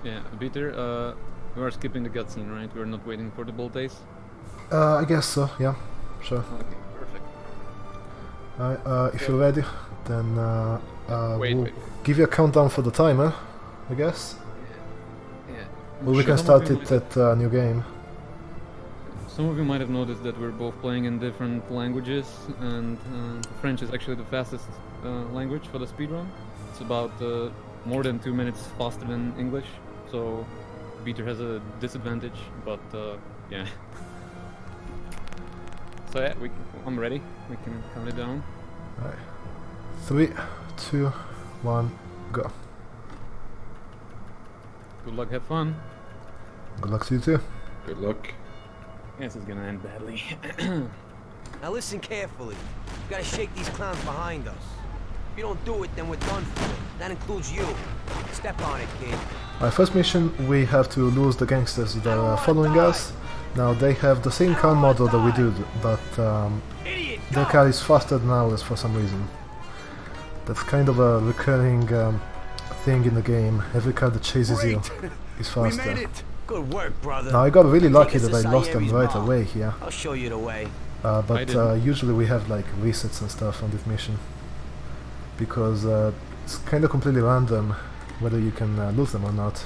Yeah, Peter, we are skipping the cutscene, right? We're not waiting for the bull days? I guess so, yeah, sure. Okay, perfect. If you're ready, then Wait, we'll wait. give you a countdown for the timer, I guess. Yeah. Well, we can start it at a new game. Some of you might have noticed that we're both playing in different languages, and French is actually the fastest language for the speedrun. It's about more than 2 minutes faster than English, so Peter has a disadvantage, but yeah. So yeah, I'm ready. We can count it down. Alright. 3, 2, 1, go. Good luck, have fun. Good luck to you too. Good luck. Yes, it's gonna end badly. Now listen carefully. You gotta shake these clowns behind us. If you don't do it, then we're done for. That includes you. Step on it, kid. Our first mission, we have to lose the gangsters that are following us. Now they have the same car model that we do, but their car is faster than ours for some reason. That's kind of a recurring thing in the game. Every car that chases you is faster. We made it. Good work, brother. Now I got really lucky Take us that to I lost them Salieri's right mall. away here. I'll show you the way. But usually we have like resets and stuff on this mission. Because it's kind of completely random whether you can lose them or not.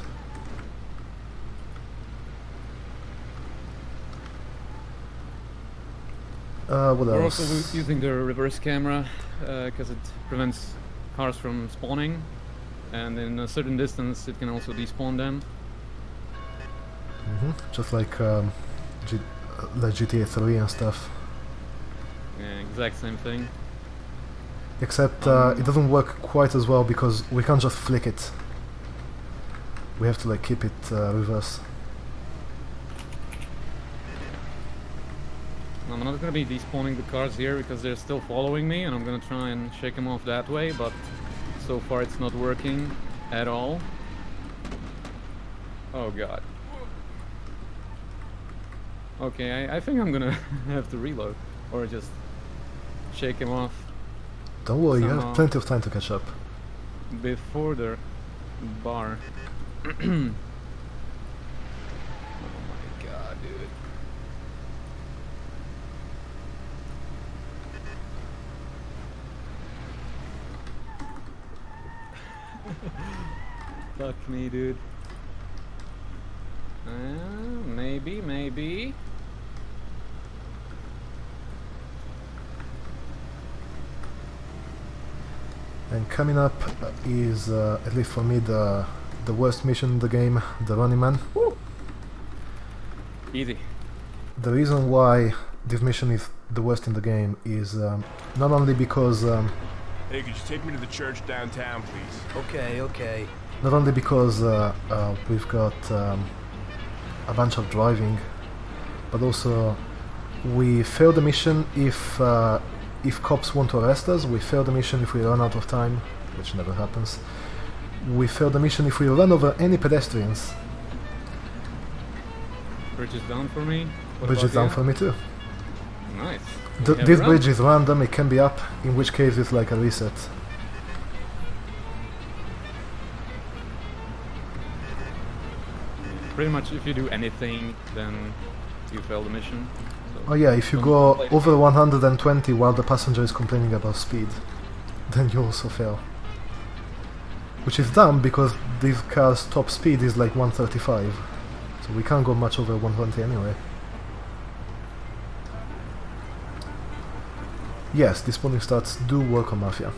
What We're else? also using the reverse camera because it prevents cars from spawning, and in a certain distance it can also despawn them. Just like GTA 3 and stuff. Yeah, exact same thing. Except it doesn't work quite as well because we can't just flick it. We have to like keep it reverse. I'm not gonna be despawning the cars here because they're still following me, and I'm gonna try and shake them off that way, but so far it's not working at all. Oh god. Okay, I think I'm gonna have to reload, or just shake him off Don't worry, you somehow have plenty of time to catch up. before the bar. Oh my god, dude. Fuck me, dude. Maybe. And coming up is, at least for me, the worst mission in the game, the Running Man. Woo. Easy. The reason why this mission is the worst in the game is not only because Hey, could you take me to the church downtown, please? Okay. not only because we've got a bunch of driving, but also we fail the mission if cops want to arrest us. We fail the mission if we run out of time, which never happens. We fail the mission if we run over any pedestrians. Bridge is down for me. What Bridge about is down you? for me too. Nice. This bridge is random, it can be up, in which case it's like a reset. Pretty much, if you do anything, then you fail the mission. So Oh yeah, if you go over 120 while the passenger is complaining about speed, then you also fail. Which is dumb because this car's top speed is like 135, so we can't go much over 120 anyway. Yes, despawning stats do work on Mafia.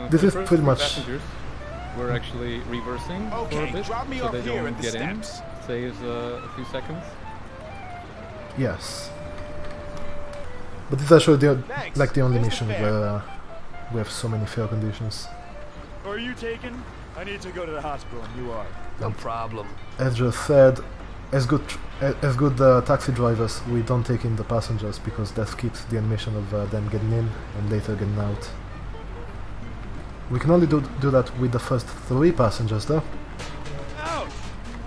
This for is the first pretty three much- passengers, we're actually reversing for a Okay, bit, drop me so off they here don't at the get in. steps. Saves a few seconds. Yes. But this is actually Thanks. like the only Where's the mission fare? where we have so many fail conditions. Are you taken? I need to go to the hospital and you are. No problem. As just said, as good taxi drivers, we don't take in the passengers because that skips the animation of them getting in and later getting out. We can only do that with the first 3 passengers though. Ouch!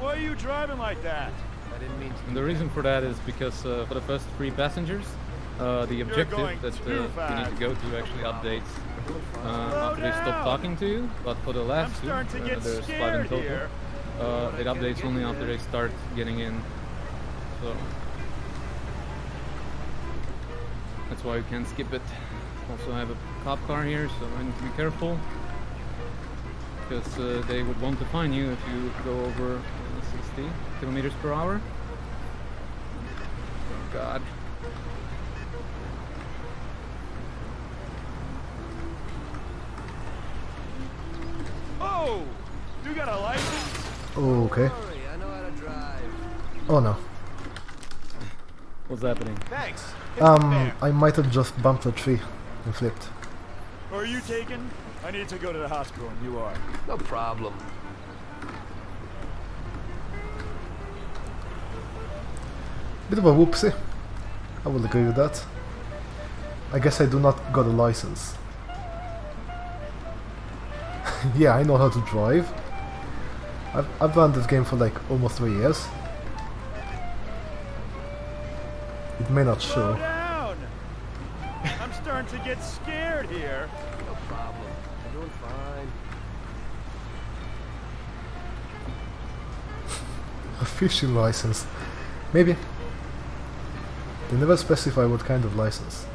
Why are you driving like that? I didn't mean to. And the reason for that is because for the first 3 passengers, the objective going that too you need to fast. go to actually updates after they stop down. talking to you. But for the I'm last two, starting to get there's 5 in scared total. here. It updates only after they start getting in. So that's why you can't skip it. Also, I have a cop car here, so I need to be careful. Because they would want to fine you if you go over 60 kilometers per hour. Oh god. Oh, you got a license? Oh, okay. Sorry, I know how to drive. Oh no. What's happening? Thanks. I might have just bumped a tree and flipped. Are you taken? I need to go to the hospital, and you are. No problem. Bit of a whoopsie. I will agree with that. I guess I do not got a license. Yeah, I know how to drive. I've run this game for like almost 3 years. It may not Slow show. down! I'm starting to get scared here. No problem. I'm doing fine. A fishing license. Maybe. They never specify what kind of license.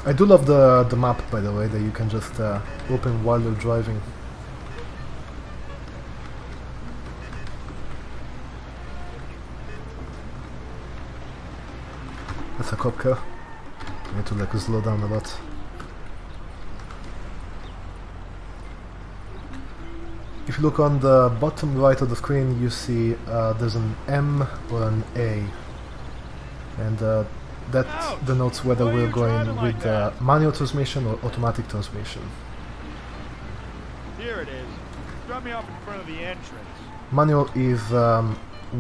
I do love the map, by the way, that you can just open while you're driving. That's a cop car. I need to like slow down a lot. If you look on the bottom right of the screen, you see there's an M or an A, and that Ouch! denotes whether Why are we're you going driving like with that? manual transmission or automatic transmission. Here it is. Drop me off in front of the entrance. Manual is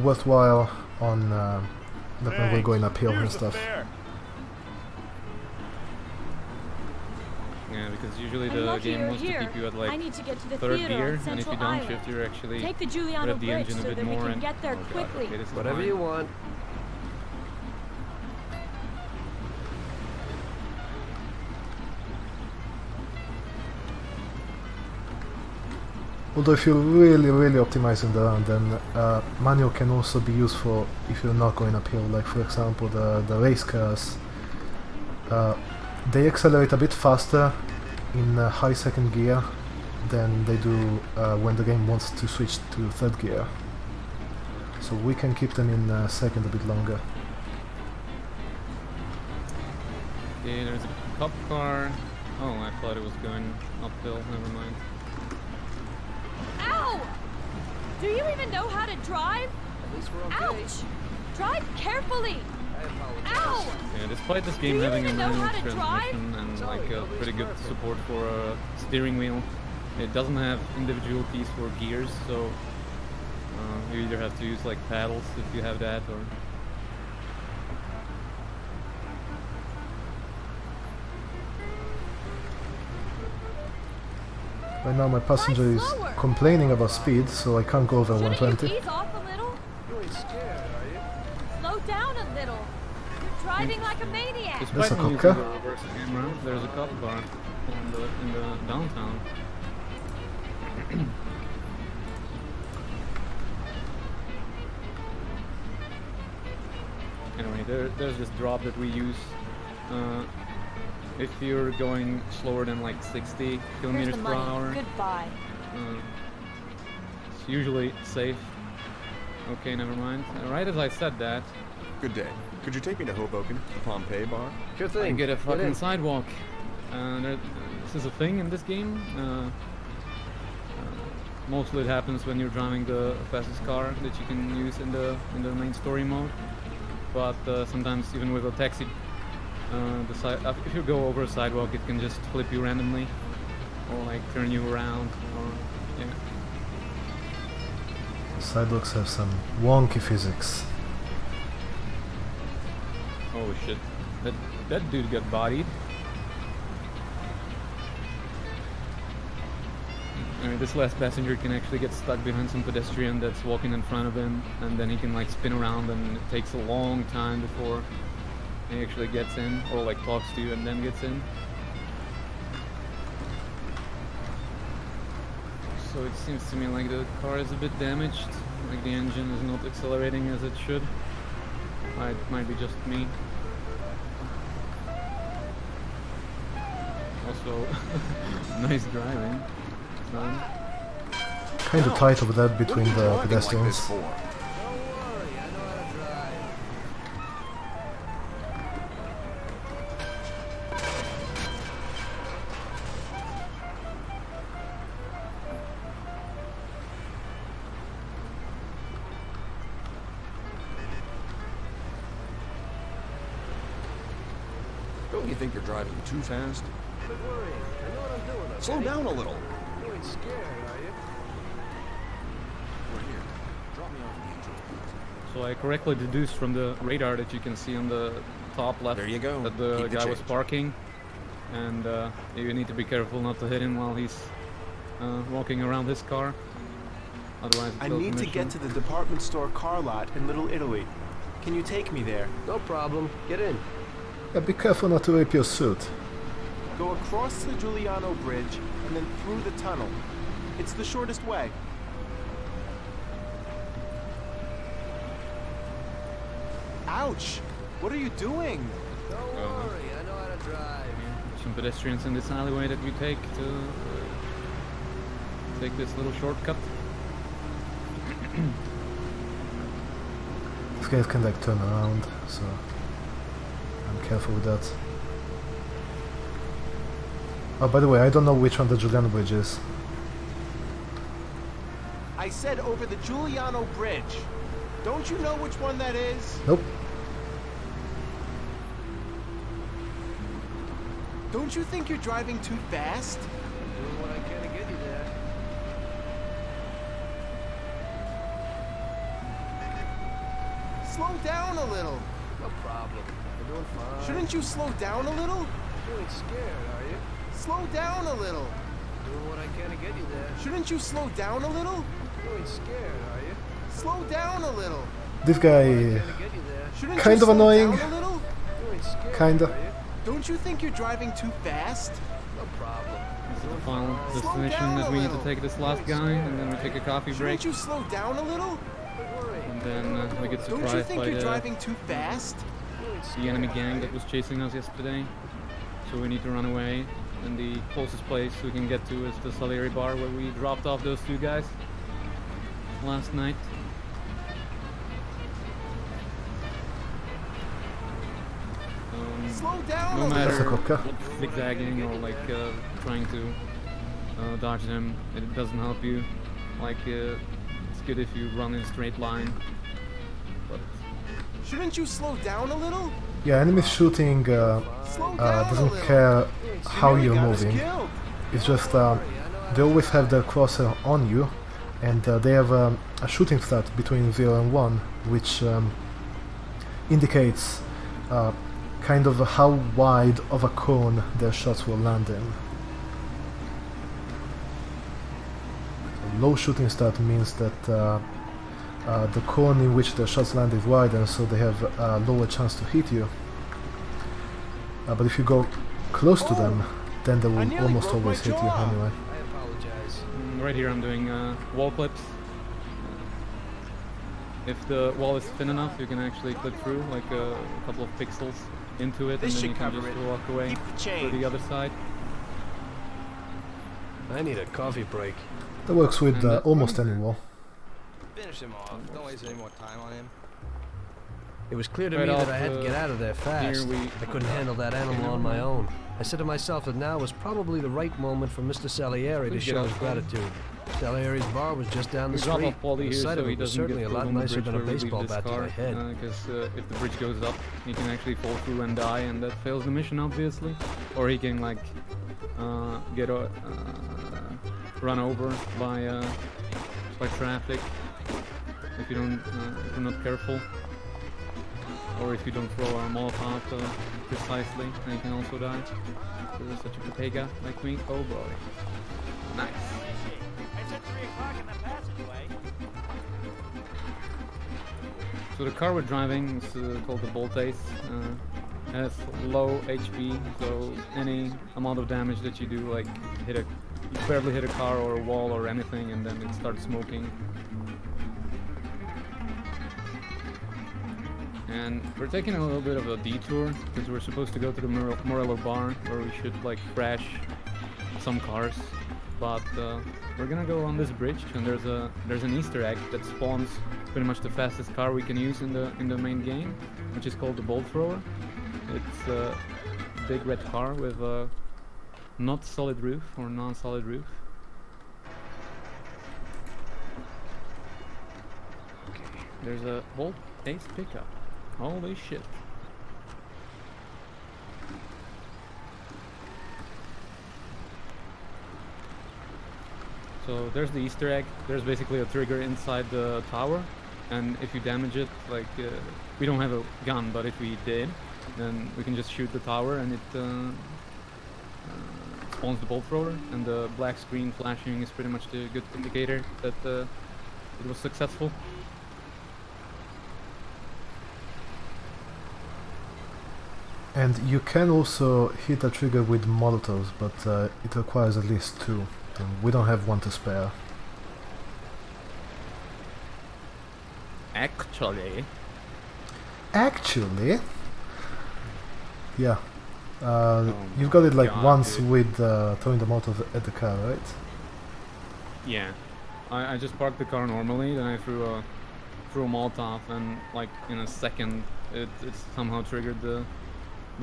worthwhile on like when we're Thanks. going uphill and Here's the stuff. fare. Yeah, because usually I'm the lucky game you're wants here. to keep you at I like need to get to the 3rd theater gear, on and if you Central downshift, Island. you're actually Take the Giuliano rev the Bridge engine so a bit that we more can and get there oh god, quickly. okay, this is Whatever fine. you want. Although if you're really optimizing the run, then manual can also be used for if you're not going uphill. Like for example, the race cars, they accelerate a bit faster in high 2nd gear than they do when the game wants to switch to 3rd gear. So we can keep them in 2nd a bit longer. Okay, there's a cop car. Oh, I thought it was going uphill. Never mind. Ow! Do you even know how to drive? At least we're okay. Ouch! Drive carefully! I apologize. Ow! Yeah, despite this game you having a even know manual how to drive? transmission and Sorry, like a nobody's pretty good perfect. support for a steering wheel, it doesn't have individual keys for gears, so you either have to use like paddles if you have that, or Right now my passenger is slower. complaining about speed, so I can't go over Shouldn't you 120. ease off a little? You ain't scared, are you? Slow down a little. You're driving like a maniac. despite a me cop using car? the reverse camera, there's a cop car in the downtown. Anyway, there's this drop that we use. If you're going slower than like 60 Here's kilometers the per money. hour, Goodbye. it's usually safe. Okay, never mind. Right as I said that, Good day. Could you take me to Hoboken, the Pompeii bar? Sure I thing. get a fucking in. sidewalk. This is a thing in this game. Mostly it happens when you're driving the fastest car that you can use in the main story mode. But sometimes even with a taxi, if you go over a sidewalk, it can just flip you randomly, or like turn you around, or yeah. Sidewalks have some wonky physics. Oh shit, that dude got bodied. Anyway, this last passenger can actually get stuck behind some pedestrian that's walking in front of him, and then he can like spin around, and it takes a long time before he actually gets in, or like talks to you and then gets in. So it seems to me like the car is a bit damaged, like the engine is not accelerating as it should. It might be just me. Also, nice driving. Kind of tight over there between the pedestrians. Don't worry, I know how to drive. Don't you think you're driving too fast? Don't worry, I know what I'm doing. Slow down a little. You ain't scared, are you? We're here. Drop me off the intro. So I correctly deduced from the radar that you can see on the top left There you go. that the Keep the guy was change. parking, and you need to be careful not to hit him while he's walking around his car. Otherwise, I need to get to the department store car lot in Little Italy. Can you take me there? No problem. Get in. Yeah, be careful not to rip your suit. Go across the Giuliano Bridge and then through the tunnel. It's the shortest way. Ouch! What are you doing? Don't worry, I know how to drive. some pedestrians in this alleyway that we take to take this little shortcut. These guys can like turn around, so I'm careful with that. Oh, by the way, I don't know which one the Giuliano Bridge is. I said over the Giuliano Bridge. Don't you know which one that is? Nope. Don't you think you're driving too fast? Doing what I can to get you there. Slow down a little. No problem. We're doing fine. Shouldn't you slow down a little? You ain't scared, are you? Slow down a little. Doing what I can to get you there. Shouldn't you slow down a little? You ain't scared, are you? Slow down a little. This guy Can to get you there. Shouldn't Kind you of slow annoying. down a little? You ain't scared, Kinda. are you? Don't you think you're driving too fast? No problem. This is the final Slow destination down that a we need to little. take this last guy, and then we take a coffee break, Shouldn't you slow down a little? Don't worry. and then we get Don't you surprised think by you're the driving too fast? You ain't the scared, enemy are gang you? that was chasing us yesterday. So we need to run away, and the closest place we can get to is the Salieri bar where we dropped off those two guys last night. Slow down No a matter little. That's a cocker. what zigzagging or like trying to dodge them, it doesn't help you. Like it's good if you run in a straight line, but Shouldn't you slow down a little? Yeah, enemy shooting Slow down a doesn't little. care how You you're got us moving. killed. It's just they always have their crosshair on you, and they have a shooting stat between 0 and 1, which indicates kind of how wide of a cone their shots will land in. So low shooting stat means that the cone in which their shots land is wide, and so they have a lower chance to hit you. But if you go close to them, then they I will nearly almost broke my always hit you jaw. anyway. I apologize. right here I'm doing wall clips. If the wall is thin enough, you can actually clip through like a couple of pixels into it, This and then you should can cover just it. walk away Keep the to change. the other side. I need a coffee break. That works with And almost any wall. Finish him off. Don't waste any more time on him. It was clear to Right me off, that I had to get out of there fast. here I couldn't handle that animal on my own. I said to myself that now was probably the right moment for Mr. Salieri to Please get show his outside. gratitude. Salieri's bar was just down the We drop street. off Paulie The here sight so of he it was doesn't certainly get a lot pulled on the nicer bridge than a where we leave baseball this bat to car, the head. because if the bridge goes up, he can actually fall through and die, and that fails the mission obviously. Or he can like get run over by traffic if you don't if you're not careful, or if you don't throw a Molotov precisely, then you can also die. So there's such a potato like me. Oh boy, nice. So the car we're driving is called the Voltace. Has low HP, so any amount of damage that you do, like you barely hit a car or a wall or anything, and then it starts smoking. And we're taking a little bit of a detour because we're supposed to go to the Morello bar where we should like crash some cars, but we're gonna go on this bridge, and there's an Easter egg that spawns pretty much the fastest car we can use in the main game, which is called the Bolt Thrower. It's a big red car with a not solid roof or non-solid roof. Okay, there's a Bolt Ace pickup. Holy shit. So there's the Easter egg. There's basically a trigger inside the tower, and if you damage it, like we don't have a gun, but if we did, then we can just shoot the tower and it spawns the bolt thrower, and the black screen flashing is pretty much the good indicator that it was successful. And you can also hit a trigger with Molotovs, but it requires at least 2. And we don't have one to spare. Actually, yeah. You've got it like God, once dude. with throwing the Molotov at the car, right? yeah. I just parked the car normally, then I threw a Molotov, and like in a second it somehow triggered the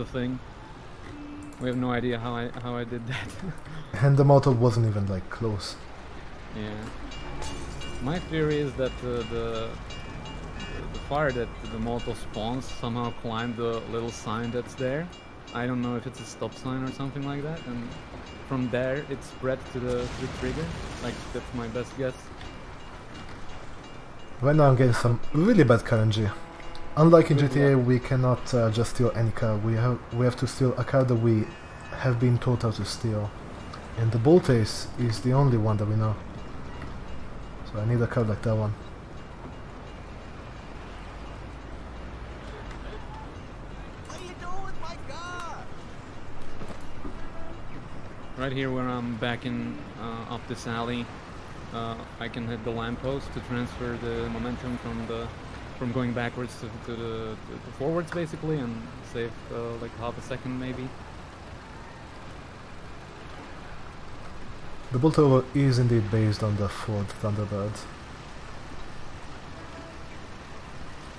thing. We have no idea how I did that. And the Molotov wasn't even like close. Yeah. My theory is that the fire that the Molotov spawns somehow climbed the little sign that's there. I don't know if it's a stop sign or something like that, and from there it spread to the trigger. Like, that's my best guess. Right now I'm getting some really bad RNG. Unlike in GTA, we cannot just steal any car. We have to steal a car that we have been taught how to steal. And the Voltace is the only one that we know. So I need a car like that one. What are you doing with my car? Right here where I'm backing up this alley, I can hit the lamppost to transfer the momentum from going backwards to the forwards basically, and save like half a second maybe. The bolt thrower is indeed based on the Ford Thunderbird.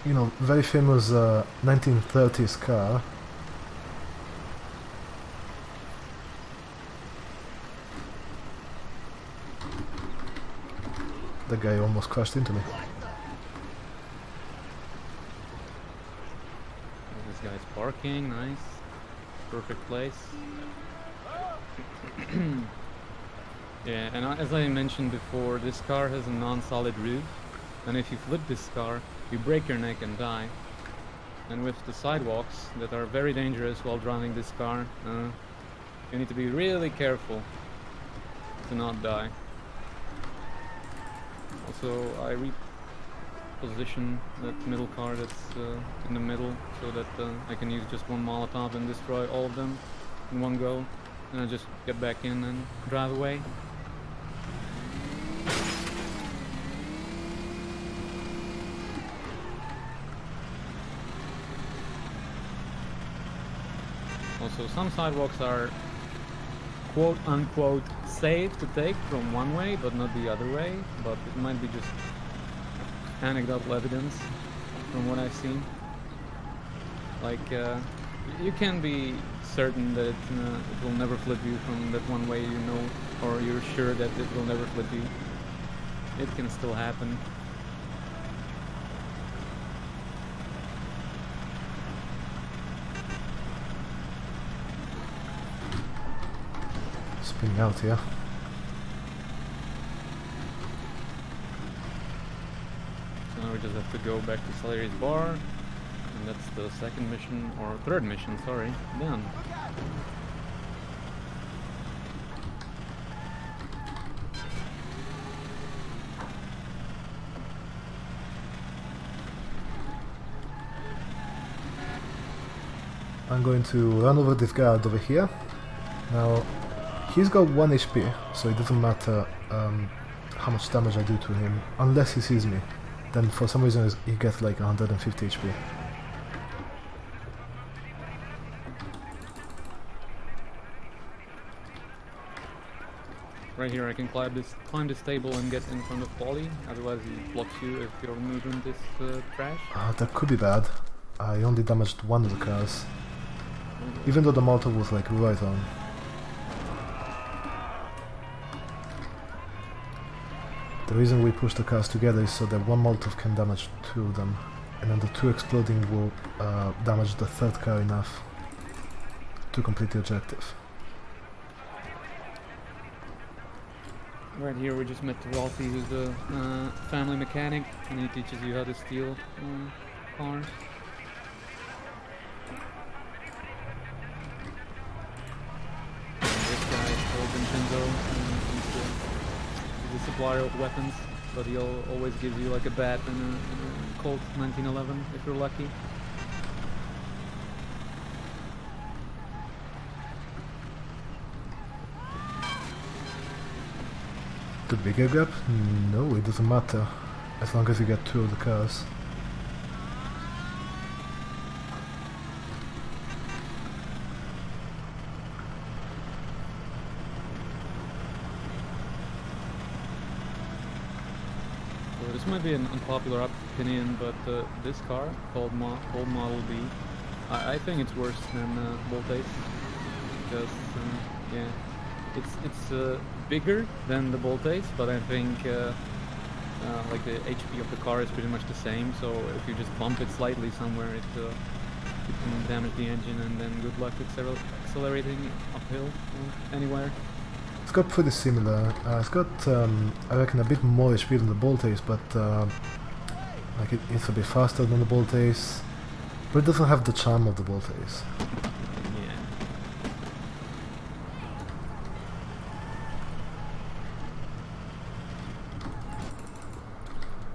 You know, very famous 1930s car. The guy almost crashed into me. This guy's parking, nice. Perfect place. Yeah, and as I mentioned before, this car has a non-solid roof, and if you flip this car, you break your neck and die. And with the sidewalks that are very dangerous while driving this car, you need to be really careful to not die. Also, I reposition that middle car that's in the middle so that I can use just one Molotov and destroy all of them in one go, and I just get back in and drive away. Also, some sidewalks are quote-unquote safe to take from one way, but not the other way. But it might be just anecdotal evidence from what I've seen. Like, you can be certain that it will never flip you from that one way, you know, or you're sure that it will never flip you. It can still happen. Spinning out here. So now we just have to go back to Salieri's bar, and that's the second mission, or third mission, sorry, done. I'm going to run over this guard over here. Now, he's got 1 HP, so it doesn't matter how much damage I do to him, unless he sees me. Then for some reason he gets like 150 HP. Right here, I can climb this table and get in front of Polly. Otherwise, he blocks you if your movement is trash. That could be bad. I only damaged one of the cars, even though the Molotov was like right on. The reason we push the cars together is so that one Molotov can damage 2 of them, and then the 2 exploding will damage the 3rd car enough to complete the objective. Right here, we just met Ralphie, who's the family mechanic, and he teaches you how to steal cars. And this guy is called Vincenzo. He's a supplier of weapons, but he'll always give you like a bat and a Colt 1911 if you're lucky. The bigger gap? No, it doesn't matter, as long as you get 2 of the cars. So this might be an unpopular opinion, but this car, called Old Model B, I think it's worse than Voltace, because yeah, it's bigger than the Voltace, but I think like the HP of the car is pretty much the same. So if you just bump it slightly somewhere, it can damage the engine, and then good luck accelerating uphill anywhere. It's got pretty similar. It's got, I reckon, a bit more HP than the Voltace, but like it's a bit faster than the Voltace, but it doesn't have the charm of the Voltace.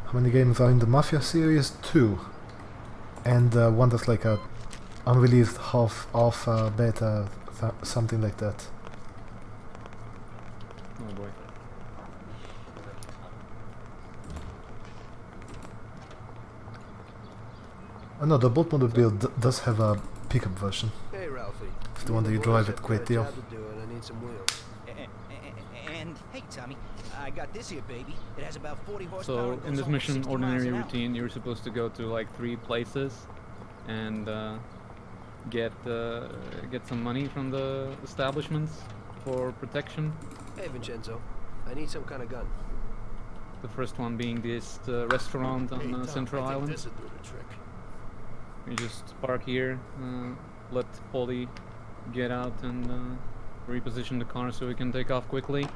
How many games are in the Mafia series? 2. And one that's like a unreleased half alpha, beta, something like that. Oh boy. Oh no, the bolt model build does have a pickup version. Hey, Ralphie. It's the one that you drive at Great Deal. I need some wheels. And hey, Tommy, I got this here, baby. It has about 40 horsepower. So and in goes this almost mission 60 miles ordinary an hour. routine, you're supposed to go to like 3 places and get some money from the establishments for protection. Hey, Vincenzo. I need some kind of gun. The first one being this restaurant on Tom, Central I think Island. this will do the trick. You just park here, let Polly get out and reposition the car so we can take off quickly.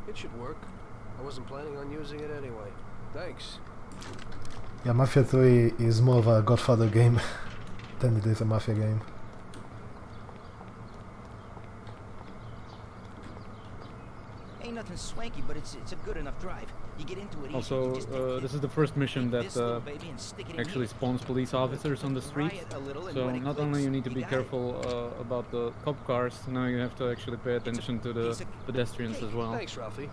It should work. I wasn't planning on using it anyway. Thanks. Yeah, Mafia 3 is more of a Godfather game than it is a Mafia game. Ain't nothing swanky, but it's a good enough drive. You get into it easy. Also, You just this is the first mission take this little that baby and stick it in actually here. spawns police officers on the Fry streets. it a little, and So when it not only clicks, you need to be got it. careful about the cop cars, now you have to actually pay attention to the piece of pedestrians as well. Thanks, Ralphie.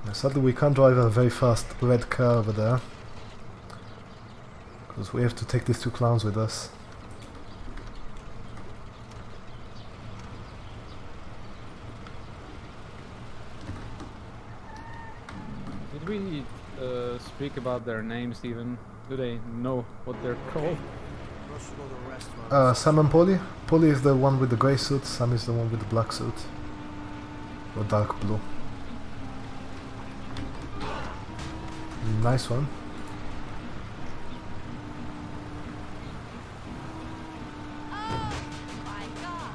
Now, sadly we can't drive a very fast red car over there, because we have to take these 2 clowns with us. Did we speak about their names even? Do they know what they're called? Let's go to the restaurant. Sam and Polly? Polly is the one with the grey suit, Sam is the one with the black suit. Or dark blue. Nice one. Oh my god.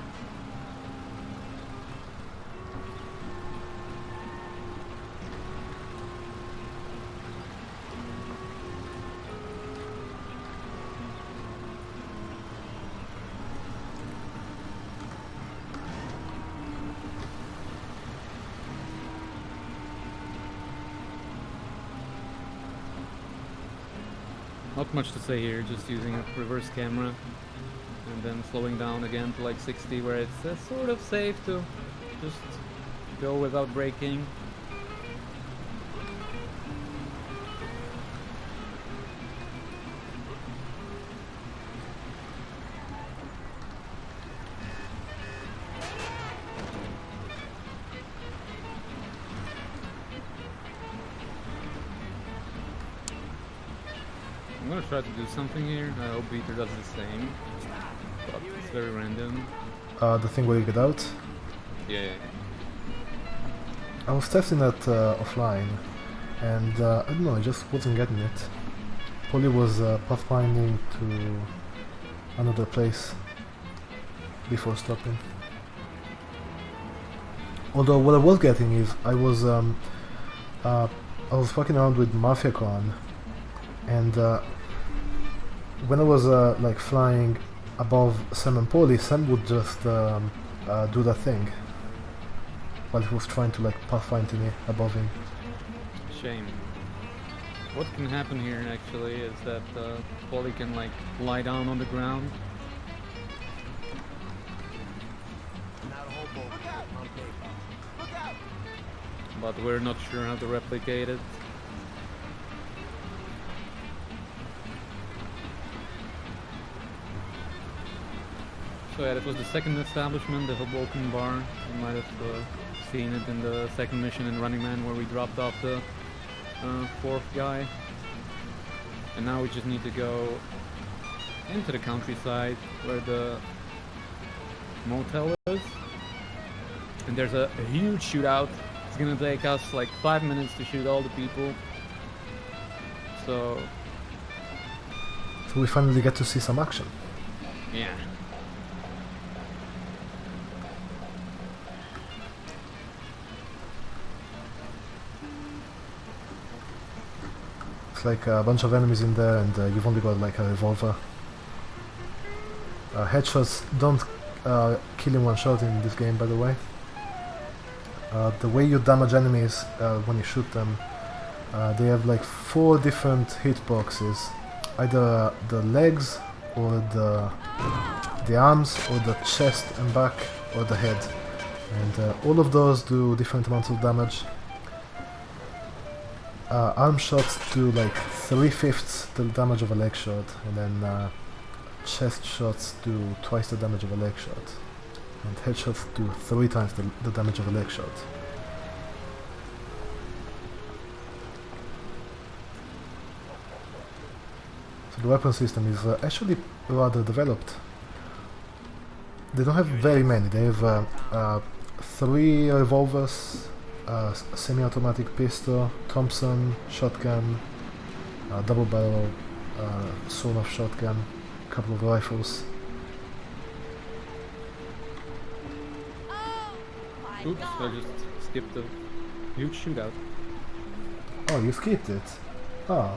Not much to say here, just using a reverse camera and then slowing down again to like 60 where it's sort of safe to just go without braking. I'm gonna try to do something here. I hope Peter does the same. But it's very random. The thing where you get out. Yeah. I was testing that offline, and I don't know, I just wasn't getting it. Probably was pathfinding to another place before stopping. Although what I was getting is I was fucking around with Mafia clan, and when I was like flying above Sam and Polly, Sam would just do that thing while he was trying to like pathfind to me above him. Shame. What can happen here actually is that Polly can like lie down on the ground. Not a hobo. On paper. Look out! But we're not sure how to replicate it. So yeah, that was the second establishment, the Hoboken Bar. You might have seen it in the second mission in Running Man where we dropped off the fourth guy. And now we just need to go into the countryside where the motel is. And there's a huge shootout. It's gonna take us like 5 minutes to shoot all the people. So we finally get to see some action. yeah. It's like a bunch of enemies in there, and you've only got like a revolver. Headshots don't kill in one shot in this game, by the way. The way you damage enemies when you shoot them, they have like 4 different hitboxes. Either the legs, or the arms, or the chest and back, or the head. And all of those do different amounts of damage. Arm shots do like 3/5 the damage of a leg shot, and then chest shots do twice the damage of a leg shot, and headshots do 3 times the damage of a leg shot. So the weapon system is actually rather developed. They don't have very many. They have 3 revolvers, a semi-automatic pistol, Thompson, shotgun, double barrel, sawn-off shotgun, a couple of rifles. Oh my Oops, I God. just skipped a huge shootout. Oh, you skipped it. Ah.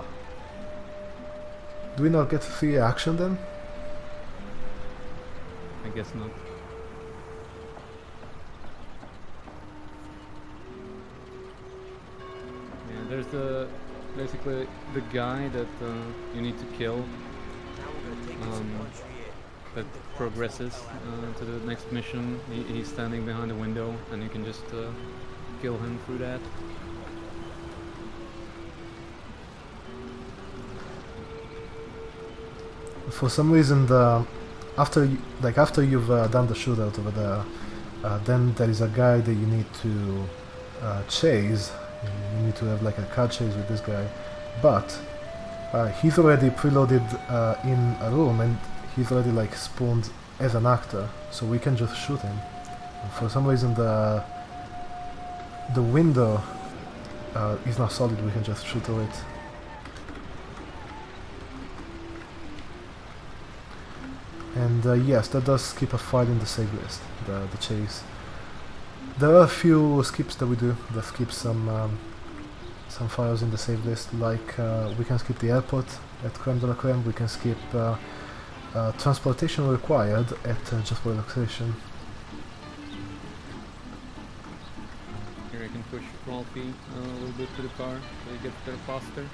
Do we not get to see action then? I guess not. Yeah, there's basically the guy that you need to kill Now we're gonna take this country in. that progresses to the next mission. He's standing behind the window and you can just kill him through that. For some reason, after you've done the shootout over there, then there is a guy that you need to chase. You need to have like a car chase with this guy, but he's already preloaded in a room, and he's already like spawned as an actor, so we can just shoot him. And for some reason, the window is not solid. We can just shoot through it. And yes, that does skip a file in the save list, the chase. There are a few skips that we do that skip some files in the save list, like we can skip the airport at Creme de la Creme, we can skip transportation required at Just for Relaxation. Here I can push Ralphie a little bit to the car so he gets there faster.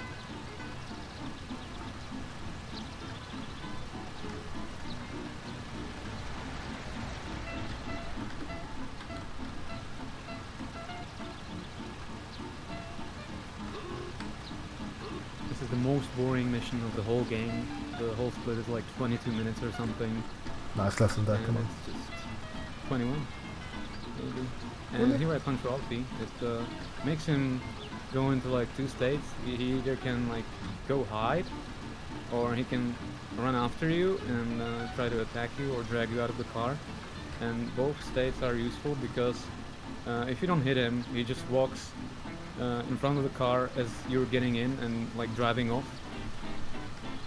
is the most boring mission of the whole game. The whole split is like 22 minutes or something. Nice, less than that, And come on. it's just 21. Maybe. And Really? here I punch Ralphie. It makes him go into like two states. He either can like go hide, or he can run after you and try to attack you or drag you out of the car. And both states are useful because if you don't hit him, he just walks in front of the car as you're getting in and like driving off.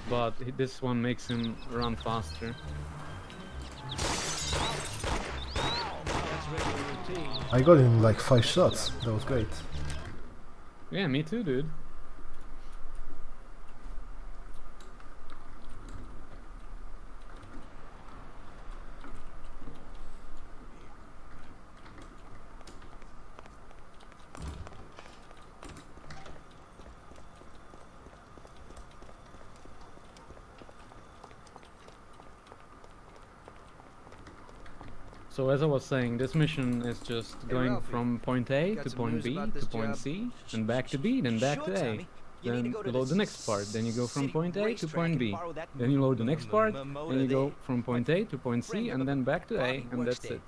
But this one makes him run faster. I got in like 5 shots. That was great. Yeah, me too, dude. So as I was saying, this mission is just going Ralphie, from point A got to some point news B about to this point job? C, then back to B, then back Sure, to A. Tommy. You need Then to go to you the load the next part, then you go from city point A to racetrack point and B. borrow that Then you load the next part, motor then you go there. from point A to point C, friend and of then back to A, Bobby and works that's there. it.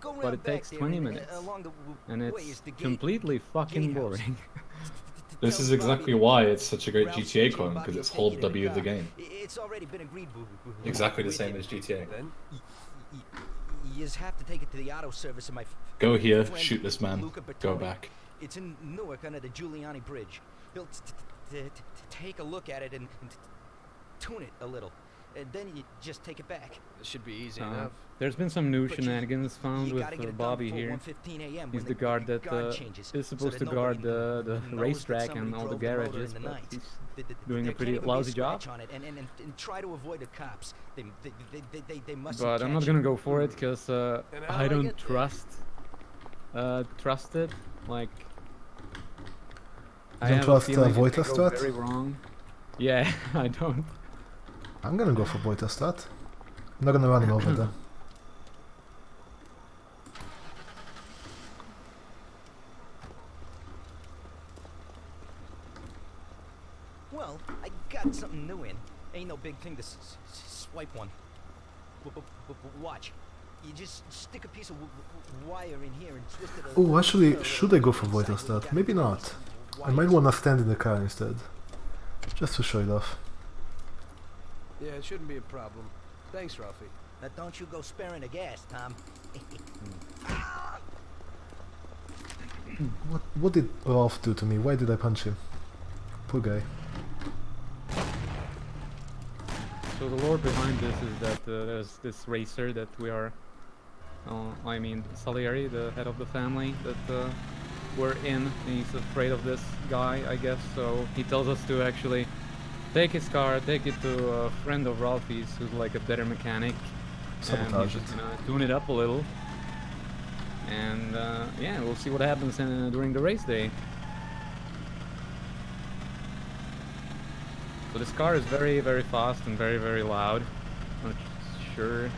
Go But round it back takes there 20 and, minutes, along the and way it's is the gate. completely fucking Gatehouse. boring. This is exactly why it's such a great GTA clone, because it's whole W of the game. It's already been agreed. Exactly the with same him. as GTA. Then? You just have to take it to the auto service of my Go here, friend shoot this man, Luca go Bertoni. back. It's in Newark under the Giuliani Bridge. He'll take a look at it and tune it a little, and then you just take it back. This should be easy enough. There's been some new But shenanigans found you with gotta get it done Bobby before here. 1:15 a.m. He's when the guard that changes, is so supposed that to guard nobody the knows that racetrack and somebody all the drove the motor garages, in the but night. he's There doing a can't pretty even be lousy scratch job. on it, and try to avoid the cops. They must. But I'm not gonna go for it because And how I do I don't get there? trust it. Like I don't have trust, a feeling it may Voita go strat? very wrong. Yeah, I don't. I'm gonna go for Voita. I'm not gonna run him over there. Well, I got something new in. Ain't no big thing to swipe one. Watch. You just stick a piece of wire in here and twist it. Oh, actually, should I go for Voita? Maybe not. I might wanna stand in the car instead. Just to show it off. Yeah, it shouldn't be a problem. Thanks, Ralphie. Now don't you go sparing the gas, Tom. What did Ralph do to me? Why did I punch him? Poor guy. So the lore behind this is that there's this racer that we are, I mean Salieri, the head of the family, that we're in. He's afraid of this guy, I guess. So he tells us to actually take his car, take it to a friend of Ralphie's who's like a better mechanic, and Sabotage he's it. just gonna tune it up a little. And yeah, we'll see what happens during the race day. So this car is very, very fast and very, very loud. Not sure.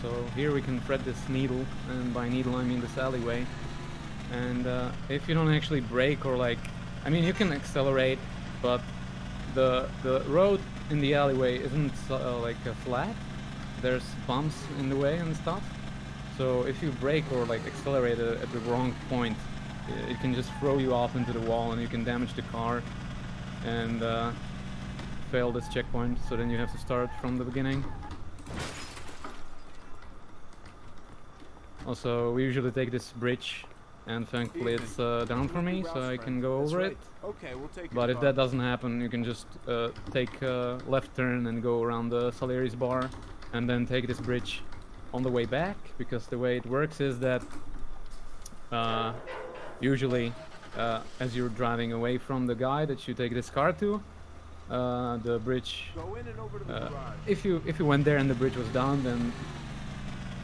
So here we can thread this needle, and by needle I mean this alleyway. And if you don't actually brake or like, I mean you can accelerate, but the road in the alleyway isn't like flat. There's bumps in the way and stuff. So if you brake or like accelerate at the wrong point, it can just throw you off into the wall and you can damage the car and fail this checkpoint. So then you have to start from the beginning. Also, we usually take this bridge, and thankfully it's down for me, so I can go over it. Okay, we'll take But if that doesn't happen, you can just take a left turn and go around the Salieri's bar, and then take this bridge on the way back, because the way it works is that usually as you're driving away from the guy that you take this car to, the bridge, Go in and over to the garage. if you went there and the bridge was down, then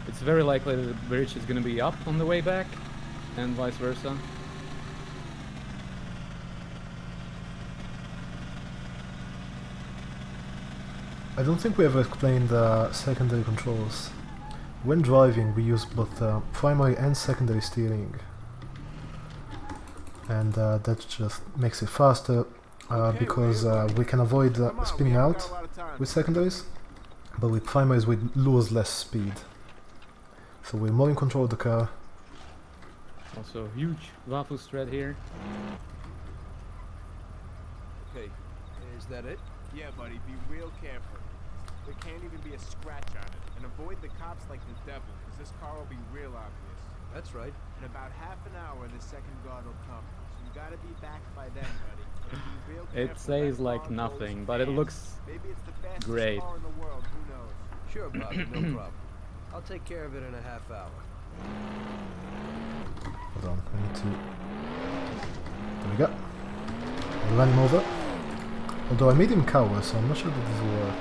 it's very likely that the bridge is going to be up on the way back, and vice versa. I don't think we ever explained secondary controls. When driving, we use both primary and secondary steering, and that just makes it faster because we can avoid spinning out with secondaries, but with primaries we lose less speed. So we're more in control of the car. Also, huge waffle thread here. Okay, is that it? Yeah, buddy, be real careful. There can't even be a scratch on it. And avoid the cops like the devil, because this car will be real obvious. That's right. In about half an hour, the second guard will come. So you gotta be back by then, buddy. And be real It careful. says That like car goes nothing, but it fast. looks Maybe it's the fastest great. car in the world, who knows? Sure, Bobby, no problem. I'll take care of it in a half hour. Hold on, I need to... There we go. I'll run him over. Although I made him cower, so I'm not sure that this will work.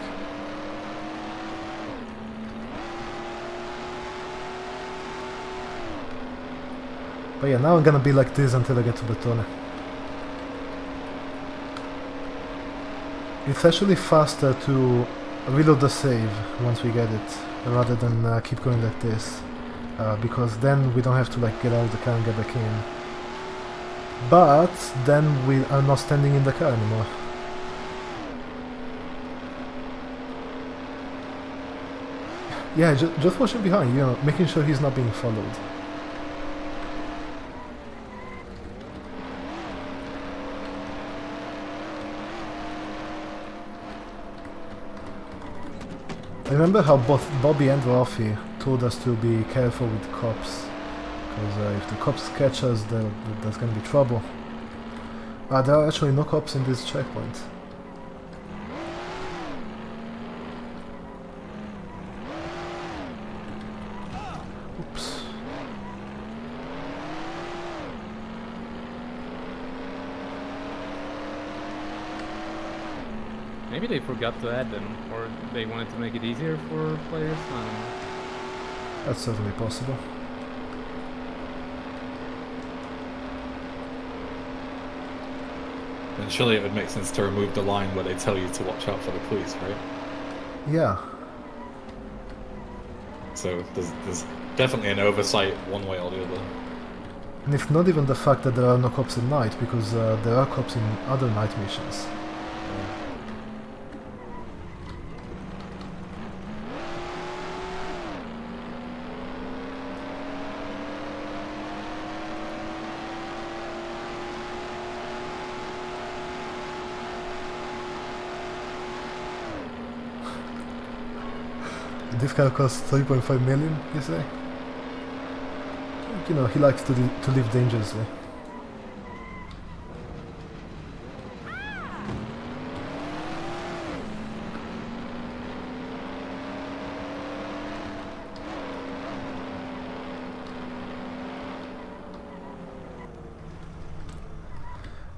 But yeah, now I'm gonna be like this until I get to Bertone. It's actually faster to reload the save once we get it, rather than keep going like this. Because then we don't have to like get out of the car and get back in. But then we are not standing in the car anymore. Yeah, just watch him behind, you know, making sure he's not being followed. I remember how both Bobby and Ralphie told us to be careful with cops, because if the cops catch us, there's gonna be trouble. There are actually no cops in this checkpoint. Oops. Maybe they forgot to add them, or they wanted to make it easier for players. I don't know. That's certainly possible. Then surely it would make sense to remove the line where they tell you to watch out for the police, right? Yeah. So there's definitely an oversight one way or the other. And it's not even the fact that there are no cops at night, because there are cops in other night missions. This car costs 3.5 million, you say? You know, he likes to live dangerously.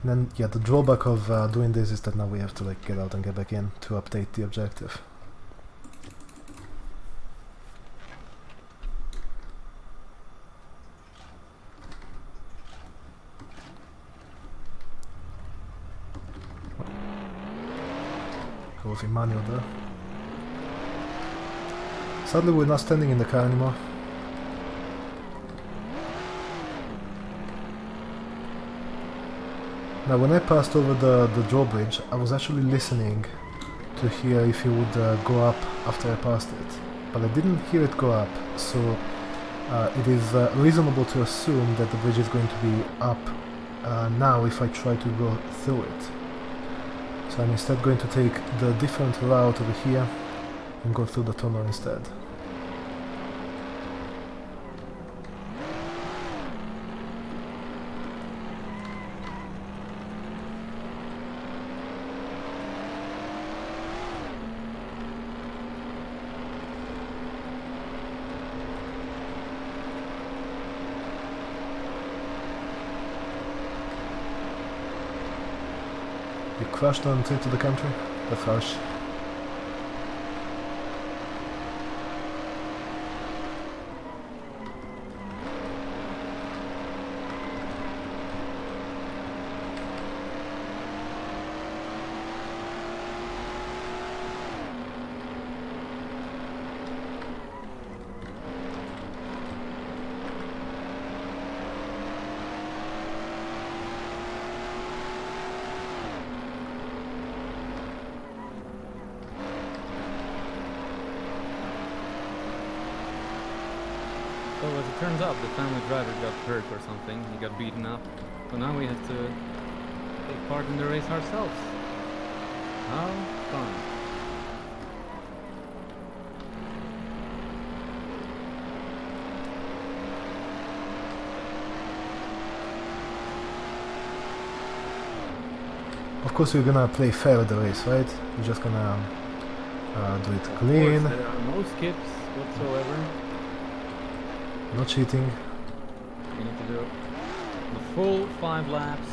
And then, yeah, the drawback of doing this is that now we have to like get out and get back in to update the objective. Go with Emmanuel there. Sadly, we're not standing in the car anymore. Now, when I passed over the drawbridge, I was actually listening to hear if he would go up after I passed it. But I didn't hear it go up, so it is reasonable to assume that the bridge is going to be up now if I try to go through it. So I'm instead going to take the different route over here and go through the tunnel instead. You crashed on into the country? That's harsh. turns out the family driver got hurt or something. He got beaten up. So now we have to take part in the race ourselves. How fun. Of course, we're gonna play fair at the race, right? We're just gonna do it Of clean, course, there are no skips whatsoever. no cheating. We need to do the full 5 laps.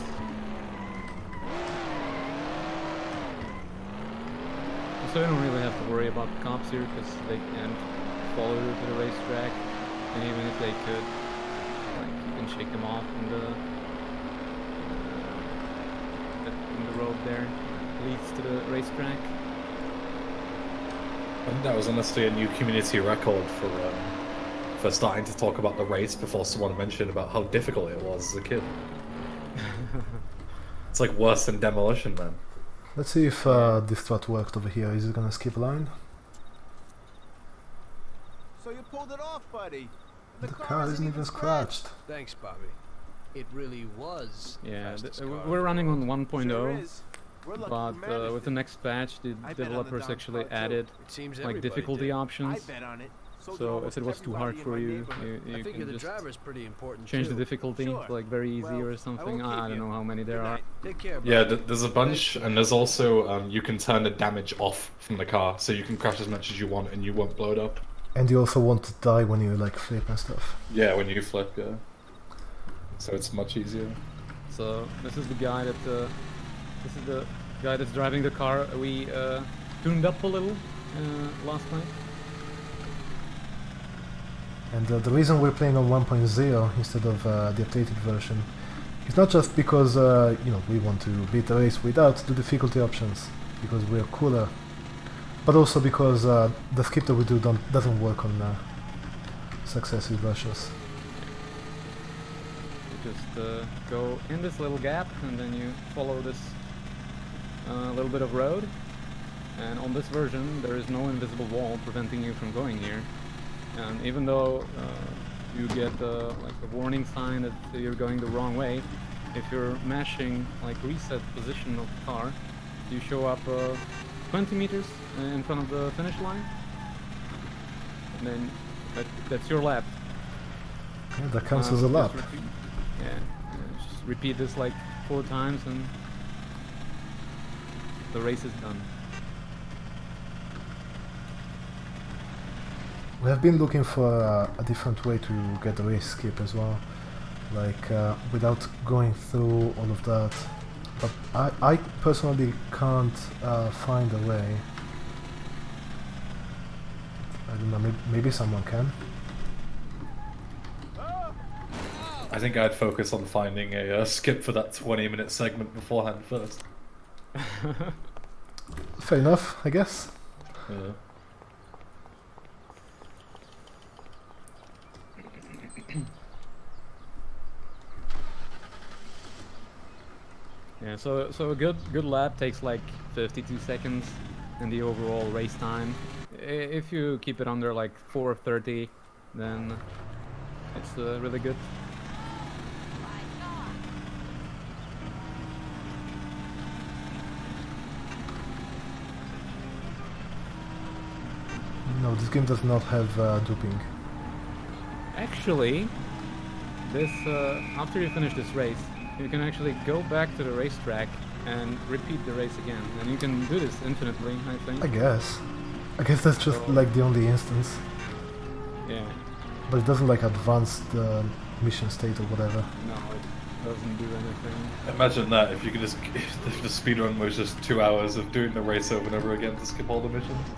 So you don't really have to worry about the cops here because they can't follow you to the racetrack, and even if they could, like, you can shake them off in the road there leads to the racetrack. I think that was honestly a new community record for starting to talk about the race before someone mentioned about how difficult it was as a kid. It's like worse than Demolition Man. Let's see if this strat worked over here. Is it gonna skip a line? So you pulled it off, buddy. The car isn't even scratched. Thanks, Bobby. It really was. Yeah, fastest car we're running on Sure 1.0, is. We're lucky but we managed with the it. next patch, the I bet on the developers Don actually car, too. added It seems like everybody difficulty did. I options. bet on it. So, So if it was too hard for you, you I figure can the just driver's pretty important change too. the difficulty Sure. to like very easy Well, or I something. won't I keep don't you. know how many there Good are. night. Take care, Yeah, Bobby. there's a bunch, and there's also you can turn the damage off from the car, so you can crash as much as you want, and you won't blow it up. And you also won't die when you like flip and stuff. Yeah, when you flip, yeah. So it's much easier. So this is the guy that this is the guy that's driving the car we tuned up a little last night. And the reason we're playing on 1.0 instead of the updated version is not just because you know, we want to beat the race without the difficulty options, because we're cooler, but also because the skip that we do doesn't work on successive versions. You just go in this little gap and then you follow this little bit of road. And on this version there is no invisible wall preventing you from going here. And even though you get like a warning sign that you're going the wrong way, if you're mashing like reset position of the car, you show up 20 meters in front of the finish line, and then that's your lap. Yeah, that counts as a Just lap. just repeat this like 4 times and the race is done. We have been looking for a different way to get the race skip as well, like without going through all of that. But I personally can't find a way. I don't know, maybe someone can. I think I'd focus on finding a skip for that 20-minute segment beforehand first. Fair enough, I guess. Yeah. Yeah, so a good lap takes like 52 seconds in the overall race time. If you keep it under like 4:30, then it's really good. No, this game does not have duping. Actually, this after you finish this race, you can actually go back to the racetrack and repeat the race again, and you can do this infinitely, I think. I guess that's just like the only instance. Yeah. But it doesn't like advance the mission state or whatever. No, it doesn't do anything. Imagine that if you could just if the speedrun was just 2 hours of doing the race over and over again to skip all the missions.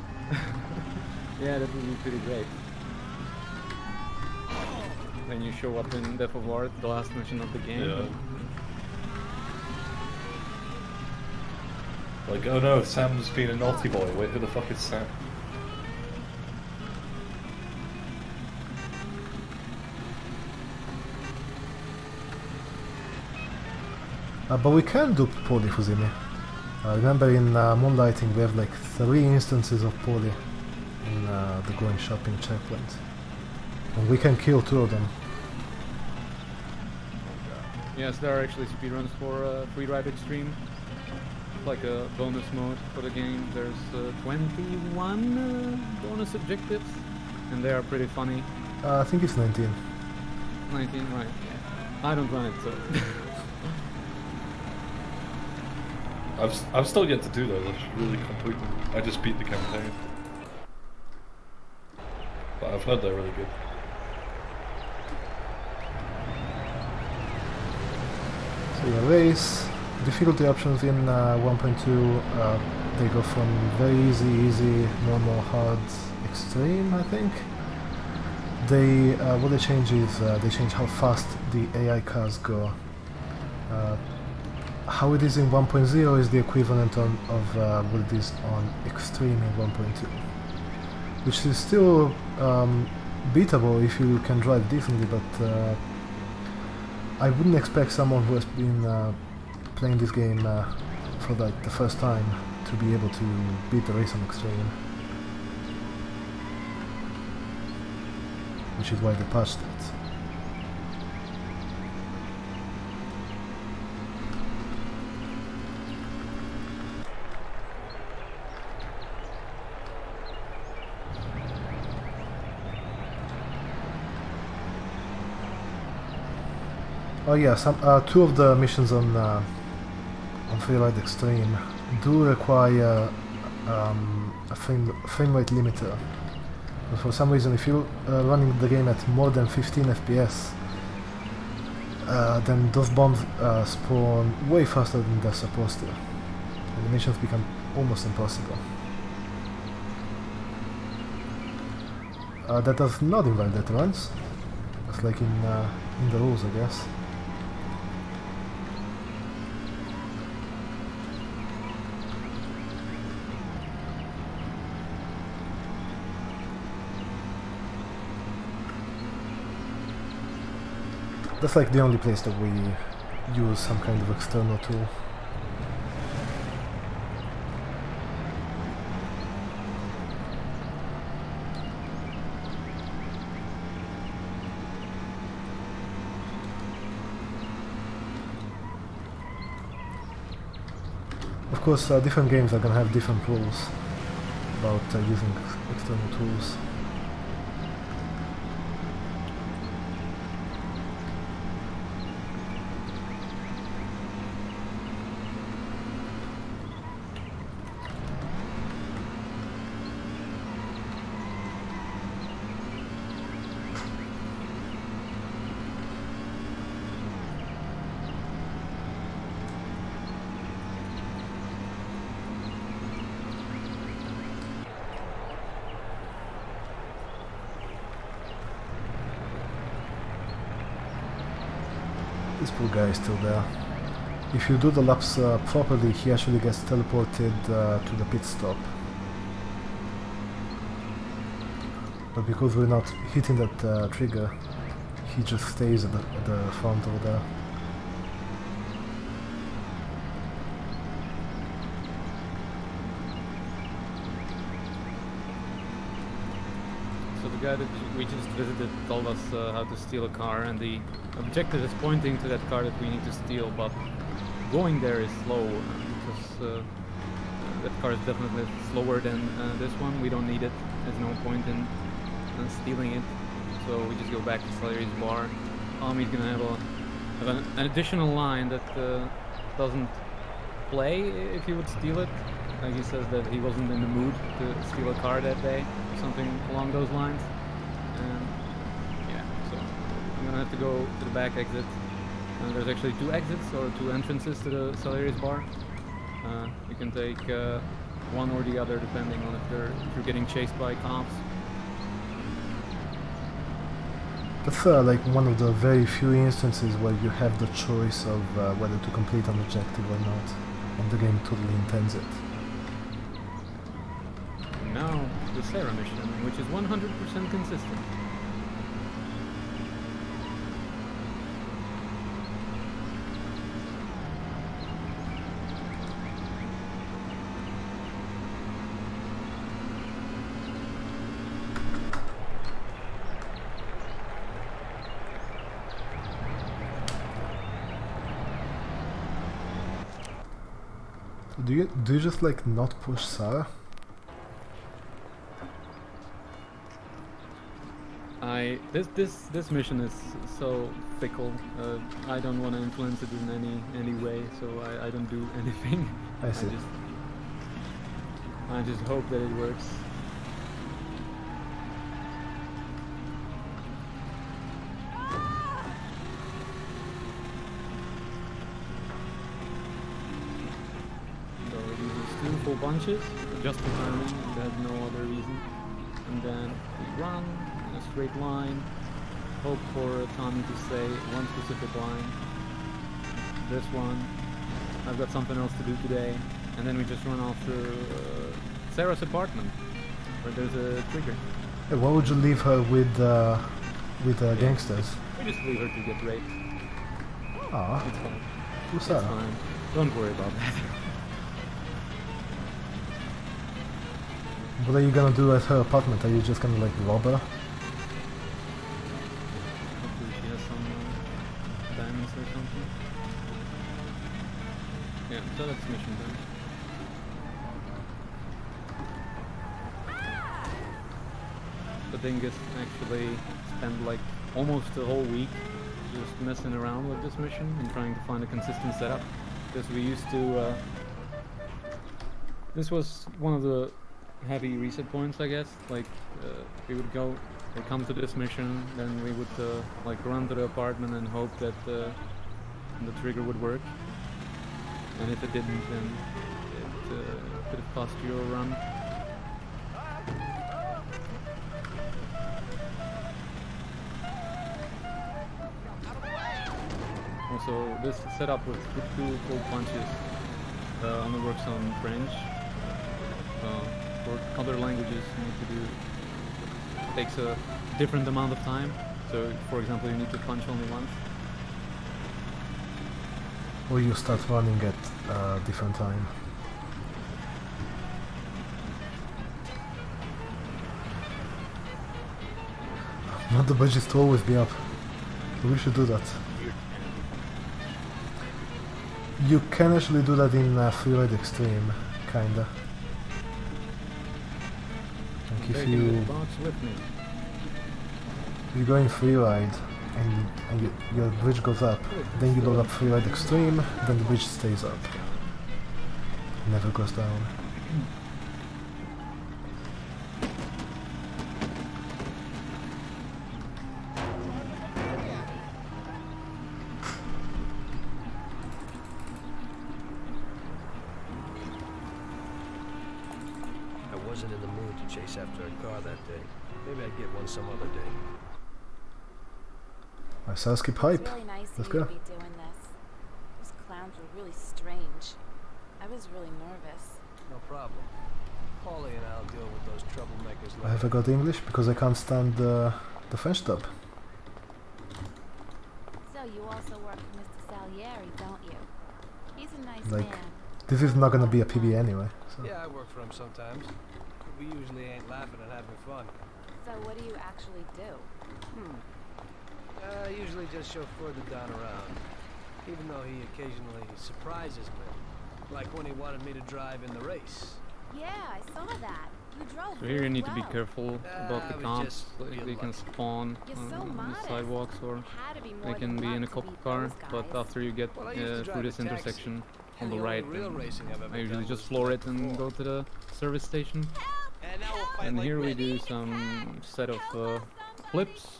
Yeah, that would be pretty great. Then you show up in Death of War, the last mission of the game. Yeah. Like, oh no, Sam's being a naughty boy. Wait, who the fuck is Sam? But we can dupe Poly, Fuzimi. Remember in Moonlighting we have like 3 instances of Poly in the going shopping checkpoint. And we can kill 2 of them. Yes, there are actually speedruns for Freeride Extreme. Like a bonus mode for the game. There's 21 bonus objectives, and they are pretty funny. I think it's 19. 19, right? Yeah. I don't run it, so. I've still yet to do those. I should really complete them. I just beat the campaign, but I've heard they're really good. So yeah, race. Difficulty options in 1.2, they go from very easy, normal, hard, extreme, I think. They, what they change is, they change how fast the AI cars go. How it is in 1.0 is the equivalent of what it is on extreme in 1.2. Which is still beatable if you can drive decently, but I wouldn't expect someone who has been playing this game for like the first time to be able to beat the race on extreme, which is why they patched it. Oh yeah, some 2 of the missions on Freeride Extreme do require a frame rate limiter. But for some reason, if you're running the game at more than 15 FPS, then those bombs spawn way faster than they're supposed to, and the missions become almost impossible. That does not involve death runs. That's like in the rules, I guess. That's like the only place that we use some kind of external tool. Of course, different games are gonna have different rules about using external tools. This poor guy is still there. If you do the laps properly, he actually gets teleported to the pit stop. But because we're not hitting that trigger, he just stays at the front over there. So the guy that we just visited told us how to steal a car, and the objective is pointing to that car that we need to steal, but going there is slow, because that car is definitely slower than this one. We don't need it. There's no point in stealing it. So we just go back to Salieri's bar. He's gonna have an additional line that doesn't play if he would steal it. Like he says that he wasn't in the mood to steal a car that day, or something along those lines. And yeah, so I'm gonna have to go to the back exit. There's actually 2 exits or 2 entrances to the Salieri's bar. You can take one or the other depending on if you're getting chased by cops. That's like one of the very few instances where you have the choice of whether to complete an objective or not, and the game totally intends it. Now, the Sarah mission, which is 100% consistent. Do you just like not push Sarah? This mission is so fickle. I don't want to influence it in any way, so I don't do anything. I see. I just hope that it works. So we do these 2 full punches, just for timing, there's no other reason. And then we run in a straight line, hope for Tommy to say one specific line. This one. I've got something else to do today. And then we just run after Sarah's apartment, where there's a trigger. Hey, why would you leave her with gangsters? We just leave her to get raped. Ah, It's fine. who's It's Sarah? fine. Don't worry about that. What are you gonna do at her apartment? Are you just gonna like rob her? Hopefully she has some diamonds or something. Yeah, so that's mission done. The thing is, actually spend like almost a whole week just messing around with this mission and trying to find a consistent setup. Because we used to, this was one of the heavy reset points, I guess. Like, we would come to this mission, then we would like run to the apartment and hope that the trigger would work. And if it didn't, then it could have cost you a run. Also, this setup with 2 full punches only works on French. For other languages, you need to do takes a different amount of time. So, for example, you need to punch only once. Or you start running at a different time. Want the budgets to always be up. We should do that. You can actually do that in Freeride Extreme, kinda. Like if you go in Freeride and your bridge goes up, then you load up Freeride Extreme, then the bridge stays up. Never goes down. I wasn't in the mood to chase after a car that day. Maybe I'd get one some other day. My Sasuke pipe. It's really nice Let's of you go. to be doing this. Those clowns were really strange. I was really nervous. No problem. Paulie and I'll deal with those troublemakers later. Have I got English? Because I can't stand the French dub. So you also work for Mr. Salieri, don't you? He's a nice Like, man. this is not gonna be a PB anyway. So. Yeah, I work for him sometimes. We usually ain't laughing and having fun. So what do you actually do? I usually just chauffeur the Don around. Even though he occasionally surprises me. Like when he wanted me to drive in the race. Yeah, I saw that. You drove So here you need to be well. careful about the I was cops. just Like, real they can lucky. spawn You're so on the modest. sidewalks, or It had to be they more can than be in a luck to cop beat car. those But guys. after you get Well, I used to drive through this a taxi. intersection on And the the right, only real then racing I've ever I usually done just was floor the it and before. go to the service station. And now we'll fight And like here we men. do some set of clips.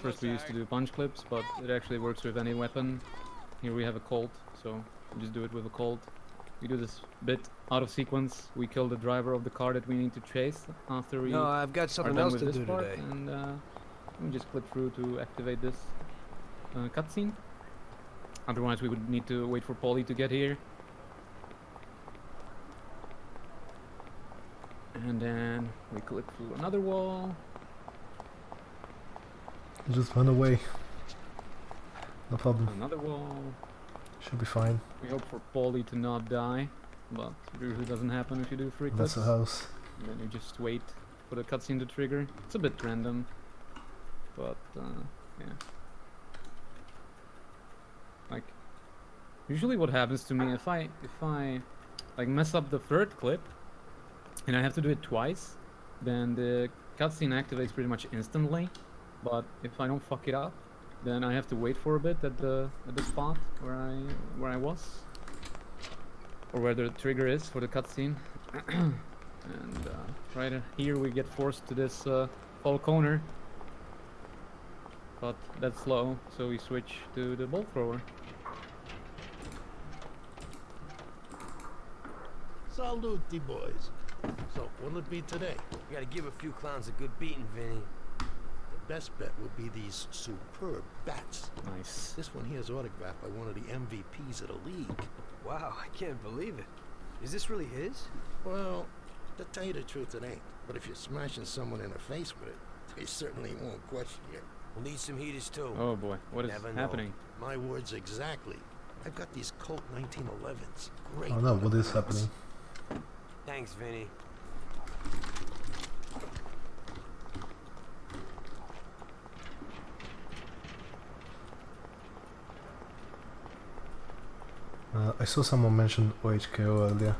First we used to do punch clips, but it actually works with any weapon. Here we have a Colt, so we just do it with a Colt. We do this bit out of sequence. We kill the driver of the car that we need to chase after we No, I've got are something done else with to this do part, today. and we just clip through to activate this cutscene. Otherwise we would need to wait for Paulie to get here. And then we clip through another wall. Just run away. No problem. Another wall. Should be fine. We hope for Paulie to not die, but it usually doesn't happen if you do 3 clips. That's a house. And then you just wait for the cutscene to trigger. It's a bit random, but yeah. Like, Usually what happens to me if I like mess up the third clip and I have to do it twice, then the cutscene activates pretty much instantly. But if I don't fuck it up, then I have to wait for a bit at the spot where I was, or where the trigger is for the cutscene. And right here we get forced to this fall corner. But that's slow, so we switch to the ball thrower. Salute, boys. So, what'll it be today? We gotta give a few clowns a good beating, Vinny. The best bet will be these superb bats. Nice. This one here is autographed by one of the MVPs of the league. Wow, I can't believe it. Is this really his? Well, to tell you the truth, it ain't. But if you're smashing someone in the face with it, they certainly won't question you. We'll need some heaters too. Oh boy, what is Never know. happening? My words exactly. I've got these Colt 1911s. Great. Oh no, what is happening? Thanks, Vinny. I saw someone mention OHKO earlier.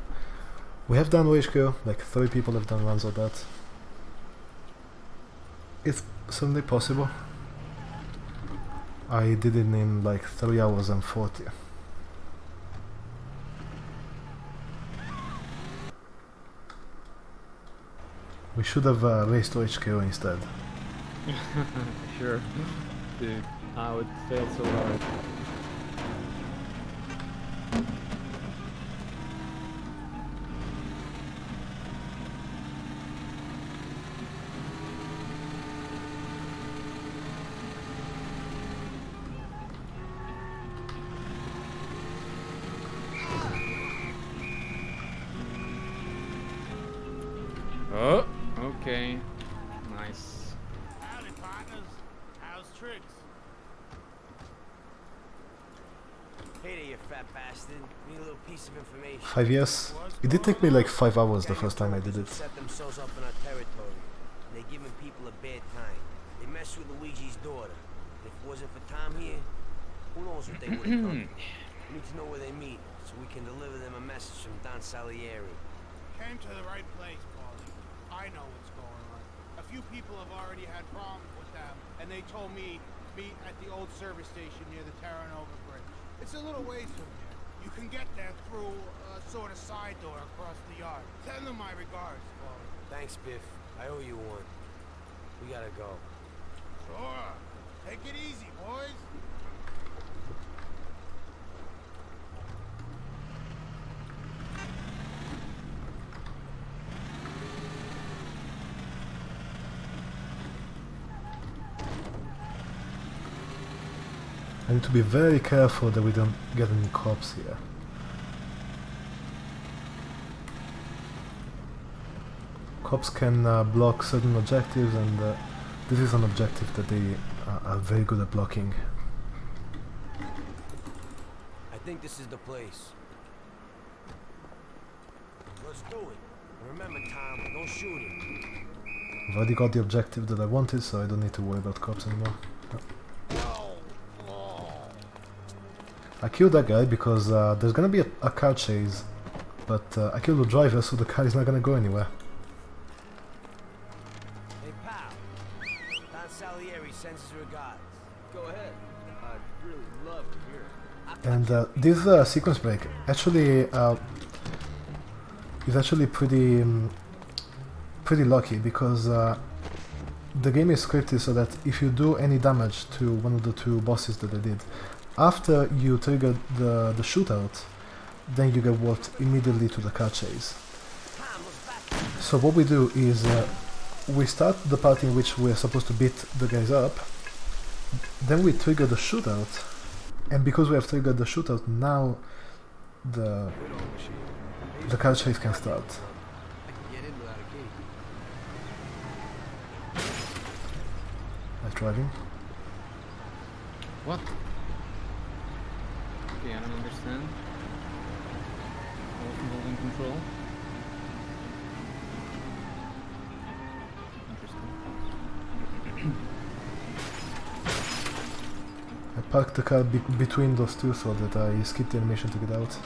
We have done OHKO, like 3 people have done runs of that. It's certainly possible. I did it in like 3 hours and 40. We should have raced OHKO instead. Sure. Dude, I would fail so hard. Oh, okay. Nice. Howdy, partners. How's tricks? Hey there, you fat bastard. Need a little piece of information. 5 years? It did take me like 5 hours the first time I did it. Set themselves up in our territory. They're giving people a bad time. They messed with Luigi's daughter. If it wasn't for Tom here, who knows what they would have done. We need to know where they meet, so we can deliver them a message from Don Salieri. Came to the right place, Paulie. I know what's going on. A few people have already had problems with them, and they told me meet at the old service station near the Terranova Bridge. It's a little ways from here. You can get there through a sort of side door across the yard. Send them my regards, Paulie. Thanks, Biff. I owe you one. We gotta go. Sure. Take it easy, boys. I need to be very careful that we don't get any cops here. Cops can block certain objectives, and this is an objective that they are very good at blocking. I think this is the place. Let's do it. Remember, Tom, don't shoot him. I've already got the objective that I wanted, so I don't need to worry about cops anymore. I killed that guy because there's gonna be a car chase, but I killed the driver, so the car is not gonna go anywhere. Hey, pal. Don Salieri sends his regards. Go ahead. I'd really love to hear it. And this sequence break actually is actually pretty lucky, because the game is scripted so that if you do any damage to one of the 2 bosses that I did, after you trigger the shootout, then you get warped immediately to the car chase. So what we do is we start the part in which we're supposed to beat the guys up, then we trigger the shootout, and because we have triggered the shootout, now the car chase can start. Nice driving. What? Okay, I don't understand. Holding control. Interesting. I parked the car between those two so that I skipped the animation to get out.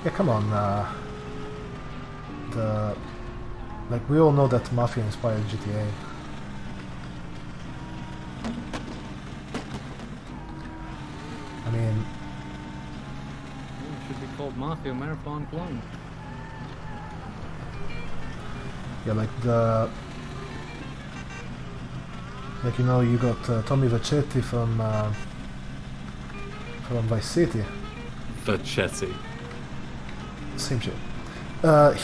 Yeah, come on. Like, we all know that Mafia inspired GTA. I mean... It should be called Mafia Marathon Clone. Yeah, like you know, you got Tommy Vercetti from Vice City. Vercetti. Same shit.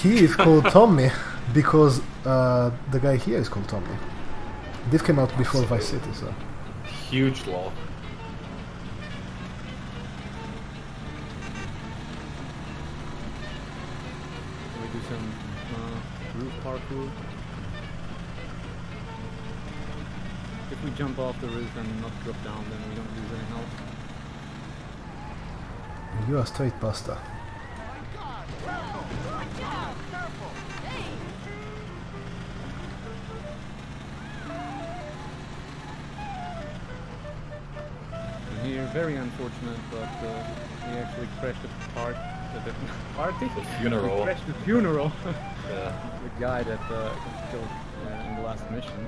He is called Tommy because the guy here is called Tommy. This came out before Vice City, so... Huge law. We do some roof parkour. If we jump off the roof and not drop down, then we don't lose any health. You are straight buster. Here, very unfortunate, but he actually crashed the party. Funeral. He crashed the funeral. Yeah. The guy that killed in the last mission.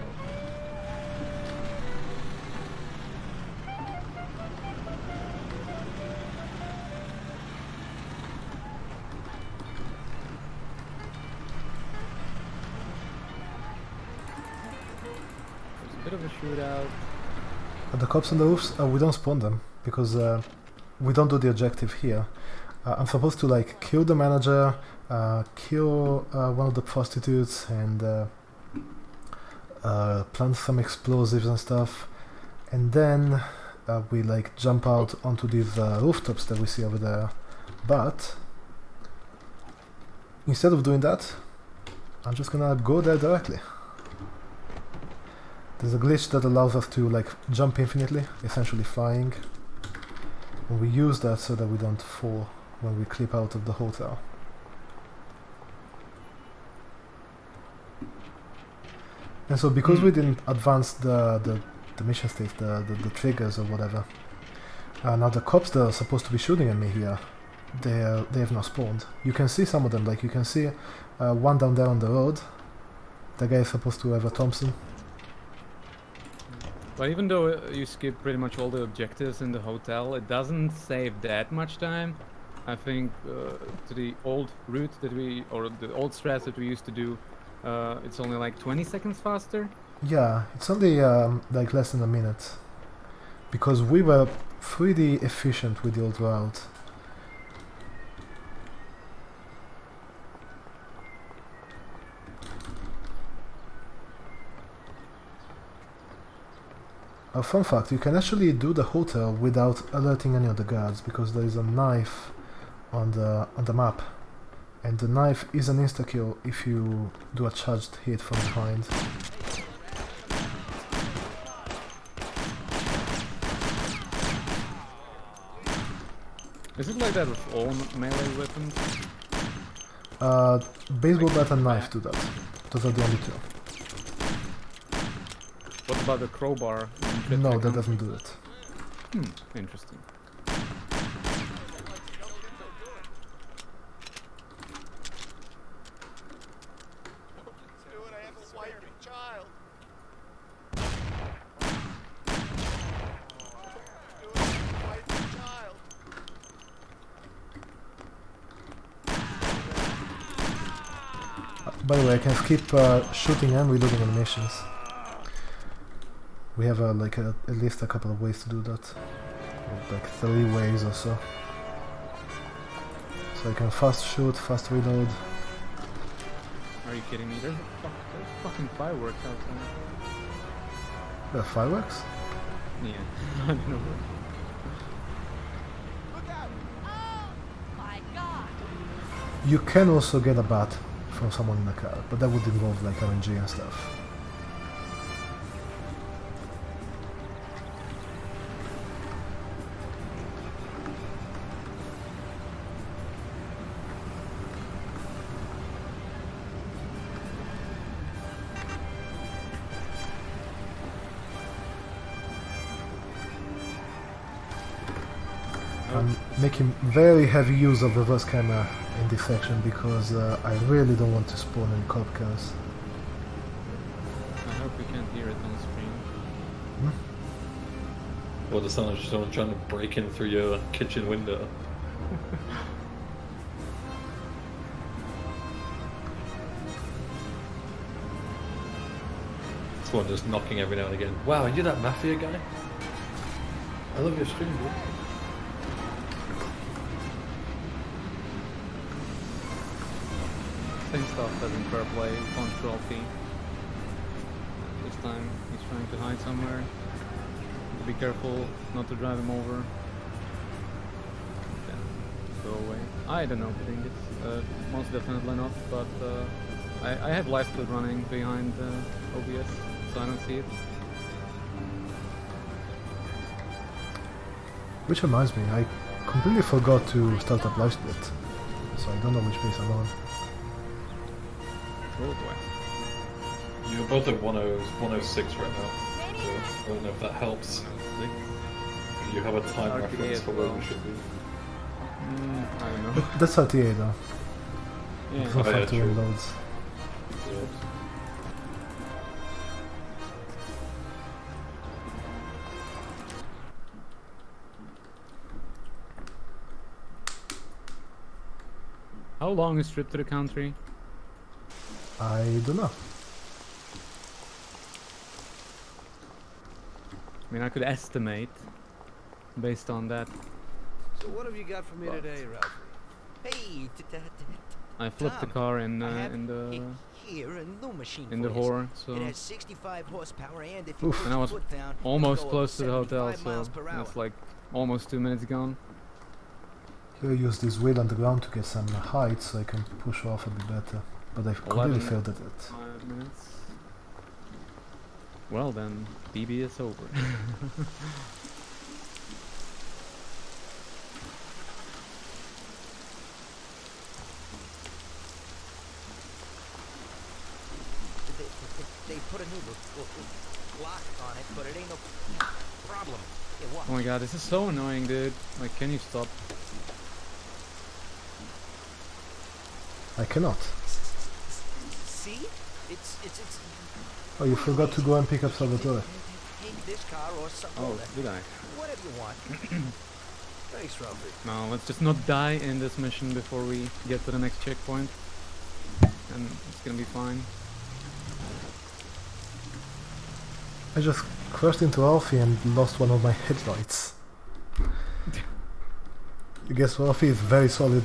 There's a bit of a shootout. The cops on the roofs, we don't spawn them because we don't do the objective here. I'm supposed to like kill the manager, kill one of the prostitutes, and plant some explosives and stuff, and then we like jump out onto these rooftops that we see over there. But instead of doing that, I'm just gonna go there directly. There's a glitch that allows us to like jump infinitely, essentially flying. And we use that so that we don't fall when we clip out of the hotel. And so because we didn't advance the mission state, the triggers or whatever, now the cops that are supposed to be shooting at me here, they have not spawned. You can see some of them, like you can see one down there on the road. The guy is supposed to have a Thompson. But even though you skip pretty much all the objectives in the hotel, it doesn't save that much time. I think to the old route that or the old strats that we used to do, it's only like 20 seconds faster. Yeah, it's only like less than a minute. Because we were pretty efficient with the old route. A fun fact, you can actually do the hotel without alerting any of the guards because there is a knife on the map, and the knife is an insta-kill if you do a charged hit from behind. Is it like that with all melee weapons? Baseball bat and knife do that. Those are the only two. What about the crowbar? No, that doesn't do it. Interesting. By the way, I can skip shooting and reloading animations. We have like at least a couple of ways to do that, like 3 ways or so. So I can fast shoot, fast reload. Are you kidding me? There's fucking fireworks outside. There are fireworks? Yeah, I don't know. Look out! Oh my god! You can also get a bat from someone in a car, but that would involve like RNG and stuff. I'm making very heavy use of reverse camera in this section because I really don't want to spawn any cop cars. I hope you can't hear it on screen. Well, the sound of someone trying to break in through your kitchen window. Someone just knocking every now and again. Wow, you're that Mafia guy? I love your stream, dude. Same stuff as in fair play, control P. This time he's trying to hide somewhere. Be careful not to drive him over. Yeah, go away. I don't know, I think it's most definitely not, but I have live split running behind OBS, so I don't see it. Which reminds me, I completely forgot to start up live split, so I don't know which base I'm on. Road west. You're both at 106 right now, so I don't know if that helps. You have a time reference for where we should be. I don't know. That's RTA though. Yeah. It's not fun to win loads. How long is trip to the country? I don't know. I mean, I could estimate based on that. So what have you got for me today, Ralph? Hey, I flipped the Tom, car in I have the here a new machine in the for you. horror, so It has 65 horsepower, and if you Oof. put and I your was foot down, it'll almost go up close to the hotel, 75 so miles per hour. that's like almost 2 minutes gone. Here I use this wheel on the ground to get some height so I can push off a bit better. But I've completely failed at it. 5 minutes. Well then, DB is over. They put a new lock on it, but it ain't no problem. Yeah, what? Oh my god, this is so annoying, dude. Like, can you stop? I cannot. See? It's Oh, you forgot to go and pick up Salvatore. take this car or something. Oh, did I? Whatever you want. Thanks, Ralphie. No, let's just not die in this mission before we get to the next checkpoint. And it's gonna be fine. I just crashed into Alfie and lost one of my headlights. I guess Alfie is very solid.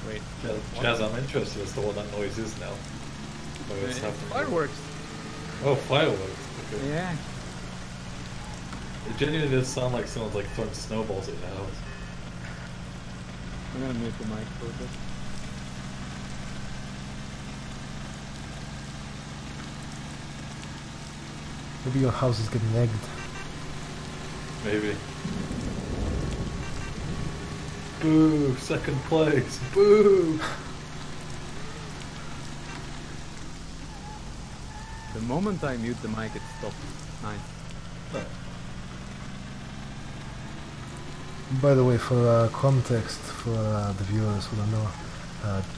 Wait. Jazz, I'm interested as to what that noise is now. Whether it's happening. Fireworks! Oh, fireworks. Okay. Yeah. It genuinely does sound like someone's like throwing snowballs at your house. I'm gonna mute the mic for a bit. Maybe your house is getting egged. Maybe. Boo! Second place! Boo! The moment I mute the mic, it stops. Nice. By the way, for context, for the viewers who don't know,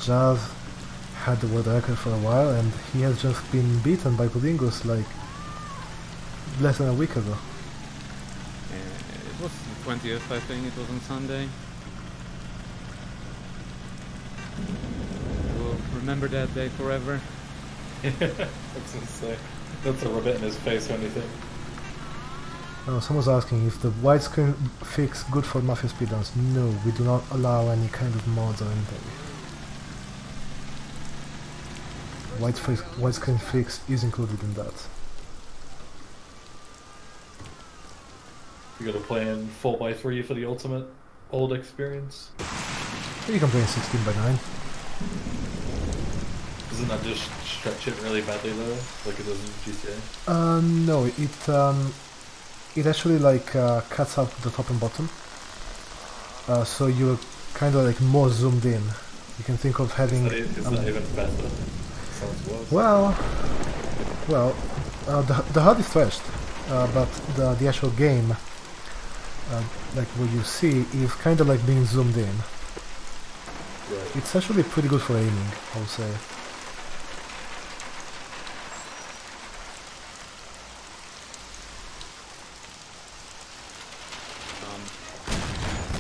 Jazz had the world record for a while and he has just been beaten by Podingus like less than a week ago. It was the 20th, I think. It was on Sunday. We'll remember that day forever. That's insane. That's a rabbit in his face or anything. Someone's asking if the widescreen fix good for Mafia speedruns. No, we do not allow any kind of mods or anything. Widescreen fix is included in that. You gotta play in 4x3 for the ultimate old experience. You can play in 16:9. Doesn't that just stretch it really badly though, like it does in GTA? No, it actually like cuts out the top and bottom. So you're kind of like more zoomed in. You can think of having. Is that even better? Sounds worse. Well, the HUD is thrashed, but the actual game, like what you see, is kind of like being zoomed in. Right. It's actually pretty good for aiming, I would say.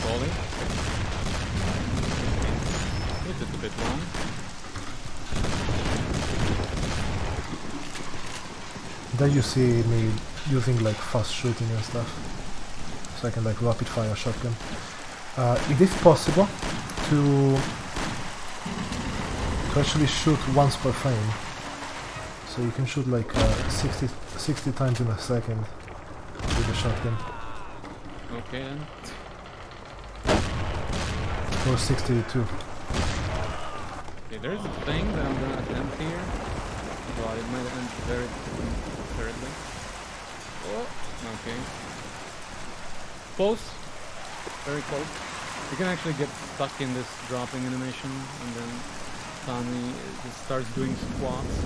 Rolling. It is a bit long. Then you see me using like fast shooting and stuff, so I can like rapid fire shotgun. It is possible to actually shoot once per frame, so you can shoot like 60 times in a second with the shotgun, Okay then. or 62. Okay, there's a thing that I'm gonna attempt here. Well, it might end very terribly. Oh, okay. Close. Very close. You can actually get stuck in this dropping animation, and then Tommy just starts doing squats.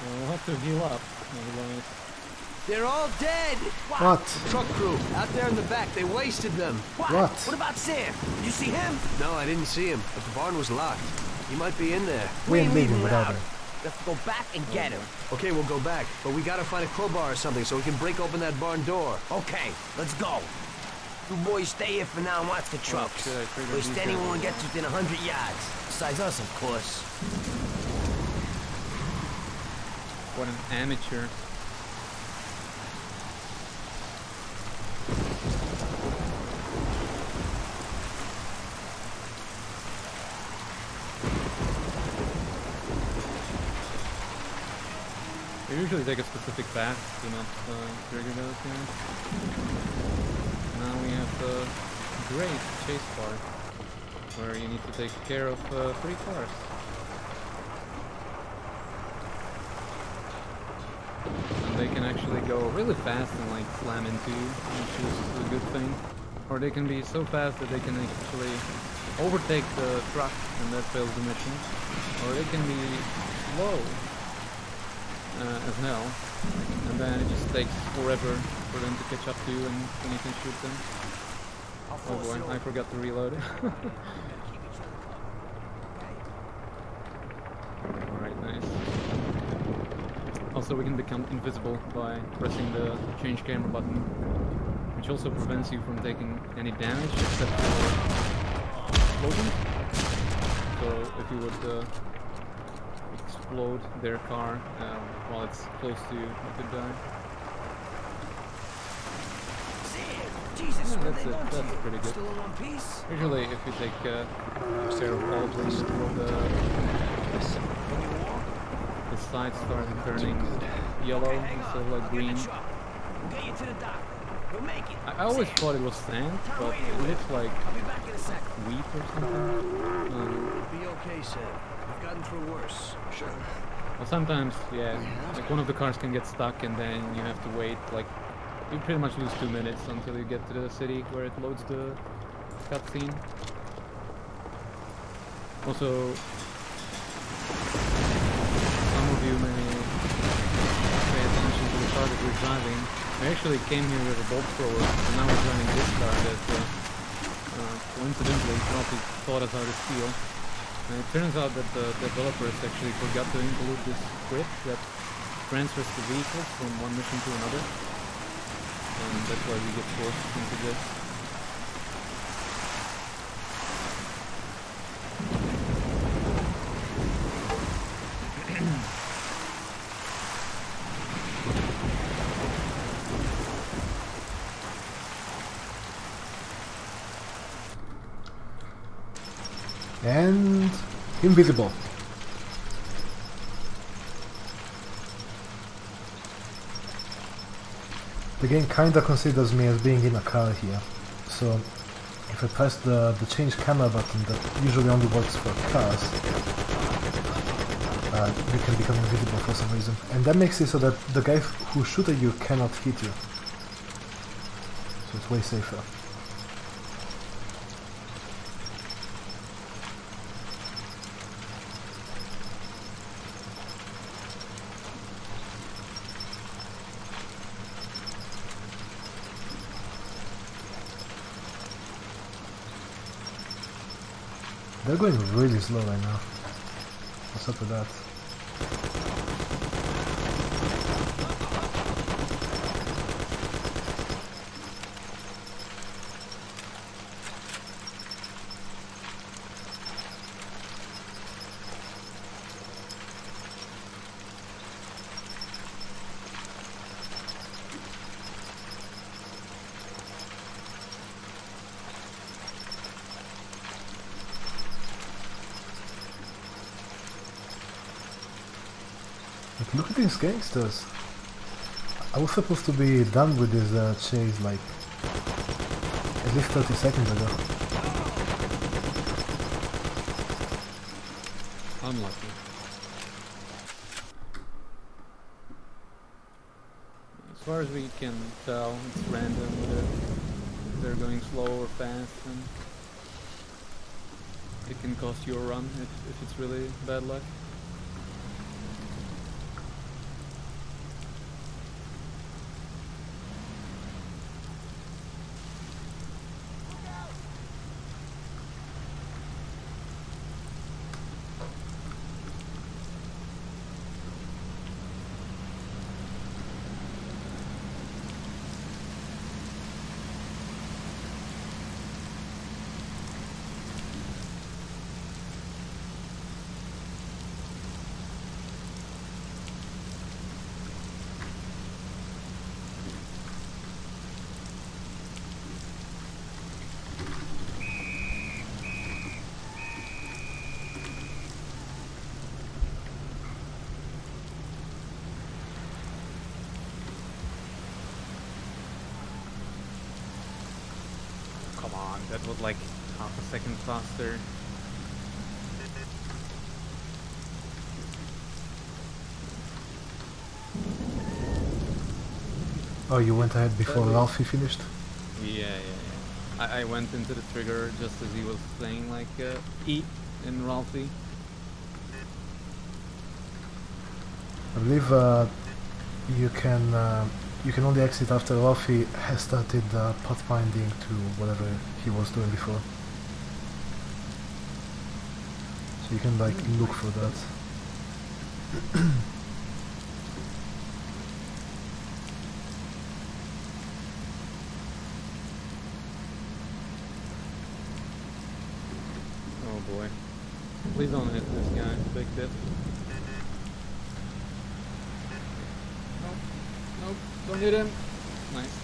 We'll have to heal up, otherwise. They're all dead! What? Truck crew, out there in the back, they wasted them. What? What about Sam? Did you see him? No, I didn't see him, but the barn was locked. He might be in there. We ain't leaving without him. Let's go back and get him. Okay, we'll go back, but we gotta find a crowbar or something so we can break open that barn door. Okay, let's go. You boys stay here for now and watch the trucks. shit, I figured Waste these anyone guys gets within 100 yards. Besides us, of course. What an amateur. They usually take a specific path to not trigger those guys. Now we have the great chase part, where you need to take care of 3 cars. And they can actually go really fast and like slam into you, which is a good thing. Or they can be so fast that they can actually overtake the truck and that fails the mission. Or they can be slow as hell, and then it just takes forever for them to catch up to you, and then you can shoot them. Oh boy, I forgot to reload it. Alright, nice. Also, we can become invisible by pressing the change camera button, which also prevents you from taking any damage except for explosions. So if you would explode their car while it's close to you, you could die. Jesus, Yeah, that's it. That's pretty good. Still in one piece? Usually, if you take care of all of these, the sides start turning yellow instead of like green. We'll get you to the dock. We'll make it. I always thought it was sand, but it looks like I'll be back in a second. wheat or something. It'll be okay, Sam. We've gotten through worse. Sure. Well, sometimes, yeah, like one of the cars can get stuck and then you have to wait, like, you pretty much lose 2 minutes until you get to the city where it loads the cutscene. Also, some of you may pay attention to the car that we're driving. We actually came here with a bolt thrower, and now we're driving this car that coincidentally probably taught us how to steal. And it turns out that the developers actually forgot to include this script that transfers the vehicles from one mission to another. And that's why we get forced into this. And invisible. The game kinda considers me as being in a car here, so if I press the change camera button that usually only works for cars, you can become invisible for some reason. And that makes it so that the guy who shoots at you cannot hit you. So it's way safer. They're going really slow right now. What's up with that? Like, look at these gangsters. I was supposed to be done with this chase like at least 30 seconds ago. Unlucky. As far as we can tell, it's random whether they're going slow or fast, and it can cost you a run if it's really bad luck. Come on, that was like half a second faster. Oh, you went ahead before Ralphie finished? Yeah. I went into the trigger just as he was saying like E in Ralphie. I believe you can only exit after Ralphie has started pathfinding to whatever he was doing before. So you can like look for that. Oh boy. Please don't hit this guy. Big dip. Nope. Don't hit him. Nice.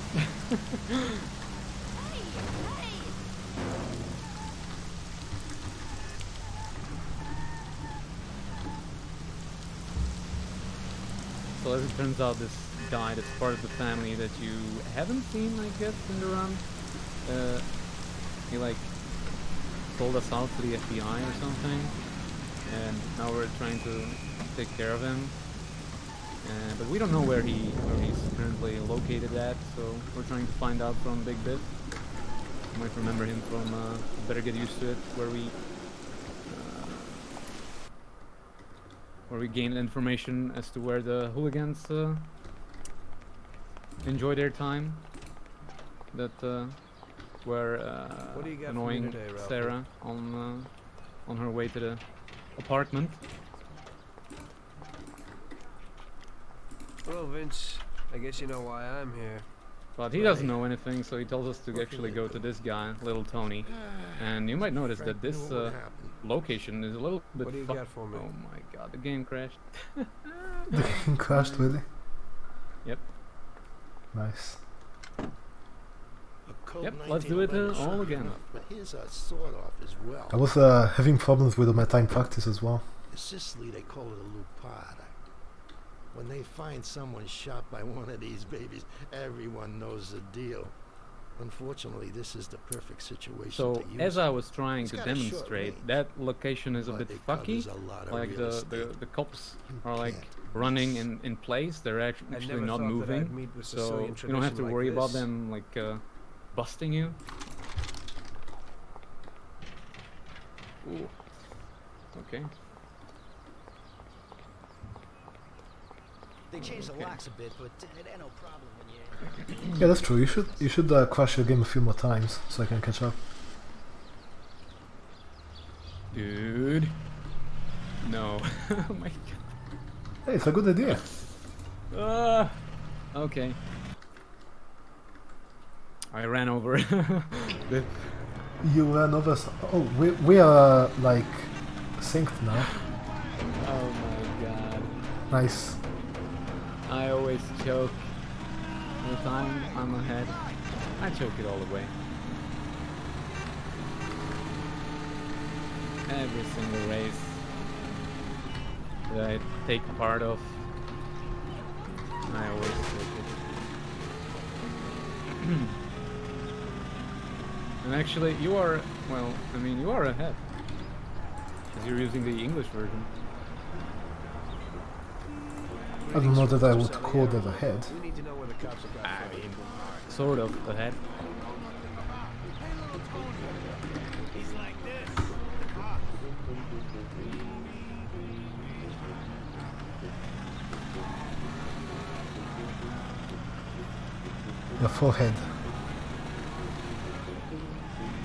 So as it turns out, this guy that's part of the family that you haven't seen, I guess, in the run, he like sold us out to the FBI or something, and now we're trying to take care of him. But we don't know where he's currently located at, so we're trying to find out from Big Bit. You might remember him from Better Get Used to It, where we gained information as to where the hooligans enjoy their time. That were What do you got annoying for me today, Ralphie? Sarah on her way to the apartment. Well, Vince, I guess you know why I'm here. But he doesn't know anything, so he tells us to actually go to this guy, Little Tony. And you might notice that this location is a little bit What do you got for me? Oh my god, the game crashed. The game crashed, really? Yep. Nice. A Yep, let's do it all again. But here's a sort off as well. I was having problems with my time practice as well. In Sicily, they call it a lupata. When they find someone shot by one of these babies, everyone knows the deal. Unfortunately, this is the perfect situation So, to use as I was trying It's to got a short demonstrate, range, that location is a but bit it fucky. covers a lot of Like real the estate. cops are You like can't running miss. in place. They're actually never not thought that I'd moving, meet with so Sicilian you don't have to tradition like worry about this. them like busting you. Ooh. Okay. They changed Okay. the locks a bit, but it ain't no problem when you... Yeah, that's true. You should crash your game a few more times so I can catch up. Dude. No. Oh my god. Hey, it's a good idea. Okay. I ran over. You ran over. Oh, we are like synced now. Oh my god. Nice. I always choke. The time I'm ahead, I choke it all the way. Every single race that I take part of, I always choke it. And actually, you are, well, I mean, you are ahead. Because you're using the English version. I don't know that I would call that ahead. We need to know where the cops are. I mean, sort of ahead. He's like this. Your forehead.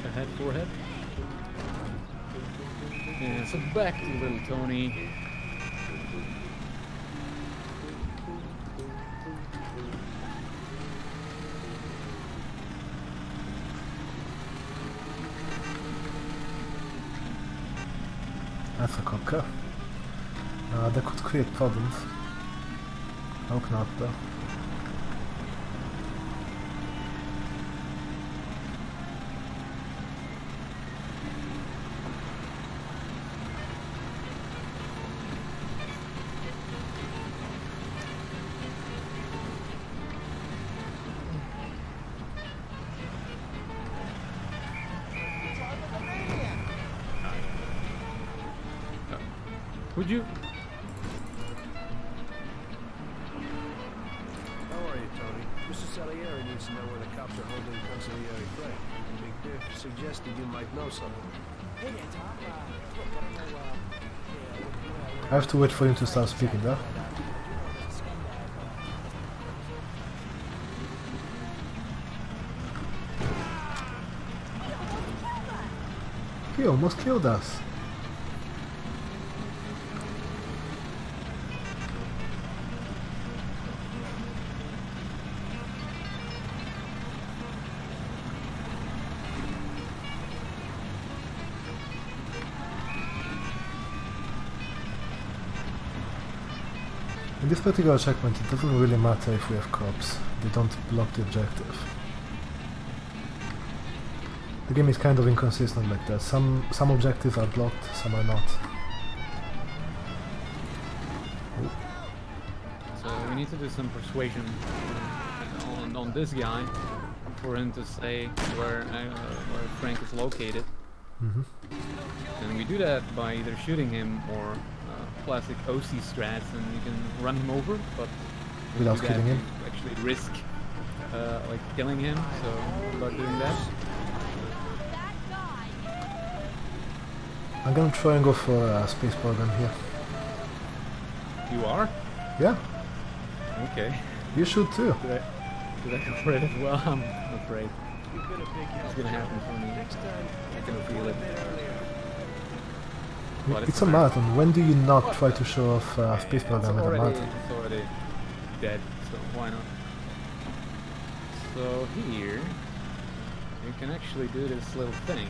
Ahead, forehead. Yeah, so back to little Tony. That's a cop car. That could create problems. Hope not, though. Would you? How are you, Tony? Mr. Salieri needs to know where the cops are holding consigliere freight. Big Biff suggested you might know something. Hey there, Tom. Look, I don't know, I have to wait for him to start speaking, though. He almost killed us. In this particular checkpoint, it doesn't really matter if we have cops. They don't block the objective. The game is kind of inconsistent like that. Some objectives are blocked, some are not. So we need to do some persuasion on this guy for him to say where Frank is located. Mm-hmm. And we do that by either shooting him or classic OC strats, and you can run him over, but Without you killing him? have to actually risk like killing him. So about doing that. I'm gonna try and go for a space program here. You are? Yeah, Okay. you should too. Did I go for it as well? I'm afraid. You've been a big help. It's gonna happen for me. Next time, I can feel it. But It's a marathon. When do you not try to show off a space program at a marathon? It's already dead, so why not? So here, you can actually do this little thing,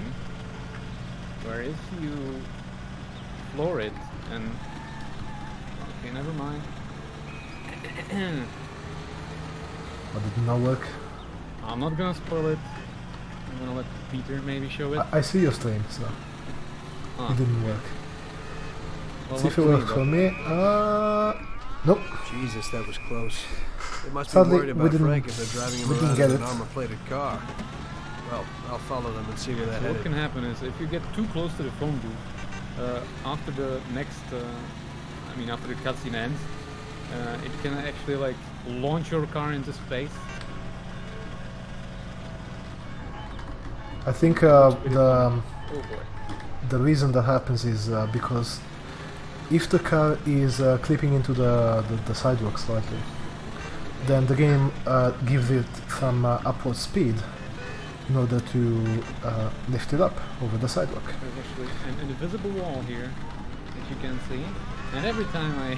where if you floor it, and... Okay, never mind. Or did it not work? I'm not gonna spoil it. I'm gonna let Peter maybe show it. I see your stream, so Ah, it didn't work. well, See not if it for me, worked but- for me. Nope. Jesus, that was close. They must Sadly, be worried we about didn't- Frank if they're driving him we didn't around get in an it. armor-plated car. Well, I'll follow them and see where they're So what headed. can happen is if you get too close to the phone booth, after the next, I mean after the cutscene ends, it can actually like launch your car into space. I think Oh boy. the reason that happens is because if the car is clipping into the sidewalk slightly, then the game gives it some upward speed in order to lift it up over the sidewalk. There's actually an invisible wall here, as you can see, and every time I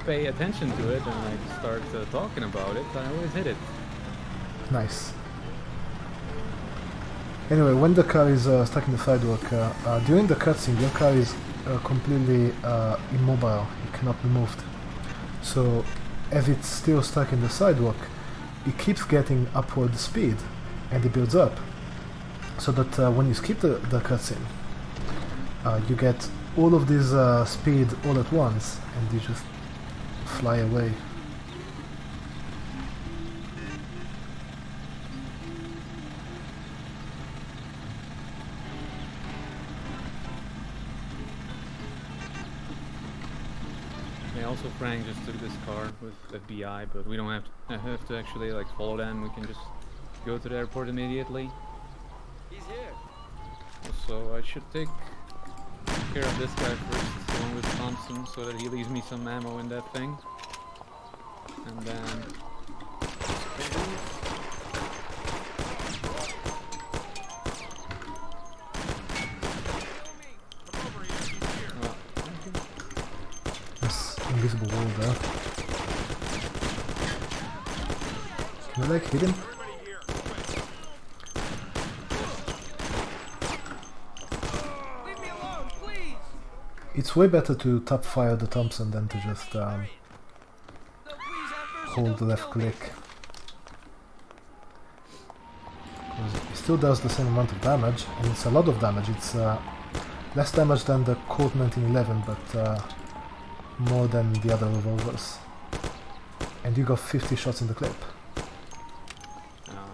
pay attention to it and I start talking about it, I always hit it. Nice. Anyway, when the car is stuck in the sidewalk, during the cutscene, your car is completely immobile. It cannot be moved. So, as it's still stuck in the sidewalk, it keeps getting upward speed, and it builds up. So that when you skip the cutscene, you get all of this speed all at once, and you just fly away. Yeah, also Frank just took this car with FBI, but we don't have to actually like follow them. We can just go to the airport immediately. He's here. So I should take care of this guy first, along with Thompson, so that he leaves me some ammo in that thing. And then... This invisible wall there. Can I like hit him? It's way better to tap fire the Thompson than to just hold the left click. Because it still does the same amount of damage, and it's a lot of damage. It's less damage than the Colt 1911, but more than the other revolvers. And you got 50 shots in the clip. Oh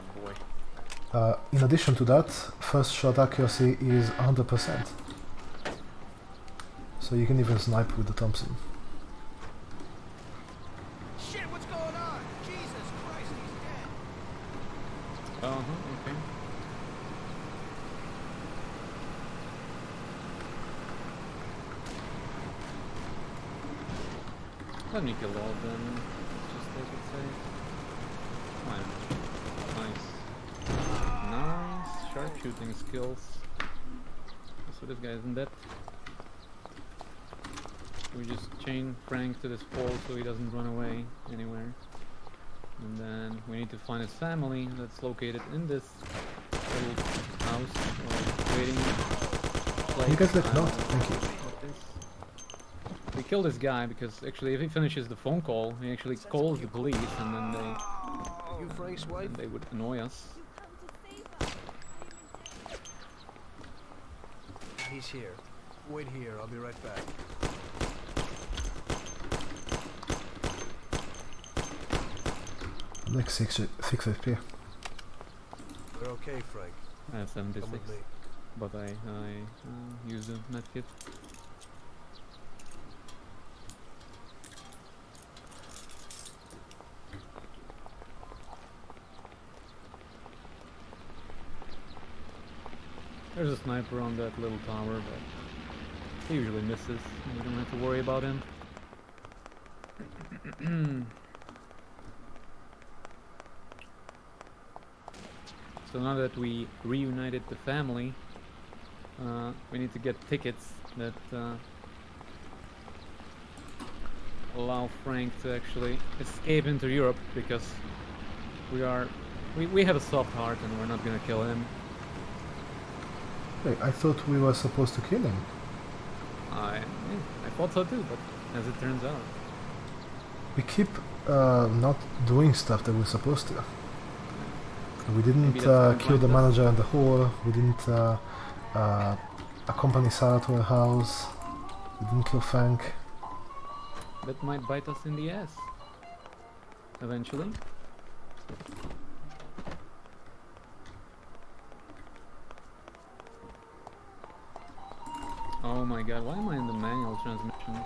boy. In addition to that, first shot accuracy is 100%. So you can even snipe with the Thompson. Shit, what's going on? Jesus Christ, he's dead. Okay. Let me kill all of them. Let's just take it safe. Fine. Nice. Nice. Sharpshooting skills. So this guy isn't dead. We just chain Frank to this pole so he doesn't run away anywhere. And then we need to find his family that's located in this little house or waiting place. You guys look I don't not, know thank you. what it is. We kill this guy because actually if he finishes the phone call, he actually calls the police and then You Frank's wife? they would annoy us. He's here. Wait here, I'll be right back. Like 6 FP. We're okay, Frank. I have Come 76, with me. but I use the medkit. There's a sniper on that little tower, but he usually misses. You don't have to worry about him. So now that we reunited the family, we need to get tickets that allow Frank to actually escape into Europe, because we have a soft heart and we're not gonna kill him. Wait, I thought we were supposed to kill him. I thought so too, but as it turns out. We keep not doing stuff that we're supposed to. We didn't Maybe that's kill the behind us. manager and the whore. We didn't accompany Sarah to her house. We didn't kill Frank. That might bite us in the ass. Eventually. Oh my god, why am I in the manual transmission?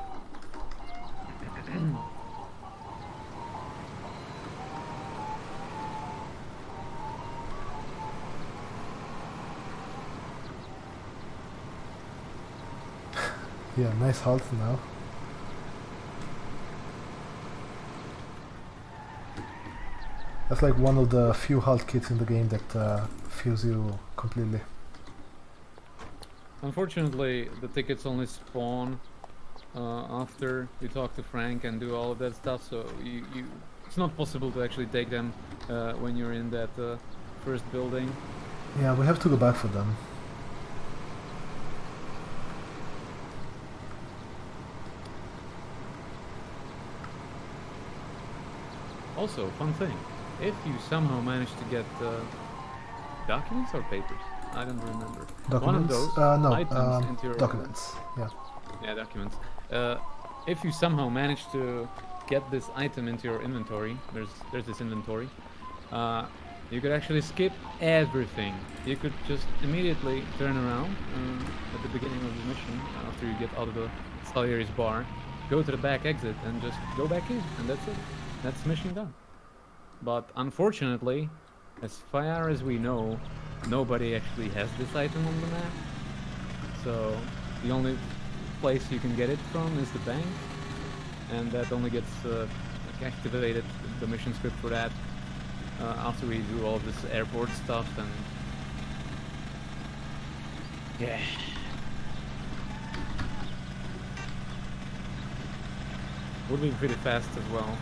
Yeah, nice halt now. That's like one of the few halt kits in the game that fills you completely. Unfortunately, the tickets only spawn after you talk to Frank and do all of that stuff, so it's not possible to actually take them when you're in that first building. Yeah, we have to go back for them. Also, fun thing, if you somehow manage to get documents or papers, I don't remember. Documents? One of those No, items into your documents. Yeah. Yeah, documents. If you somehow manage to get this item into your inventory, there's this inventory, you could actually skip everything. You could just immediately turn around at the beginning of the mission, after you get out of the Salieri's bar, go to the back exit and just go back in, and that's it. That's mission done. But unfortunately, as far as we know, nobody actually has this item on the map. So the only place you can get it from is the bank, and that only gets activated, the mission script for that, after we do all this airport stuff. And yeah, would be pretty fast as well.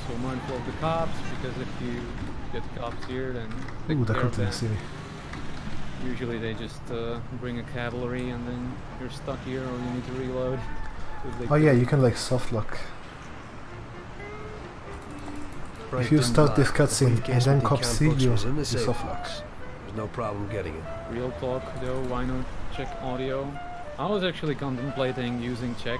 So mindful of the cops, because if you get cops here, then Ooh, take they're care of coming to the that. city. Usually they just bring a cavalry, and then you're stuck here, or you need to reload. 'Cause they Oh yeah, kill you can like soft lock. Right If you then, start this Black. The cutscene and briefcase then with the cops account see books you, was in the you safe soft lock. box. There's no problem getting it. Real talk though, why not check audio? I was actually contemplating using check,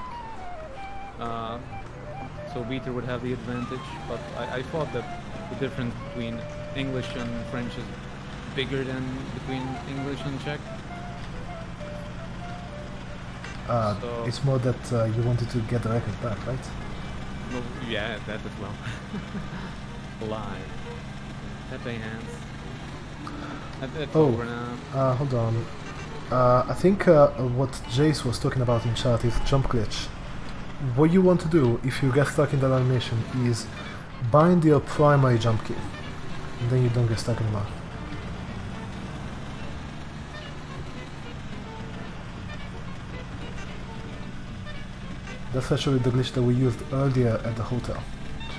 so Beater would have the advantage, but I thought that the difference between English and French is bigger than between English and Czech. So- It's more that you wanted to get the record back, right? Well, yeah, that as well. Live. Pepe hands. That's Oh. over now. Hold on. I think what Jace was talking about in chat is jump glitch. What you want to do if you get stuck in that animation is bind your primary jump key, and then you don't get stuck anymore. That's actually the glitch that we used earlier at the hotel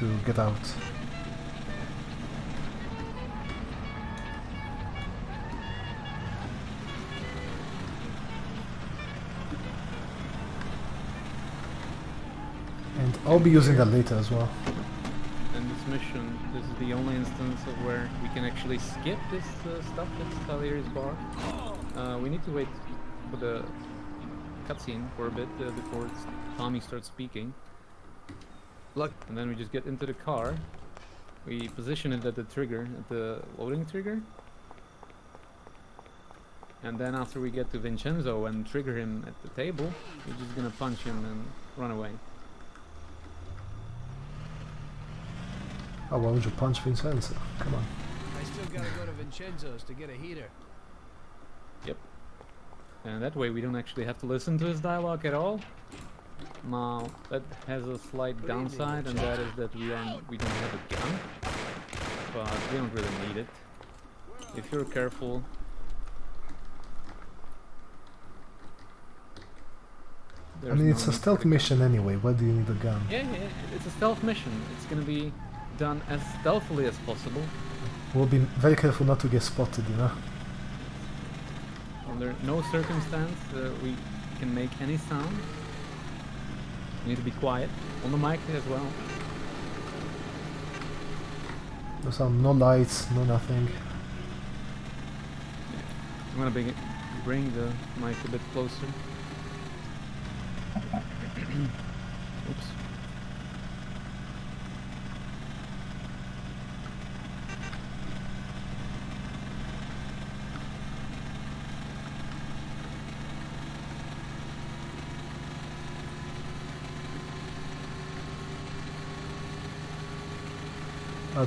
to get out. And I'll be using that later as well. And this mission, this is the only instance of where we can actually skip this stuff at Salieri's bar. We need to wait for the cutscene for a bit before Tommy starts speaking. Look. And then we just get into the car. We position it at the trigger, at the loading trigger. And then after we get to Vincenzo and trigger him at the table, we're just gonna punch him and run away. Oh, why would you punch Vincenzo? Come on. I still gotta go to Vincenzo's to get a heater. Yep. And that way we don't actually have to listen to his dialogue at all. Now, that has a slight downside, and that is that we don't have a gun. But we don't really need it. If you're careful... I mean, it's a stealth mission anyway. Why do you need a gun? Yeah, it's a stealth mission. It's gonna be done as stealthily as possible. We'll be very careful not to get spotted, you know? Under no circumstance we can make any sound. We need to be quiet on the mic as well. No sound, no lights, no nothing. I'm gonna bring the mic a bit closer. Oops.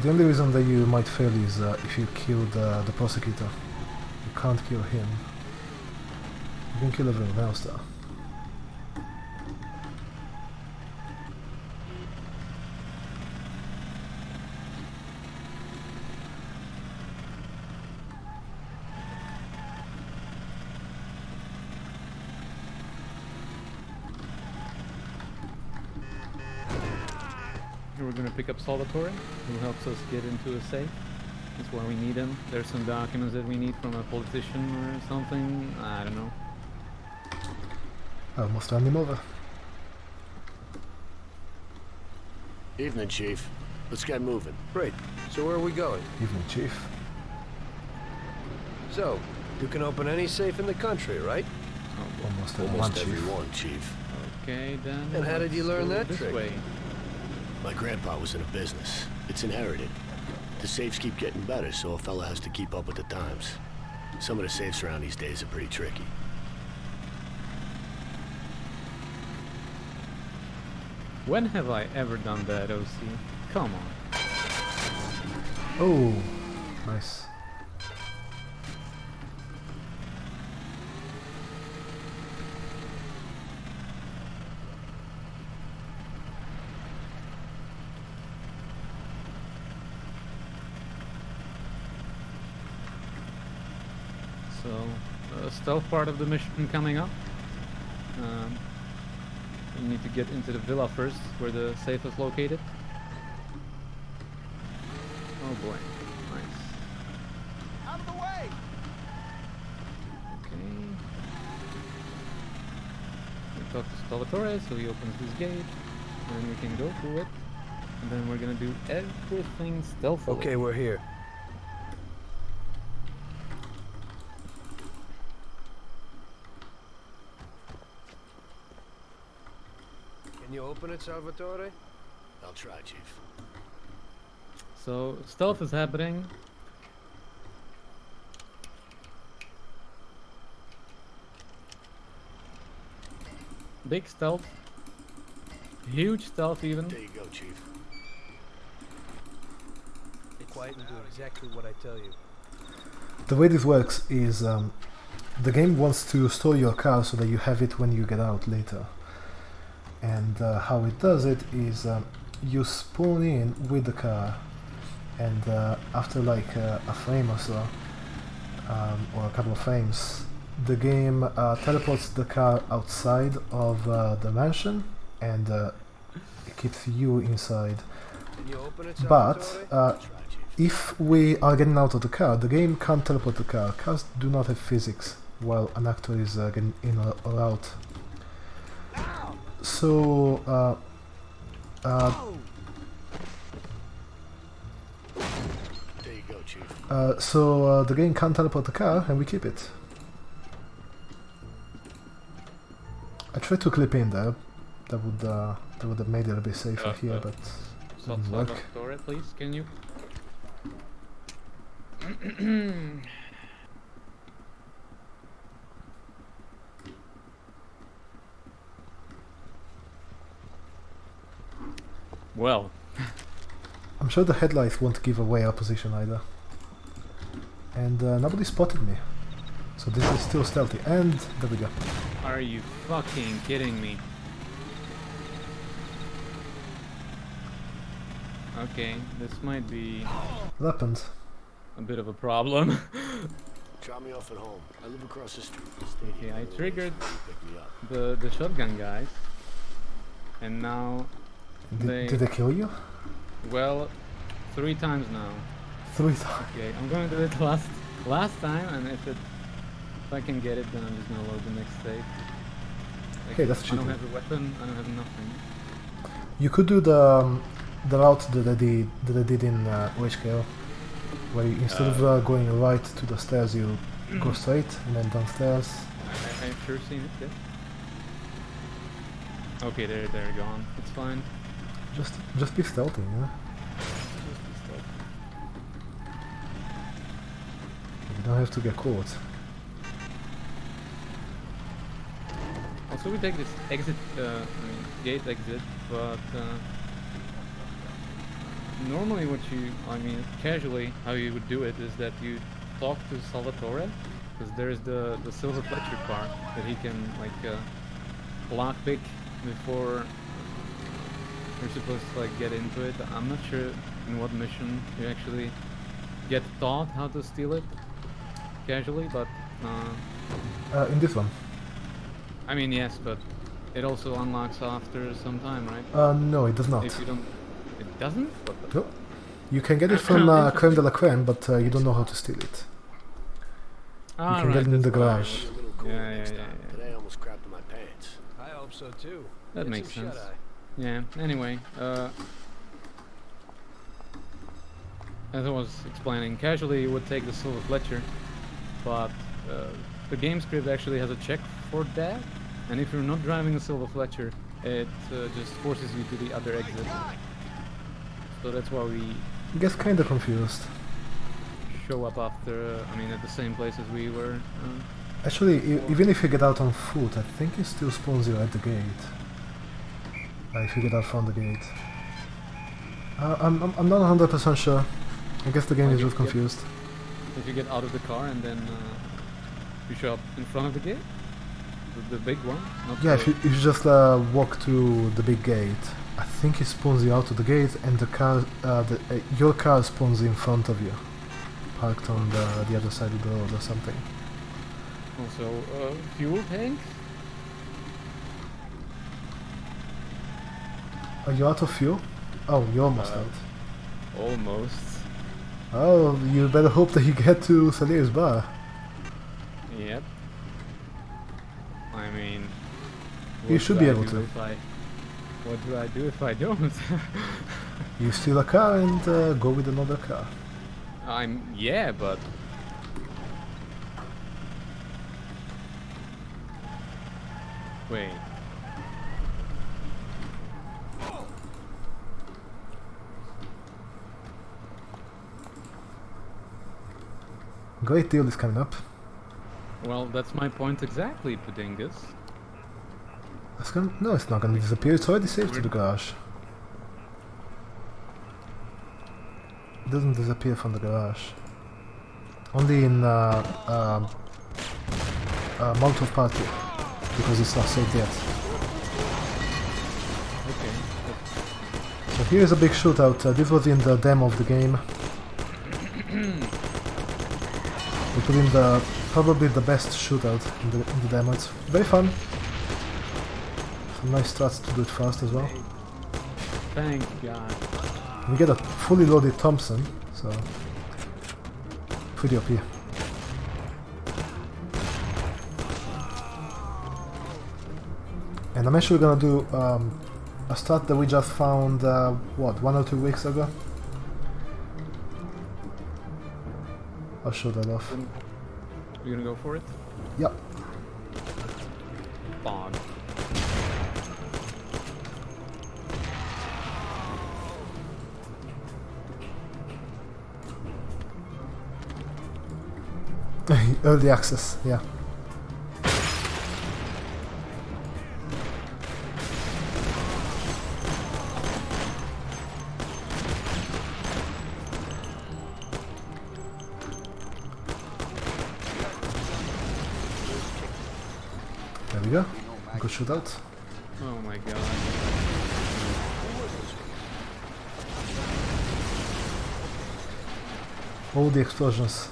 The only reason that you might fail is if you kill the prosecutor. You can't kill him. You can kill everyone else though. Here we're gonna pick up Salvatore, who helps us get into a safe. That's why we need him. There's some documents that we need from a politician or something. I don't know. I almost ran him over. Evening, Chief. Let's get moving. Great. So where are we going? Evening, Chief. So, you can open any safe in the country, right? Almost Almost Chief. every one, Chief. Okay, then. And how did you learn let's that go this trick? way. My grandpa was in a business. It's inherited. The safes keep getting better, so a fella has to keep up with the times. Some of the safes around these days are pretty tricky. When have I ever done that, OC? Come on. Oh, nice. So, stealth part of the mission coming up. We need to get into the villa first, where the safe is located. Oh boy, nice. Out of the way! Okay. We talk to Salvatore, so he opens this gate, and we can go through it. And then we're gonna do everything stealthily. Okay, we're here. Can you open it, Salvatore? I'll try, Chief. So, stealth is happening. Big stealth. Huge stealth even. There you go, Chief. Be quiet and do exactly what I tell you. The way this works is the game wants to store your car so that you have it when you get out later. And how it does it is you spawn in with the car, and after like a frame or so, or a couple of frames, the game teleports the car outside of the mansion, and it keeps you inside. Can you open it, But Salvatore? if we are getting out of the car, the game can't teleport the car. Cars do not have physics while an actor is getting in or out. So, There you go, Chief. so the game can't teleport the car, and we keep it. I tried to clip in there. That would have made it a bit safer here, but it didn't work. Salvatore, please, can you? Well, I'm sure the headlights won't give away our position either. And nobody spotted me. So this is still stealthy. And there we go. are you fucking kidding me? Okay, this might be What happened? a bit of a problem. Drop me off at home. I live across the street. Okay, I triggered Pick me up. the shotgun guys, and now Did they kill you? well, 3 times now. 3 times. Okay, I'm going to do it last time, and if it If I can get it, then I'm just gonna load the next save. Like, Okay, that's I cheating. don't have a weapon, I don't have nothing. You could do the route that I did in OHKO, where you, instead of going right to the stairs, you go straight and then downstairs. I've sure seen it, yeah. Okay, they're gone. It's fine. Just be stealthy, yeah. Just be stealthy. You don't have to get caught. Also, we take this exit, gate exit, but normally casually, how you would do it is that you talk to Salvatore, because there's the Silver Fletcher car that he can, like, lockpick before you're supposed to, like, get into it. I'm not sure in what mission you actually get taught how to steal it casually, but In this one. I mean, yes, but it also unlocks after some time, right? No, it does not. If you don't... It doesn't? What the... No. You can get it from Creme de la Creme, but you don't know how to steal it. Ah, you can get it in the garage. Yeah. Today I almost crapped in my pants. I hope so too. That Get makes some sense. shut-eye. Yeah, anyway, as I was explaining, casually you would take the Silver Fletcher, but the game script actually has a check for that, and if you're not driving a Silver Fletcher, it just forces you to the other exit. So that's why we Gets kinda confused. show up after, at the same place as we were. Actually, even if you get out on foot, I think it still spawns you at the gate. If you get out from the gate. I'm not 100% sure. I guess the game is just confused. If you get out of the car and then you show up in front of the gate? The big one? Not Yeah, the if you just walk through the big gate, I think it spawns you out to the gate, and the car, your car spawns in front of you, parked on the other side of the road or something. Also, fuel tanks? Are you out of fuel? Oh, you're almost out. Almost. Oh, you better hope that you get to Salir's bar. Yep. You should be able to. What do I do if I don't? You steal a car and go with another car. Yeah, but... Wait. Great deal is coming up. Well, that's my point exactly, Pedingus. No, it's not gonna disappear. It's already saved to the garage. It doesn't disappear from the garage. Only in Molotov Party, because it's not saved yet. Okay. So here's a big shootout. This was in the demo of the game. We put in probably the best shootout in the demo. It's very fun. Some nice strats to do it fast as well. Thank God. We get a fully loaded Thompson, so pretty OP. And I'm actually gonna do a strat that we just found, 1 or 2 weeks ago? I'll show that off. You gonna go for it? Yep. Bog. Early access, yeah. There we go. Good shootout. Oh my God. All the explosions.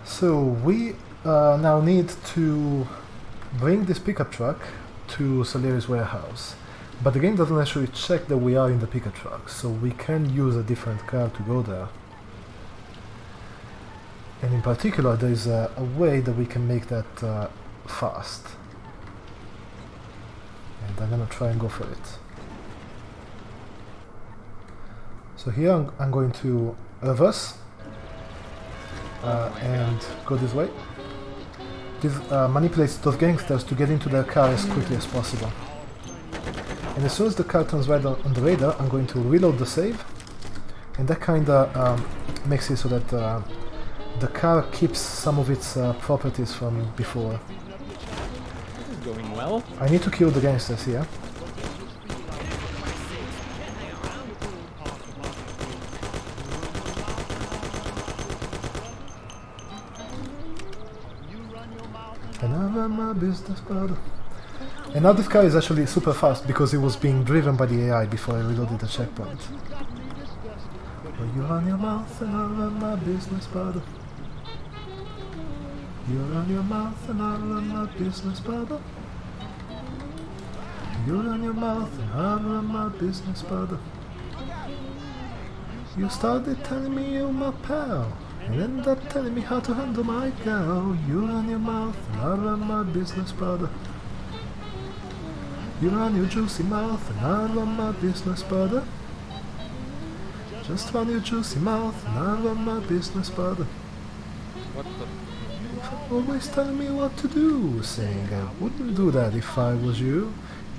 So we now need to bring this pickup truck to Salieri's warehouse. But the game doesn't actually check that we are in the pickup truck, so we can use a different car to go there. And in particular, there is a way that we can make that fast. And I'm gonna try and go for it. So here I'm going to reverse and go this way. This manipulates those gangsters to get into their car as quickly as possible. And as soon as the car turns red on the radar, I'm going to reload the save, and that kinda makes it so that the car keeps some of its properties from before. This is going well. I need to kill the gangsters here. And I run my business, brother. And now this car is actually super fast because it was being driven by the AI before I reloaded the checkpoint. Well, you run your mouth and I run my business, brother. You run your mouth and I run my business, brother. You run your mouth and I run my business, brother. You started telling me you're my pal, and ended up telling me how to handle my gal. You run your mouth and I run my business, brother. You run your juicy mouth and I run my business, brother. Just run your juicy mouth and I run my business, brother. What the? Always telling me what to do, saying I wouldn't do that if I was you.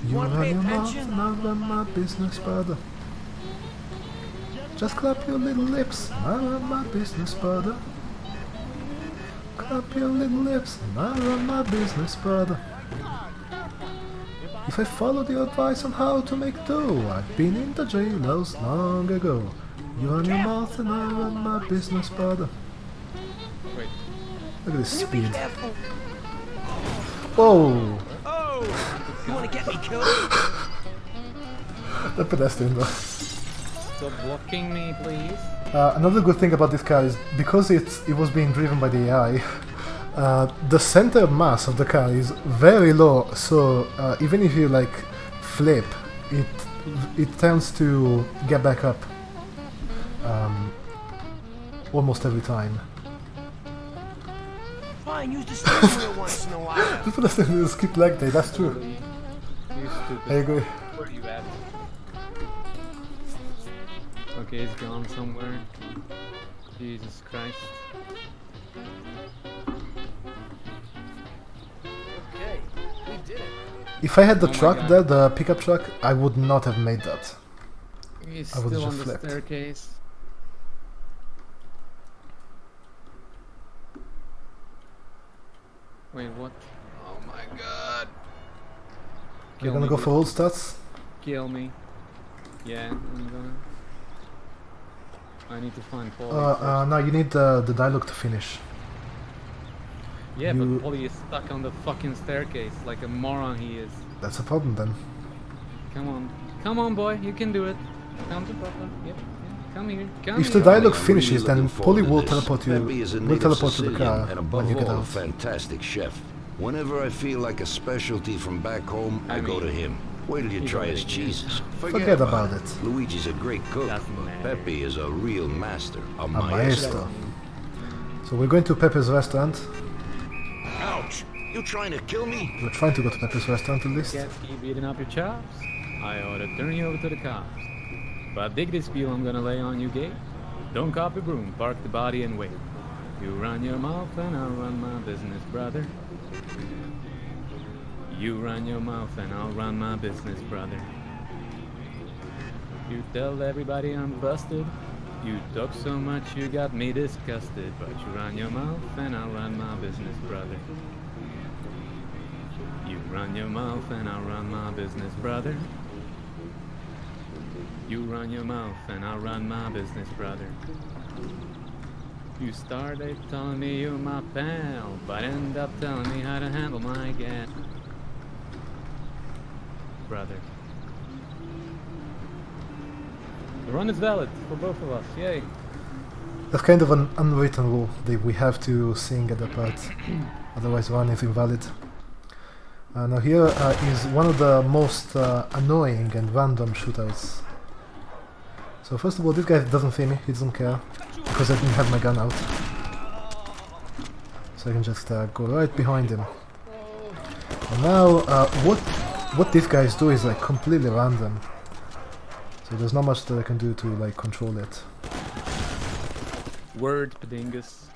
You run your mouth and I run my business, brother. Just clap your little lips and I run my business, brother. Clap your little lips and I run my business, brother. If I followed your advice on how to make dough, I've been in the jailhouse long ago. You run your mouth and I run my business, brother. Wait. Look at this speed. Whoa! Oh! You wanna get me killed? The pedestrian though. Stop blocking me, please. Another good thing about this car is because it was being driven by the AI, the center of mass of the car is very low, so even if you like flip, it tends to get back up almost every time. Fine, use the steering wheel once in a while. People just skip leg day, that's true. You stupid. I agree. Where are you at? Okay, it's gone somewhere. Jesus Christ. Okay, we did it. If I had the Oh my truck God. there, the pickup truck, I would not have made that. He's I was still just on the flipped. staircase. Wait, what? Oh my God! You're gonna go for old stats? Kill me. Yeah, I'm gonna. I need to find Polly. No, you need the dialogue to finish. Yeah, you- but Polly is stuck on the fucking staircase like a moron he is. That's a problem then. Come on, boy, you can do it. Come to Papa. Yep, come here. Come If here. the dialogue I'm finishes, really then looking Polly forward will to this. teleport you. Pepe is a Will native teleport to the Sicilian, car and when above you get all, a out. fantastic chef. Whenever I feel like a specialty from back home, I go mean, to him. Wait till you he's try already his here. cheeses. Forget about it. Luigi's a great cook. Doesn't matter. Pepe is a real master, a A maestro. maestro. So we're going to Pepe's restaurant. Ouch! You trying to kill me? We're trying to go to Pepe's restaurant at least. Can't keep beating up your chops. I ought to turn you over to the cops. But dig this spiel I'm gonna lay on you, gay. Don't cop a broom, park the body and wait. You run your mouth and I'll run my business, brother. You run your mouth and I'll run my business, brother. You tell everybody I'm busted. You talk so much you got me disgusted. But you run your mouth and I'll run my business, brother. You run your mouth and I'll run my business, brother. You run your mouth and I'll run my business, brother. You started telling me you're my pal, but end up telling me how to handle my gas, brother. The run is valid for both of us, yay. That's kind of an unwritten rule that we have to sing at the part, otherwise one is invalid. Now here is one of the most annoying and random shootouts. So first of all, this guy doesn't see me, he doesn't care, because I didn't have my gun out. So I can just go right behind him. And now, what these guys do is like completely random. So there's not much that I can do to like control it. Word, Pedingus.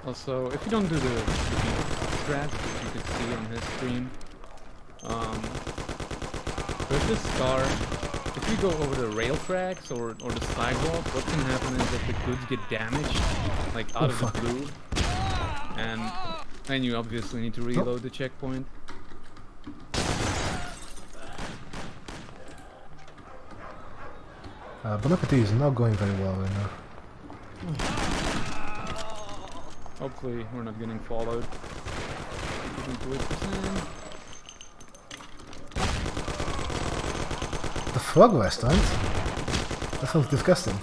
Also, if you don't do the strat that you can see on his screen, there's this car. If you go over the rail tracks or the sidewalk, what can happen is that the goods get damaged, like out of the blue, and then you obviously need to reload the checkpoint. Bon Appetit is not going very well right now. Hopefully we're not getting followed. The frog restaurant? That sounds disgusting.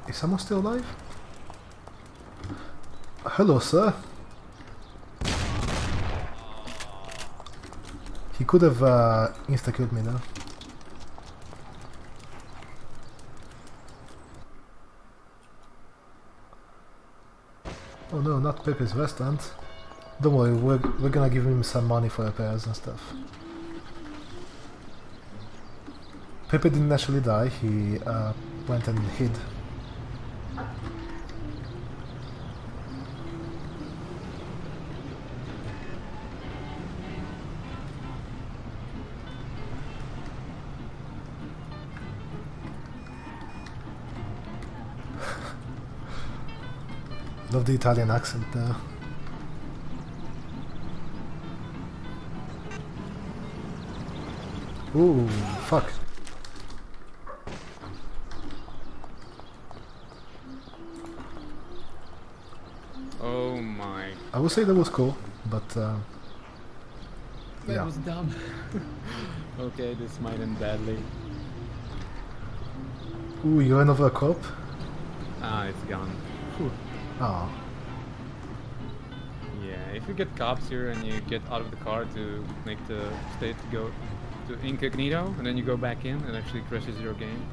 Is someone still alive? Hello, sir. He could have insta-killed me now. Oh no, not Pepe's restaurant. Don't worry, we're gonna give him some money for repairs and stuff. Pepe didn't actually die, he went and hid. Love the Italian accent there. Ooh, fuck. Oh my. I would say that was cool, but That yeah. was dumb. Okay, this might end badly. Ooh, you ran over a cop? Ah, it's gone. Whew. Oh. Yeah, if you get cops here and you get out of the car to make the state go to incognito, and then you go back in, it actually crashes your game.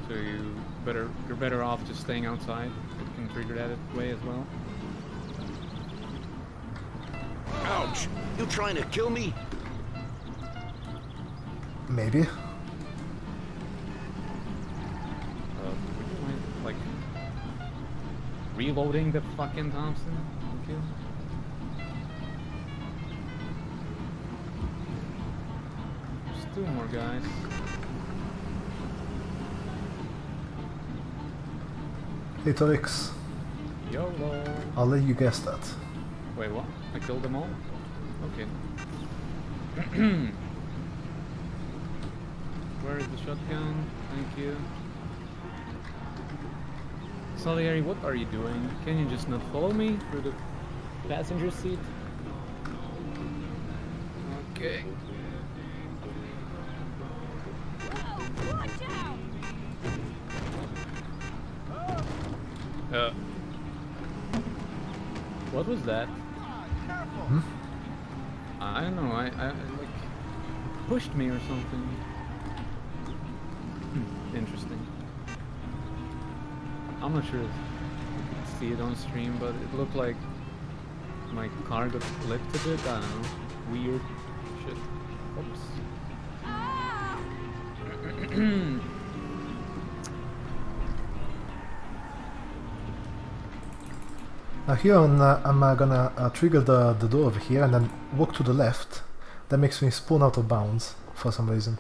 So you're better off just staying outside. It can trigger that way as well. Ouch! You trying to kill me? Maybe. Would you mind, like, reloading the fucking Thompson? Okay. There's two more guys. Hey Torix, YOLO! I'll let you guess that. Wait, what? I killed them all? Okay. Where is the shotgun? Thank you. Salieri, what are you doing? Can you just not follow me through the passenger seat? Okay. What was that? Hmm? I don't know, I like pushed me or something. Interesting. I'm not sure if you could see it on stream, but it looked like my car got flipped a bit. I don't know. Weird shit. Oops. Now here on, I'm gonna trigger the door over here and then walk to the left. That makes me spawn out of bounds for some reason.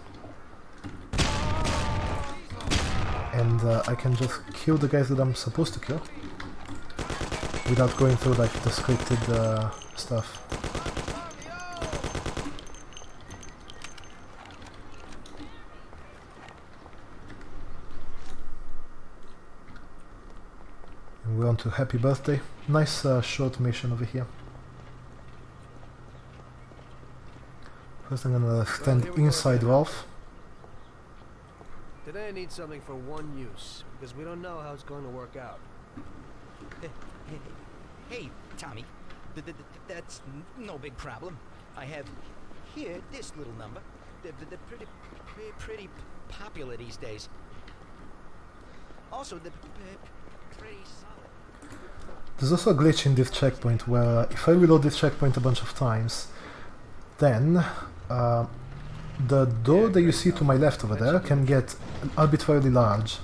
And I can just kill the guys that I'm supposed to kill. without going through like the scripted stuff. And we're on to Happy Birthday. Nice short mission over here. First I'm gonna stand inside Ralph. Today I need something for one use, because we don't know how it's going to work out. Hey, Tommy. That's no big problem. I have here this little number. They're pretty popular these days. Also, they're pretty solid. There's also a glitch in this checkpoint where if I reload this checkpoint a bunch of times, then the door that you see to my left over there can get arbitrarily large,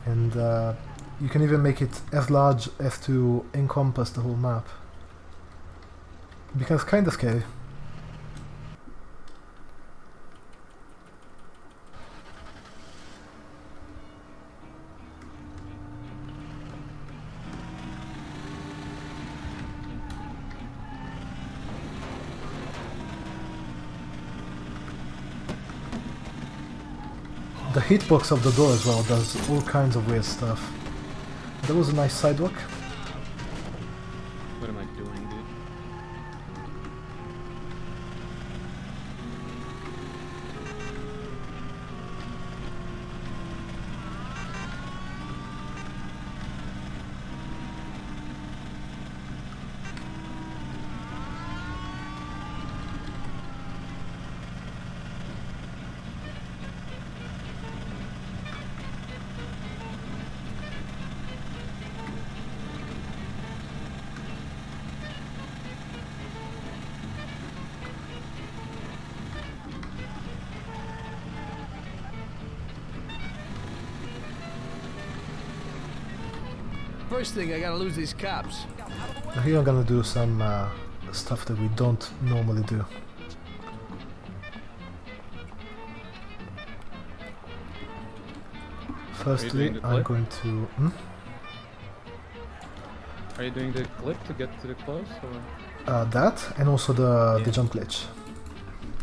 and you can even make it as large as to encompass the whole map. It becomes kinda scary. The hitbox of the door as well does all kinds of weird stuff. That was a nice sidewalk. What am I doing, dude? First thing, I gotta lose these cops. Here I'm gonna do some stuff that we don't normally do. Firstly, I'm going to... Are you doing the clip to get to the close, or...? That, and also the jump glitch.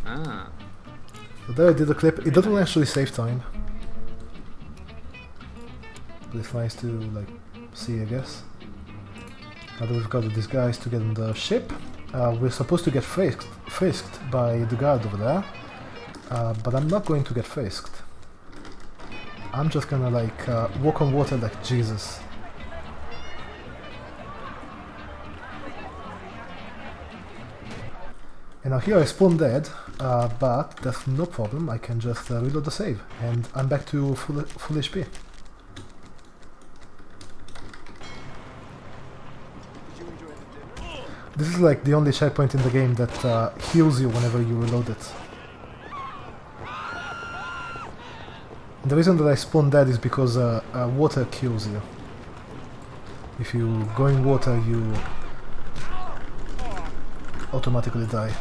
Ah. So there I did the clip. It doesn't actually save time. But it's nice to, like, see, I guess. Now that we've got these guys to get on the ship, we're supposed to get frisked by the guard over there, but I'm not going to get frisked. I'm just gonna like walk on water like Jesus. And now here I spawn dead, but that's no problem. I can just reload the save, and I'm back to full HP. This is like the only checkpoint in the game that heals you whenever you reload it. And the reason that I spawn dead is because water kills you. If you go in water, you automatically die.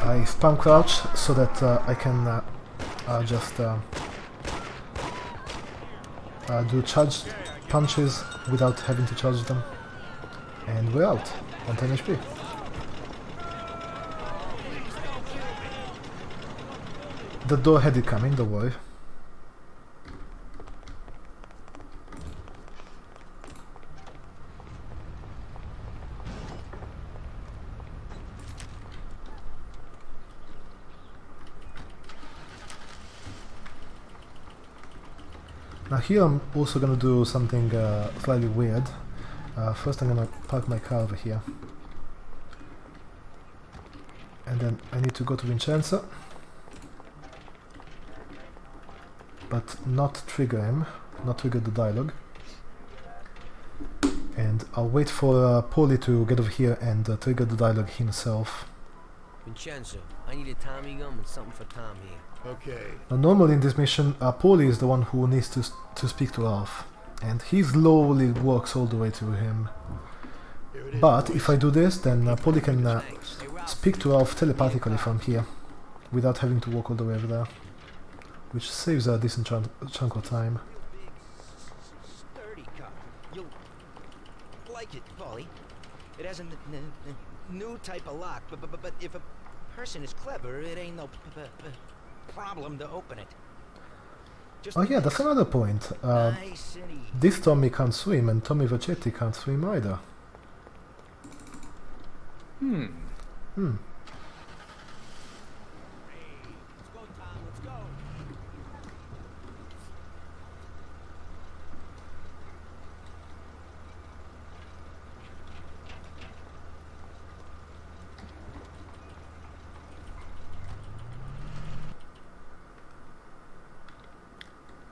I spam crouch so that I can just do charged punches without having to charge them. And we're out on 10 HP. The door had it coming, don't worry. Now here I'm also gonna do something slightly weird. First I'm gonna park my car over here. And then I need to go to Vincenzo. But not trigger him, not trigger the dialogue. And I'll wait for Paulie to get over here and trigger the dialogue himself. Vincenzo, I need a Tommy gun and something for Tom here. Okay. Now normally in this mission, Paulie is the one who needs to speak to Ralph. And he slowly walks all the way to him. But if I do this, then Paulie can speak to Ralph telepathically from here, without having to walk all the way over there. Which saves a decent chunk of time. like it, Paulie. It has a new type of lock, but if a person is clever, it ain't no problem to open it. Oh yeah, that's another point. This Tommy can't swim, and Tommy Vachetti can't swim either. Hmm. Hmm. Let's go, Tom. Let's go.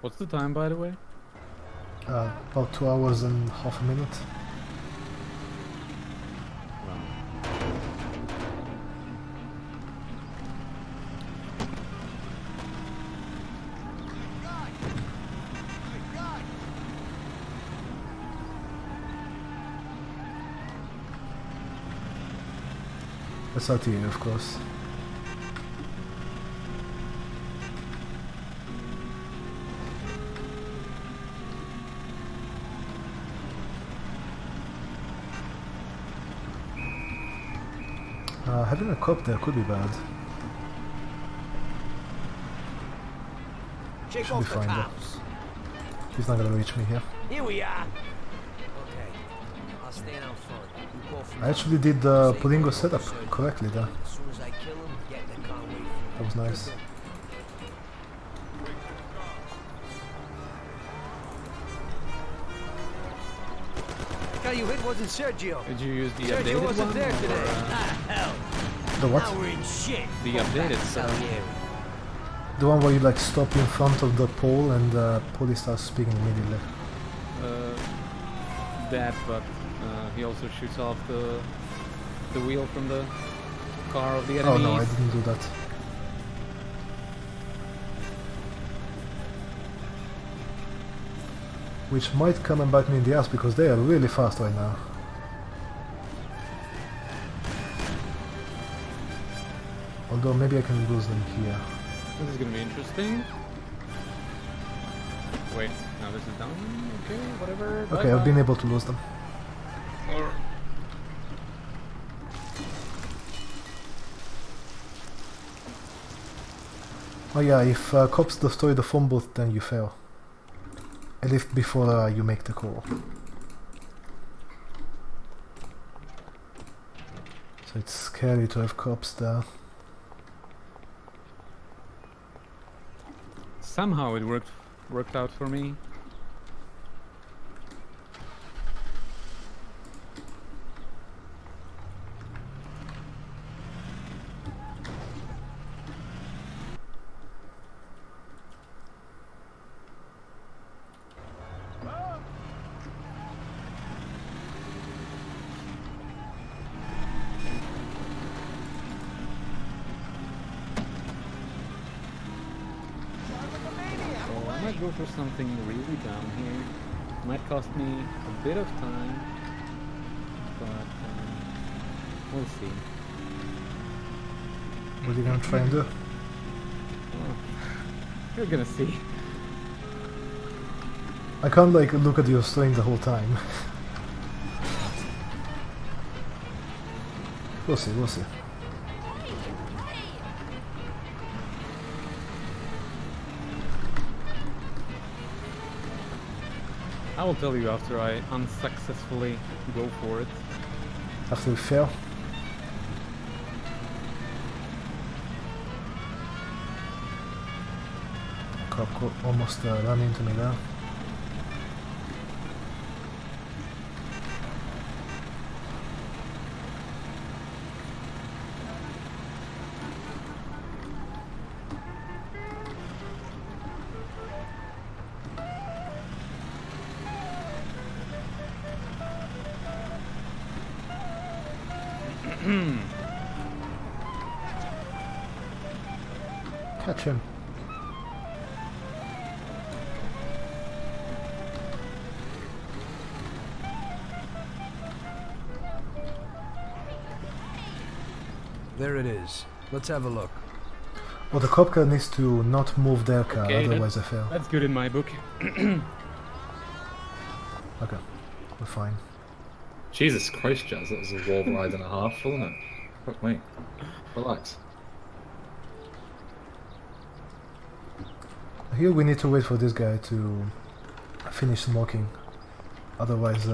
What's the time, by the way? About 2 hours and half a minute. SRTA, of course. Having a cop there could be bad. Shake Should be off the fine though. cops. He's not gonna reach me here. Here we are. Okay, I'll stand out front. You go from I actually did the Pulingo setup correctly there. As soon as I kill him, get in the car and wait for me. That was nice. The guy you hit wasn't Sergio. Did you use the Sergio updated wasn't one? there today. Ah, hell. The what? Now we're in shit. The updated Salieri. The one where you like stop in front of the pole and the police starts speaking immediately. That, but he also shoots off the wheel from the car of the enemy. Oh no, I didn't do that. Which might come and bite me in the ass because they are really fast right now. Although maybe I can lose them here. This is gonna be interesting. Wait, now this is down. Okay, whatever. Okay, I've been able to lose them. Oh yeah, if cops destroy the phone booth, then you fail. At least before you make the call. So it's scary to have cops there. Somehow it worked out for me. Go for something really down here. Might cost me a bit of time, but we'll see. What are you gonna try and do? Oh, you're gonna see. I can't like look at your screen the whole time. We'll see, we'll see. I will tell you after I unsuccessfully go for it. After we fail? Cop almost ran into me there. Catch him. There it is. Let's have a look. Well, the cop car needs to not move their car, Okay, otherwise I fail. That's good in my book. Okay, we're fine. Jesus Christ, Jazz, that was a wall ride and a half, wasn't it? Fuck me. Relax. Here we need to wait for this guy to finish smoking. Otherwise,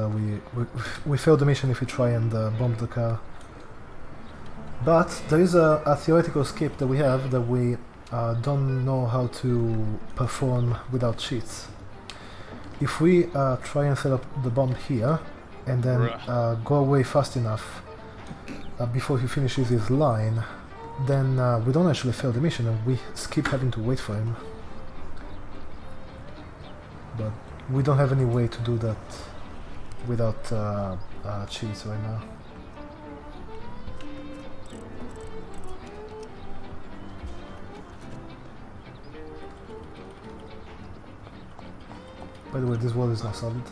we fail the mission if we try and bomb the car. But there is a theoretical skip that we have that we don't know how to perform without cheats. If we try and set up the bomb here and then go away fast enough before he finishes his line, then we don't actually fail the mission and we skip having to wait for him. But we don't have any way to do that without cheats right now. By the way, this wall is not solid.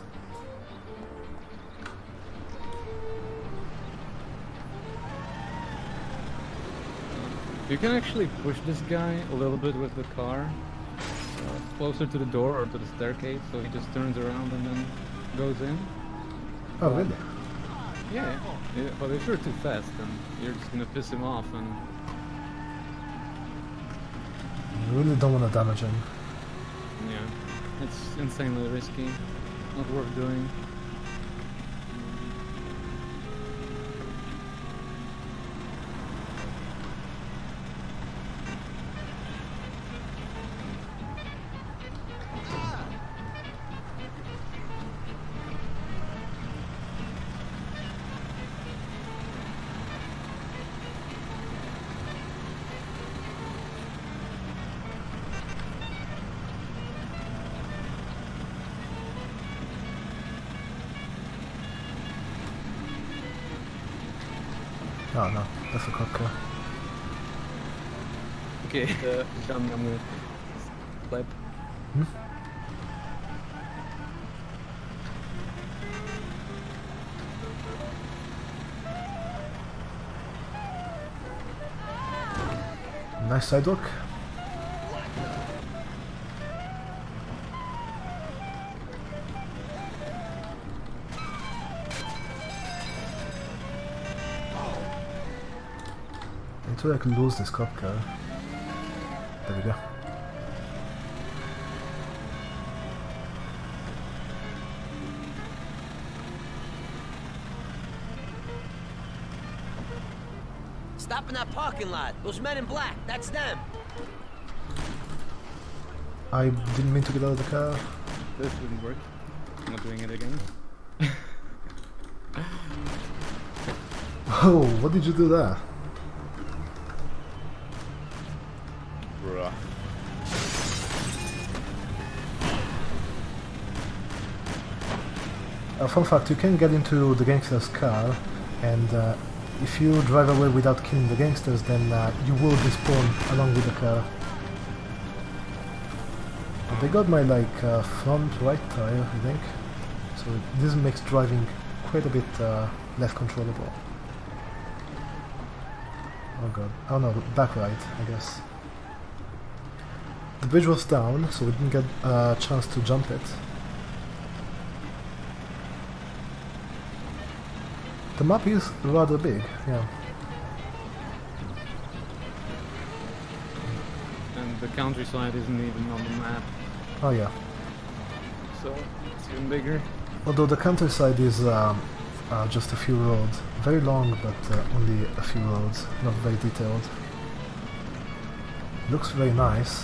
You can actually push this guy a little bit with the car closer to the door or to the staircase, so he just turns around and then goes in. Oh, really? Yeah, but if you're too fast, then you're just gonna piss him off, and I really don't want to damage him. yeah, it's insanely risky, not worth doing. Oh no, that's a cop car. Okay, I'm gonna flip. Hmm? Nice sidewalk. I could lose this cop car. There we go. Stop in that parking lot. Those men in black, that's them. I didn't mean to get out of the car. This didn't work. I'm not doing it again. Oh, what did you do there? Fun fact, you can get into the gangster's car, and if you drive away without killing the gangsters, then you will respawn along with the car. They got my front right tire, I think, so this makes driving quite a bit less controllable. Oh god, oh no, back right, I guess. The bridge was down, so we didn't get a chance to jump it. The map is rather big, yeah. And the countryside isn't even on the map. Oh yeah. So it's even bigger. Although the countryside is just a few roads. Very long, but only a few roads. Not very detailed. Looks very nice.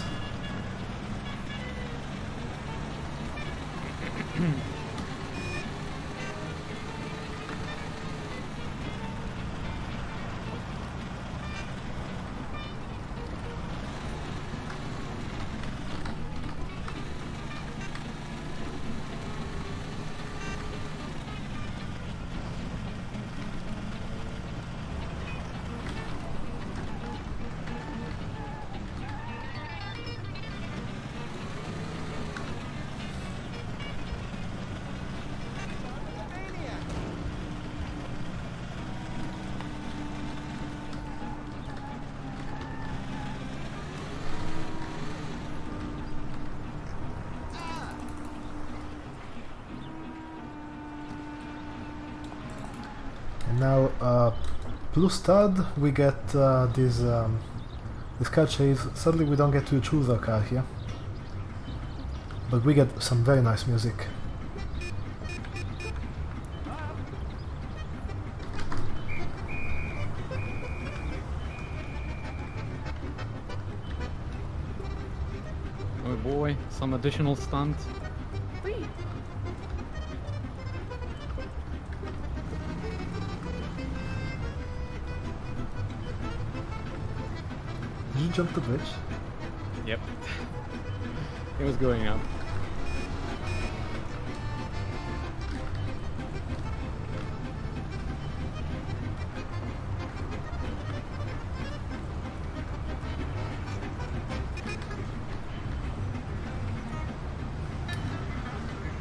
now blue stud, we get this car chase. Sadly we don't get to choose our car here, but we get some very nice music. Oh boy, some additional stunts. Did you jump the bridge? Yep. It was going up.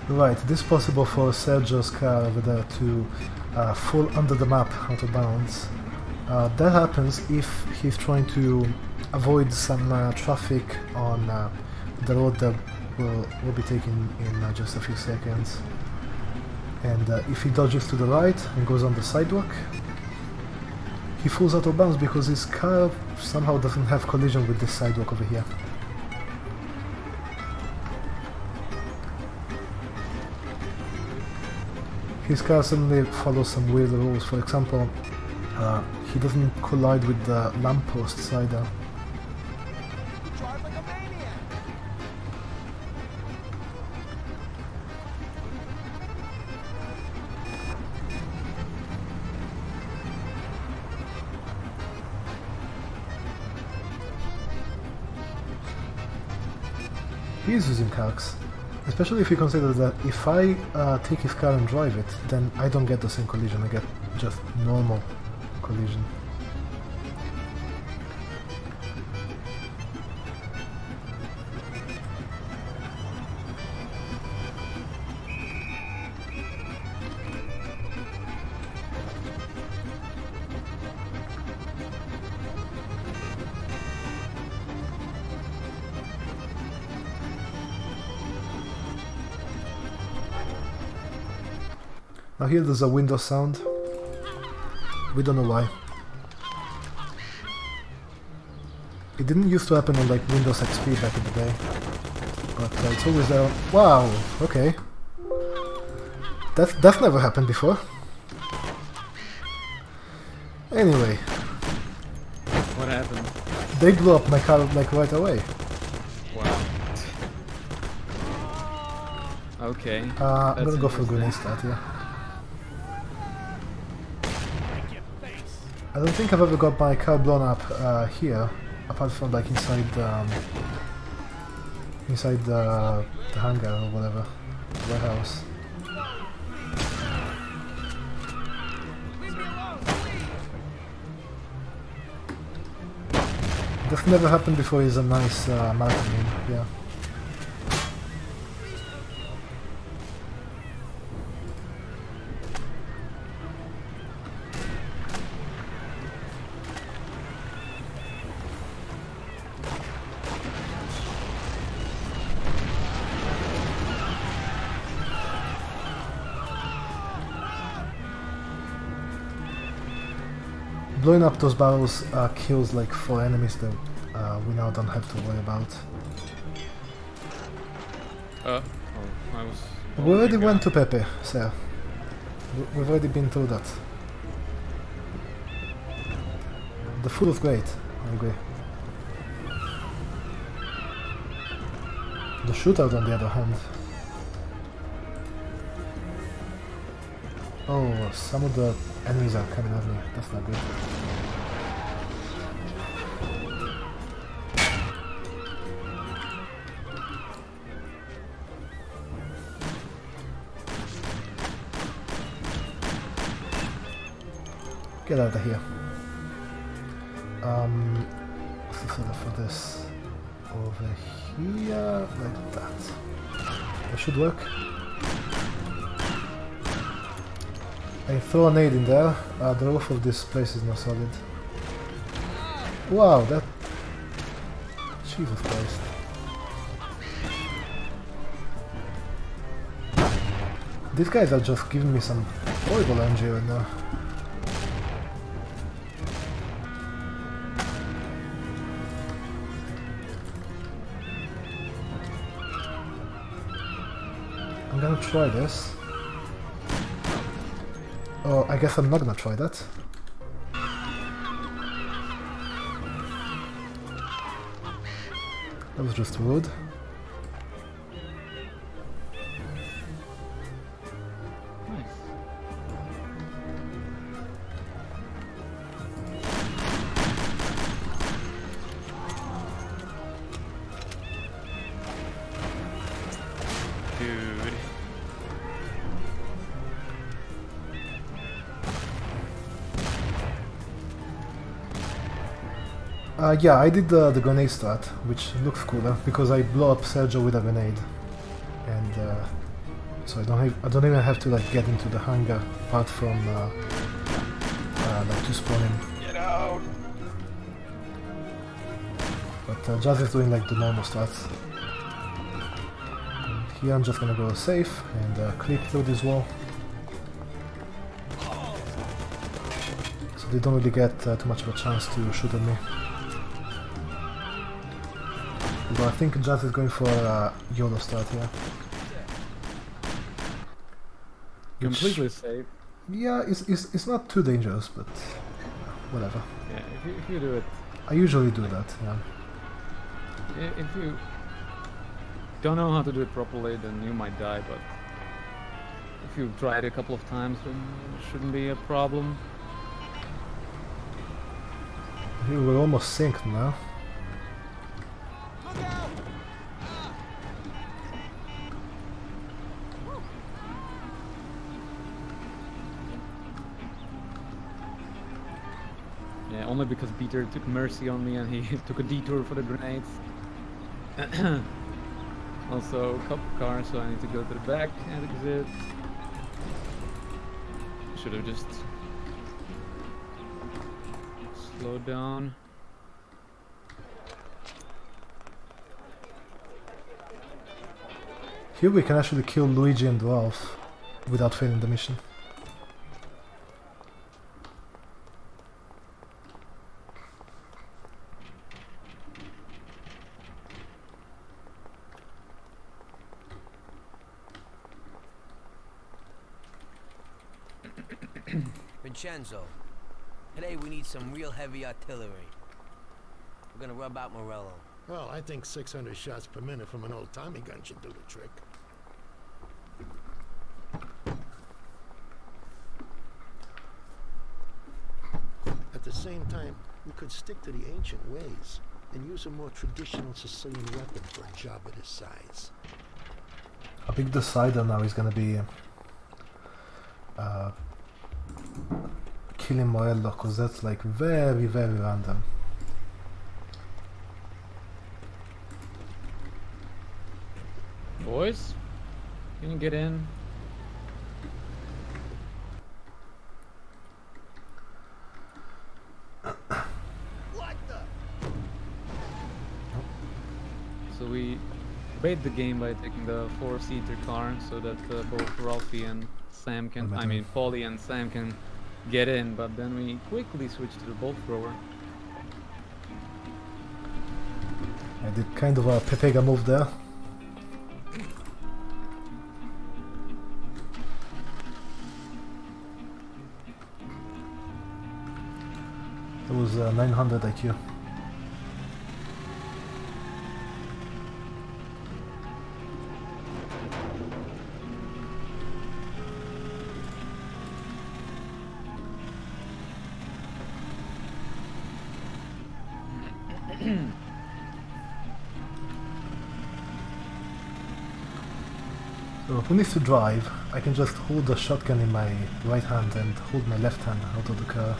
Right, it is possible for Sergio's car over there to fall under the map out of bounds. That happens if he's trying to avoid some traffic on the road that will be taken in just a few seconds. And if he dodges to the right and goes on the sidewalk, he falls out of bounds because his car somehow doesn't have collision with this sidewalk over here. His car suddenly follows some weird rules. For example, he doesn't collide with the lampposts either. Drive like a maniac. He is using calcs. Especially if you consider that if I take his car and drive it, then I don't get the same collision, I get just normal collision. Now here there's a window sound. We don't know why. It didn't used to happen on like Windows XP back in the day, but it's always there. Wow, okay. That's never happened before. Anyway. What happened? They blew up my car like right away. Wow. Okay. I'm gonna go for a grenade start here. I don't think I've ever got my car blown up here, apart from like inside the hangar or whatever, warehouse. That's never happened before. Is a nice marathon game, yeah. Blowing up those barrels kills like 4 enemies that we now don't have to worry about. I was... We already went to Pepe, sir. We've already been through that. The food was great, I agree. The shootout on the other hand. Oh, some of the enemies are coming at me. That's not good. Get out of here. For this over here, like that. That should work. I throw a nade in there. The roof of this place is not solid. Wow, that... Jesus Christ. These guys are just giving me some horrible energy right now. I'm gonna try this. Oh, I guess I'm not gonna try that. That was just rude. Yeah, I did the grenade strat, which looks cooler because I blow up Sergio with a grenade, and so I don't even have to like get into the hangar apart from like to spawn in. Get out! But Jazz is doing like the normal strats. And here I'm just gonna go safe and clip through this wall, so they don't really get too much of a chance to shoot at me. Although I think Jazz is going for a YOLO start here. Completely safe. Yeah, it's not too dangerous, but whatever. Yeah, if you do it. I usually do that, yeah. If you don't know how to do it properly, then you might die, but if you've tried it a couple of times, then it shouldn't be a problem. Here we're almost synced now. Yeah, only because Peter took mercy on me and he took a detour for the grenades. Also, cop car, so I need to go to the back and exit. Should have just slowed down. Here we can actually kill Luigi and Ralph without failing the mission. Vincenzo, today we need some real heavy artillery. We're gonna rub out Morello. Well, I think 600 shots per minute from an old Tommy gun should do the trick. At the same time, we could stick to the ancient ways and use a more traditional Sicilian weapon for a job of this size. A big decider now is gonna be killing Morello, because that's like very, very random. Boys, can you get in? What the? So we bait the game by taking the 4-seater car so that both Ralphie and Sam can, I mean Paulie and Sam can get in, but then we quickly switched to the bolt thrower. I did kind of a Pepega move there. It was 900 IQ. So who needs to drive? I can just hold the shotgun in my right hand and hold my left hand out of the car.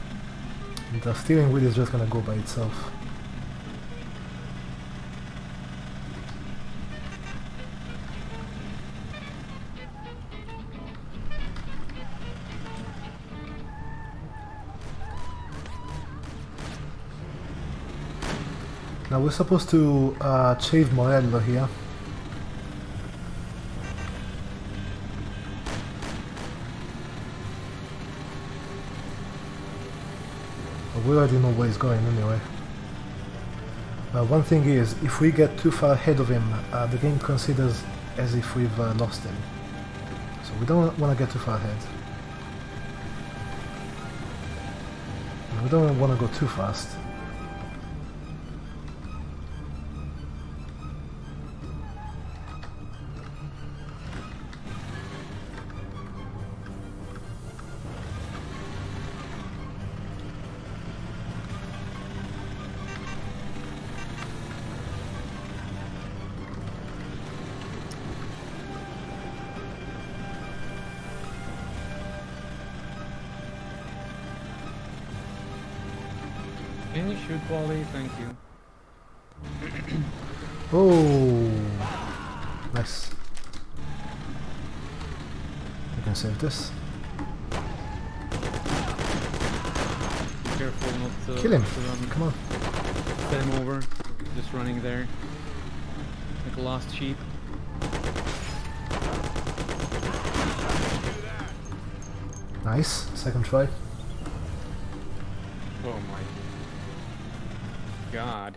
And the steering wheel is just gonna go by itself. Now we're supposed to chase Morello here. We already know where he's going anyway. One thing is, if we get too far ahead of him, the game considers as if we've lost him. We don't want to get too far ahead. We don't want to go too fast. Can you shoot, Wally? Thank you. Oh, nice. We can save this. Careful not to Kill him. to run. Come on. Set him over. Just running there. Like a lost sheep. Nice. Second try. Oh my god.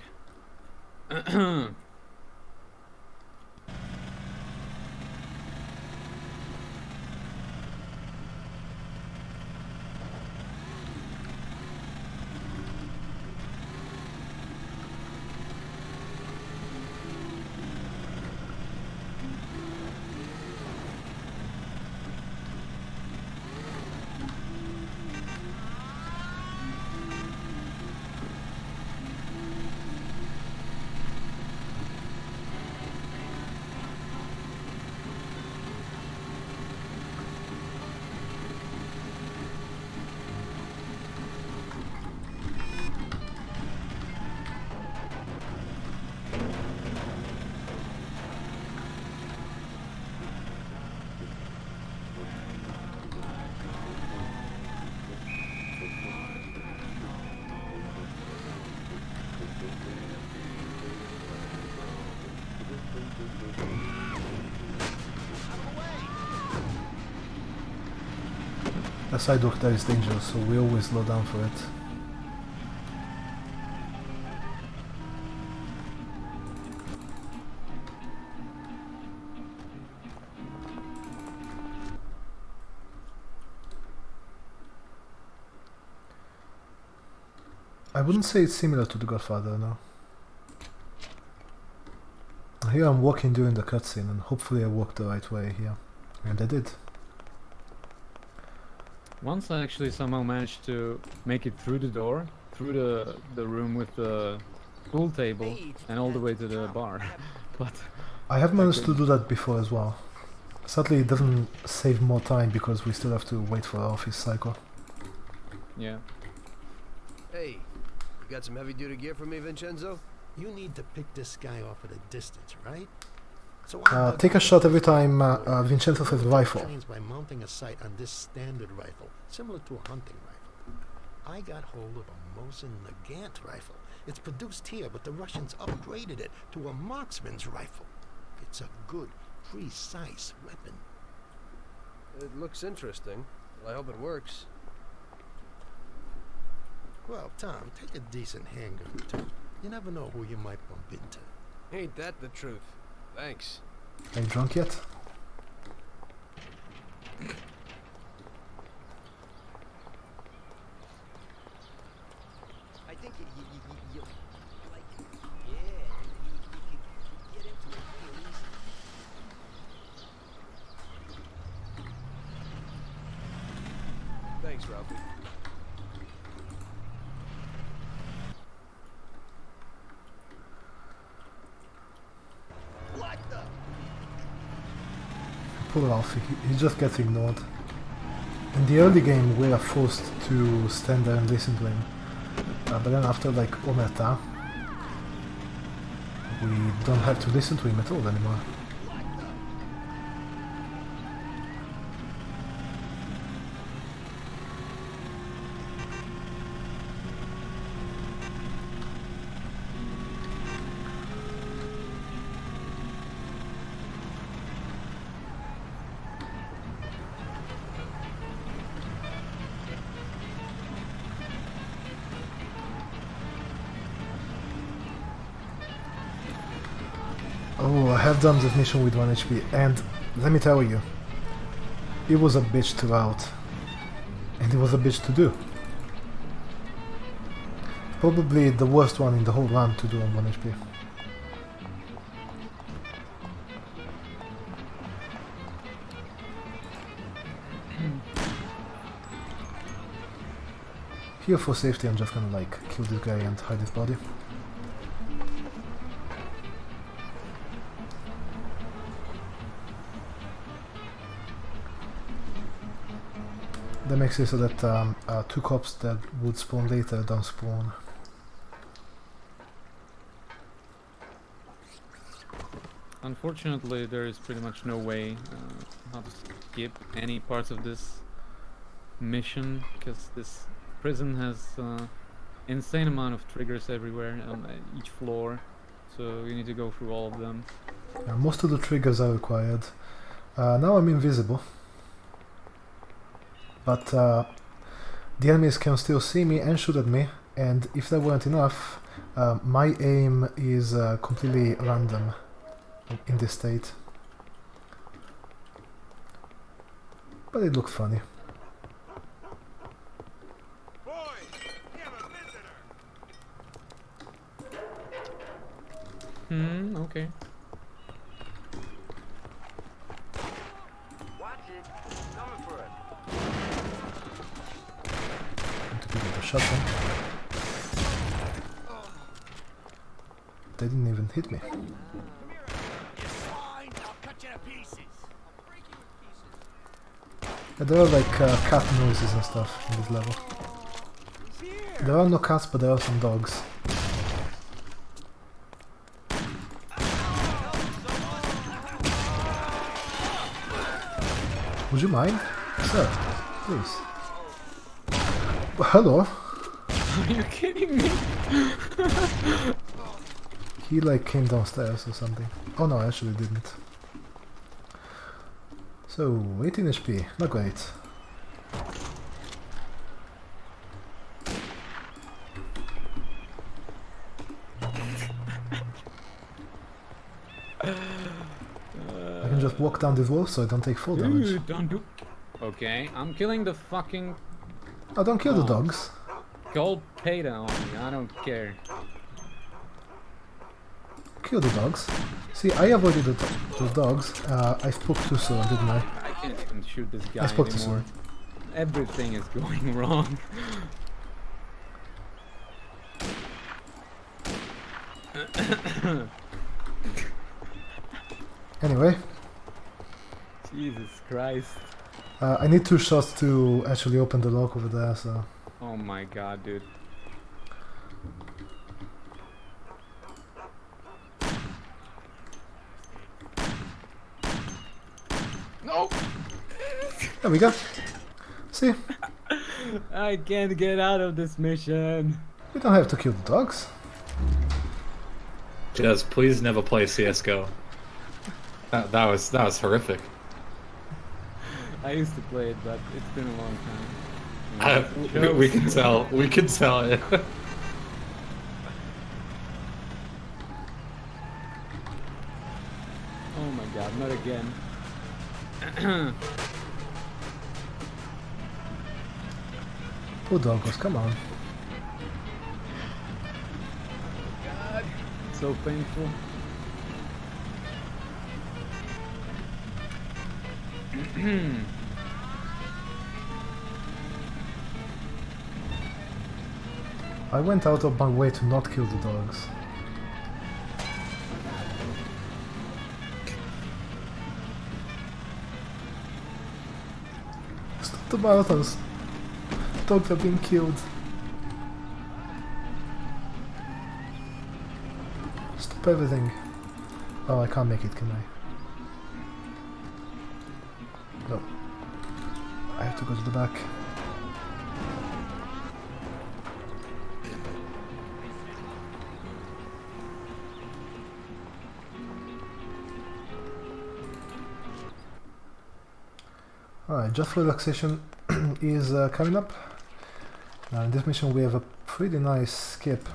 The sidewalk there is dangerous, so we always slow down for it. I wouldn't say it's similar to The Godfather, no. Here I'm walking during the cutscene, and hopefully I walked the right way here. And I did. Once I actually somehow managed to make it through the door, through the room with the pool table, and all the way to the bar. But I have managed to do that before as well. Sadly, it doesn't save more time because we still have to wait for our office cycle. yeah. Hey, you got some heavy-duty gear for me, Vincenzo? You need to pick this guy off at a distance, right? So Take a shot every time Vincenzo says rifle. trains by mounting a sight on this standard rifle, similar to a hunting rifle. I got hold of a Mosin Nagant rifle. It's produced here, but the Russians upgraded it to a marksman's rifle. It's a good, precise weapon. It looks interesting. Well, I hope it works. Well, Tom, take a decent handgun, too. You never know who you might bump into. Ain't that the truth? Thanks. Are you drunk yet? I think you like it. Yeah, you could get into it real easy. Thanks, Ralphie. Poor Ralphie, he just gets ignored. In the early game we are forced to stand there and listen to him. But then after like Omerta, we don't have to listen to him at all anymore. Oh, I have done this mission with 1 HP, and let me tell you, It was a bitch to route. And it was a bitch to do. Probably the worst one in the whole run to do on 1 HP. Here for safety I'm just gonna like kill this guy and hide his body. That makes it so that 2 cops that would spawn later don't spawn. Unfortunately, there is pretty much no way how to skip any parts of this mission, because this prison has insane amount of triggers everywhere on each floor, so you need to go through all of them. Most of the triggers are required. Now I'm invisible, but the enemies can still see me and shoot at me, and if that weren't enough, my aim is completely random in this state. But it looks funny. Okay. Watch it. Coming for us. To give it a shotgun. They didn't even hit me. Yeah, there are like cat noises and stuff in this level. There are no cats, but there are some dogs. Would you mind? Sir, please. Hello? Are you kidding me? He like came downstairs or something. Oh no, I actually didn't. So, 18 HP, not great. I can just walk down this wall so I don't take full damage. Don't do. Okay, I'm killing the fucking. Oh, don't kill the dogs. Gold Peta on me, I don't care. Kill the dogs. See, I avoided the dogs. I spoke too soon, didn't I? I can't even shoot this guy I spoke anymore. too soon. Everything is going wrong. Anyway. Jesus Christ. I need 2 shots to actually open the lock over there, so... Oh my god, dude. No! There we go. See? I can't get out of this mission. We don't have to kill the dogs. Just please never play CS:GO. That was horrific. I used to play it, but it's been a long time. We can tell. We can tell it. Oh my god, not again. Poor doggos, come on. God, so painful. I went out of my way to not kill the dogs. Stop the marathons. Dogs are being killed. Stop everything. Oh, I can't make it, can I? No. I have to go to the back. Alright, just for relaxation is coming up. Now in this mission we have a pretty nice skip.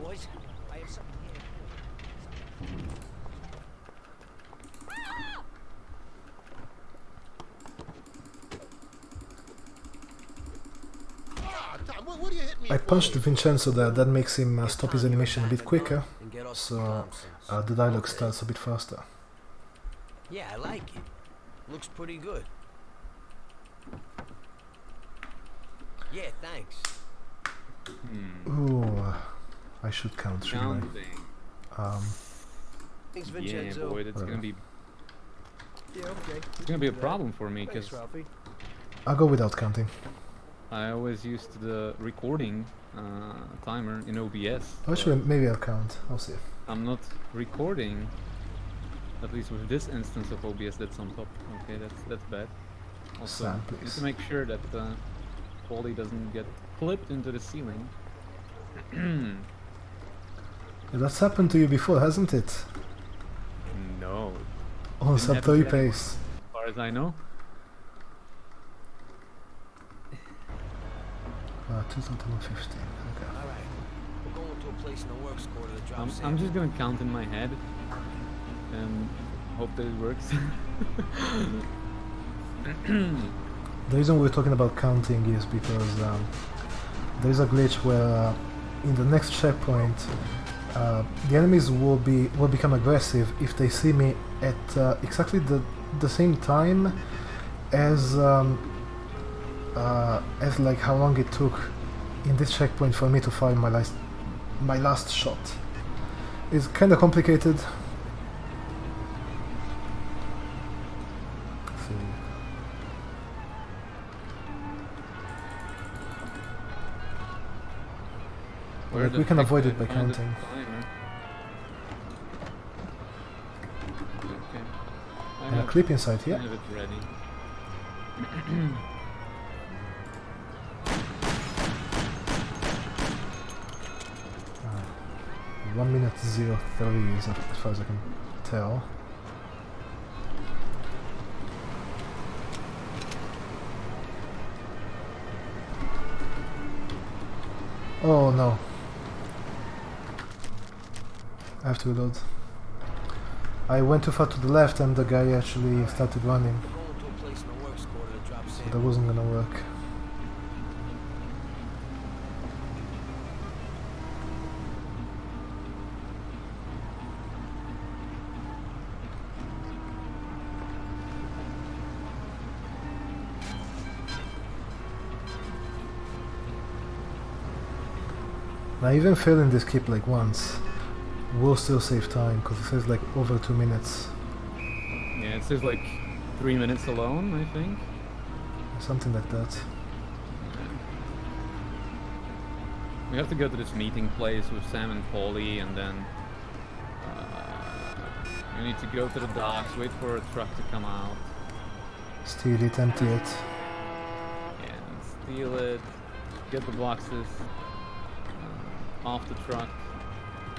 boys. I have something here. Tom, what are you hitting me I for? punched Vincenzo there, that makes him stop his animation a bit quicker, so the dialogue starts a bit faster. Yeah, I like it. Looks pretty good. Yeah, thanks. Ooh, I should count, shouldn't I? Thanks, Yeah, Vincenzo. boy, that's gonna be Yeah, okay. it's gonna be a problem for me because Thanks, Ralphie. I'll go without counting. I always used the recording timer in OBS. Actually, maybe I'll count. I'll see. I'm not recording, at least with this instance of OBS that's on top. Okay, that's bad. Also, Sam, need please. to make sure that Paulie doesn't get clipped into the ceiling. Yeah, that's happened to you before, hasn't it? No. On Didn't happen to Sub-3 anyone, pace. As far as I know. 2015. Okay. Alright. We're going to a place in the works quarter to drop I'm just gonna count in my head and hope that it works. The reason we're talking about counting is because there's a glitch where in the next checkpoint the enemies will become aggressive if they see me at exactly the same time as like how long it took in this checkpoint for me to fire my last shot. It's kind of complicated. Like we can avoid it by counting. Okay. And a clip inside here. I have it ready. 1:03 as far as I can tell. Oh no. I have to reload. I went too far to the left and the guy actually started running. So that wasn't gonna work. I even failing this keep like once will still save time because it says like over 2 minutes. Yeah, it says like 3 minutes alone, I think. Something like that. We have to go to this meeting place with Sam and Paulie, and then we need to go to the docks, wait for a truck to come out. Steal it, empty it. And steal it, get the boxes off the truck.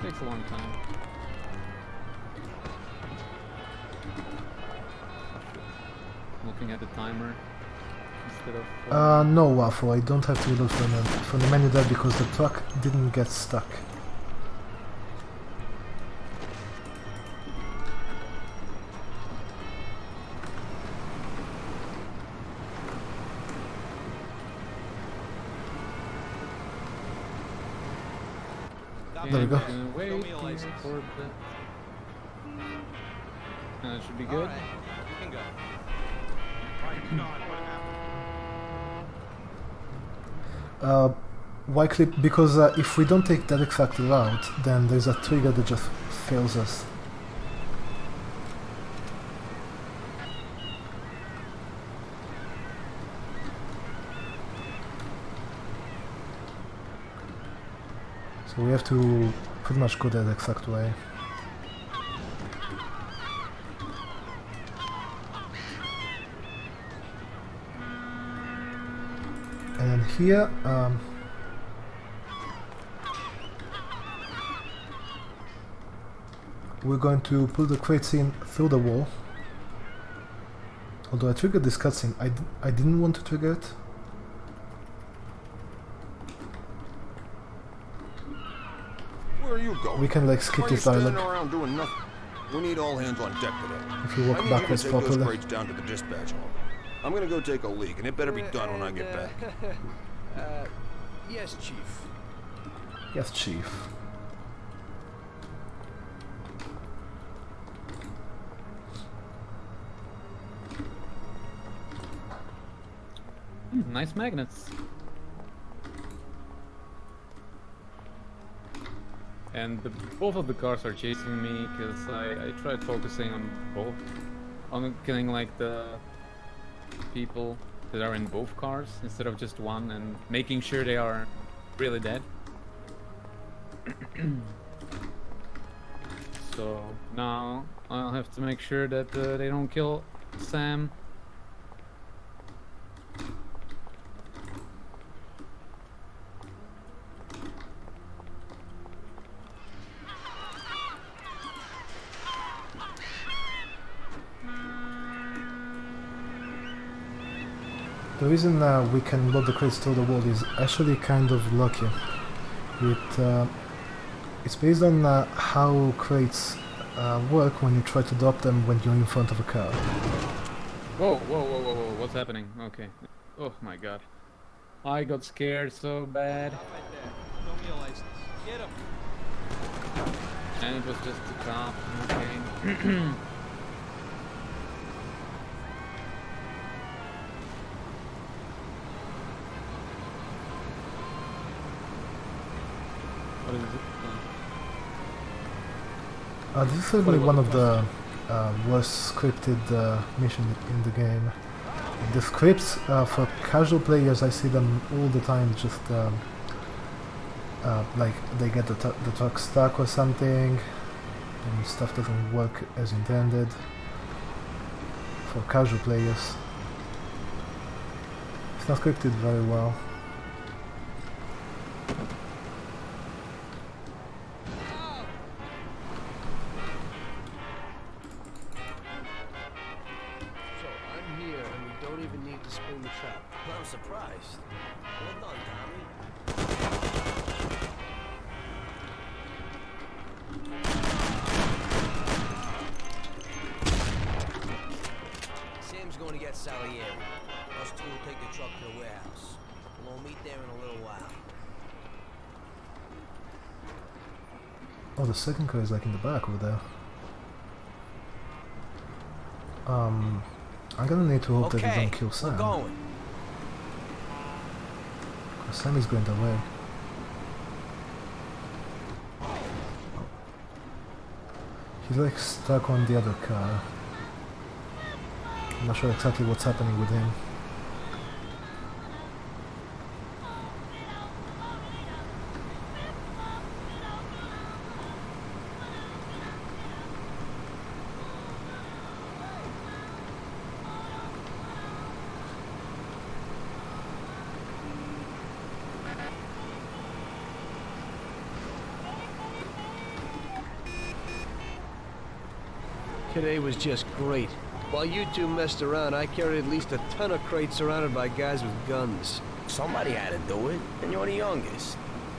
Takes a long time. Looking at the timer instead of... no, Waffle, I don't have to reload from the menu there because the truck didn't get stuck. There we go. Wait here for it should be good. You can go. Why clip? Because if we don't take that exact route, then there's a trigger that just fails us. So we have to pretty much go that exact way. And then here, we're going to pull the crates in through the wall. Although I triggered this cutscene, I didn't want to trigger it. going? We can like skip Why are you this standing dialogue around doing nothing? We need all hands on deck today. if you I walk need you to backwards take those properly. crates down to the dispatch hall. I'm gonna go take a leak, and it better be done when I get back. Yes, Chief. Yes, Chief. Nice magnets. And both of the cars are chasing me because I tried focusing on both. On killing like the people that are in both cars instead of just one and making sure they are really dead. So now I'll have to make sure that they don't kill Sam. The reason we can load the crates through the wall is actually kind of lucky. It's based on how crates work when you try to drop them when you're in front of a car. Whoa, whoa, whoa, whoa, whoa, what's happening? Okay. Oh my god. I got scared so bad. Right there. Show me your license. Get him. And it was just a cop. Okay. What is it? This is certainly one of the worst scripted missions in the game. The scripts for casual players, I see them all the time, just like they get the truck stuck or something and stuff doesn't work as intended. For casual players, it's not scripted very well. spring the trap. I'm surprised. Well done, Tommy. Sam's going to get Salieri. Us two will take the truck to the warehouse. We'll meet there in a little while. Oh, the second car is like in the back over there. I'm gonna need to hope that they don't kill Sam. We're going. Sam is going that way. He's like stuck on the other car. I'm not sure exactly what's happening with him. Today was just great. While you two messed around, I carried at least a ton of crates surrounded by guys with guns. Somebody had to do it, and you're the youngest.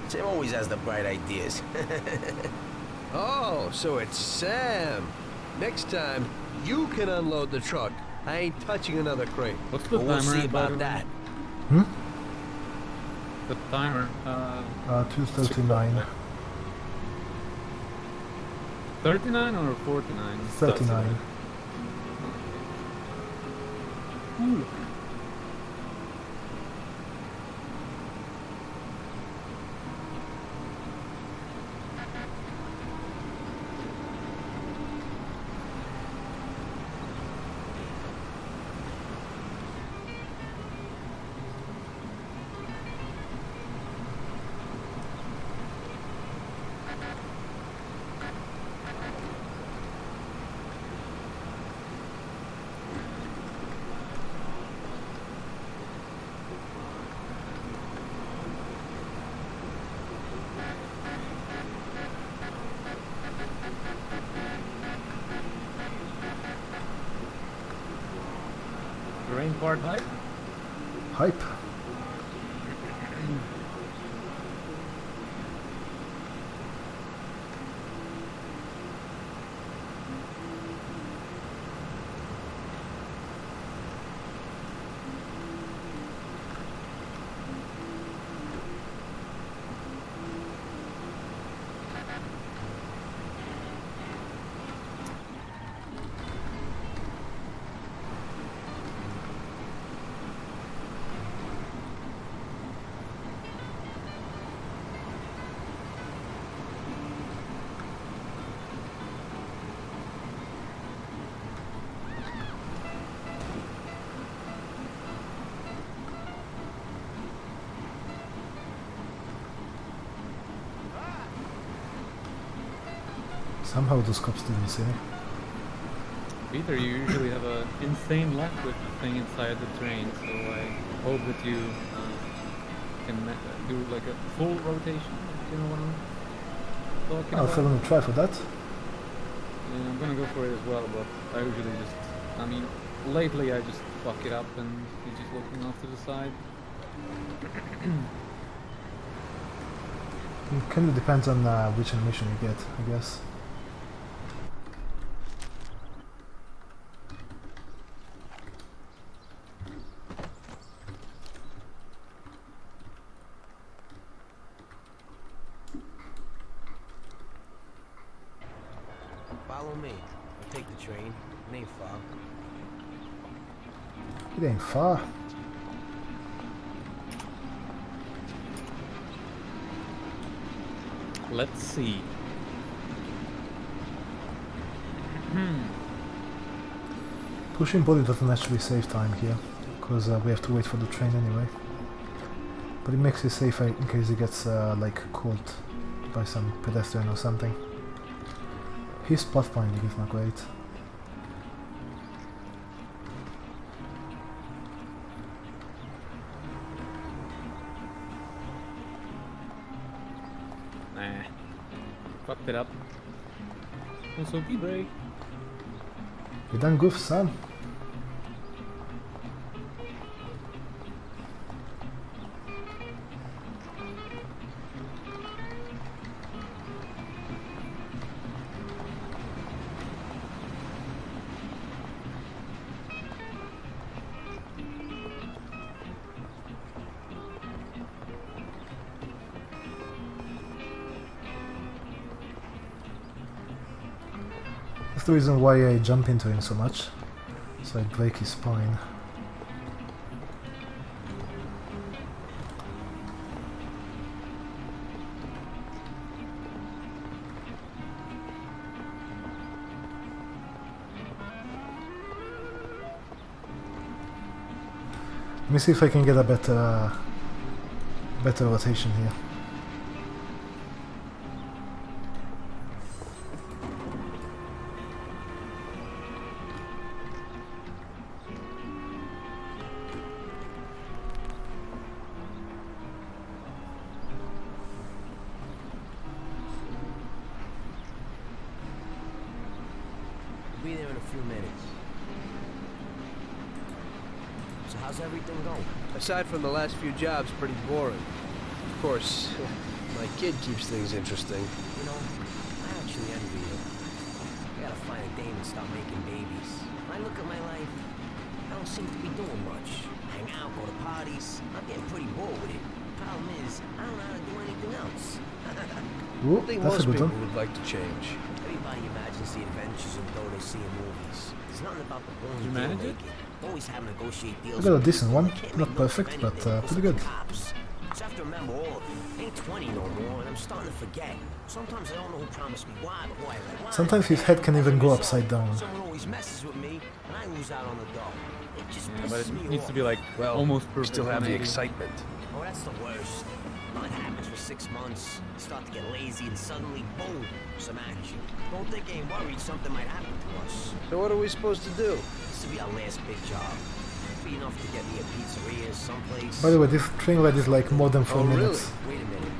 Sam always has the bright ideas. Oh, so it's Sam. Next time, you can unload the truck. I ain't touching another crate. What's the timer? We'll see about that. Hmm? The timer. 2:39. 39 or 49? 39. Ooh. Terrain part hype? Hype. Somehow those cops didn't see me. Peter, you usually have an insane lap with the thing inside the train, so I hope that you can do like a full rotation, if you know what I'm talking I'll about. fill in a try for that. Yeah, I'm gonna go for it as well, but I usually just, I mean, lately I just fuck it up and you're just looking off to the side. It kind of depends on which animation you get, I guess. Follow me. I'll take the train. It ain't far. It ain't far. Let's see. Pushing body doesn't actually save time here, because we have to wait for the train anyway. But it makes it safer in case it gets like caught by some pedestrian or something. His pathfinding is not great. Nah. Fucked it up. Also, brake. You done goof, son. That's the reason why I jump into him so much, so I break his spine. Let me see if I can get a better rotation here. Be there in a few minutes. So how's everything going? Aside from the last few jobs, pretty boring. Of course, my kid keeps things interesting. You know, I actually envy you. I gotta find a dame and stop making babies. When I look at my life, I don't seem to be doing much. Hang out, go to parties. I'm getting pretty bored with it. Problem is, I don't know how to do anything else. Ooh, I think that's a most good people one. would like to change. Everybody imagines the adventures and though they see in movies. There's nothing about the boring Did you deal manage it? making. Always having to negotiate deals. I got a with decent people one, who can't not make no perfect, of but anything pretty because good. of the cops. So I have to remember all of it. I ain't 20 no more, and I'm starting to forget. Sometimes I don't know who promised me why, but who I want. Sometimes his head can even go upside down. Someone always messes with me, and I lose out on the dough. It just Yeah, but pisses me it needs off. to be like Well, almost we perfect. still have the 180. excitement. Oh, that's the worst. Nothing happens for 6 months. You start to get lazy, and suddenly, boom, some action. Don't think I ain't worried something might happen to us. So what are we supposed to do? This will be our last big job. Be enough to get me a pizzeria someplace. By the way, this train ride is like more than 4 Oh, really? minutes. Wait a minute.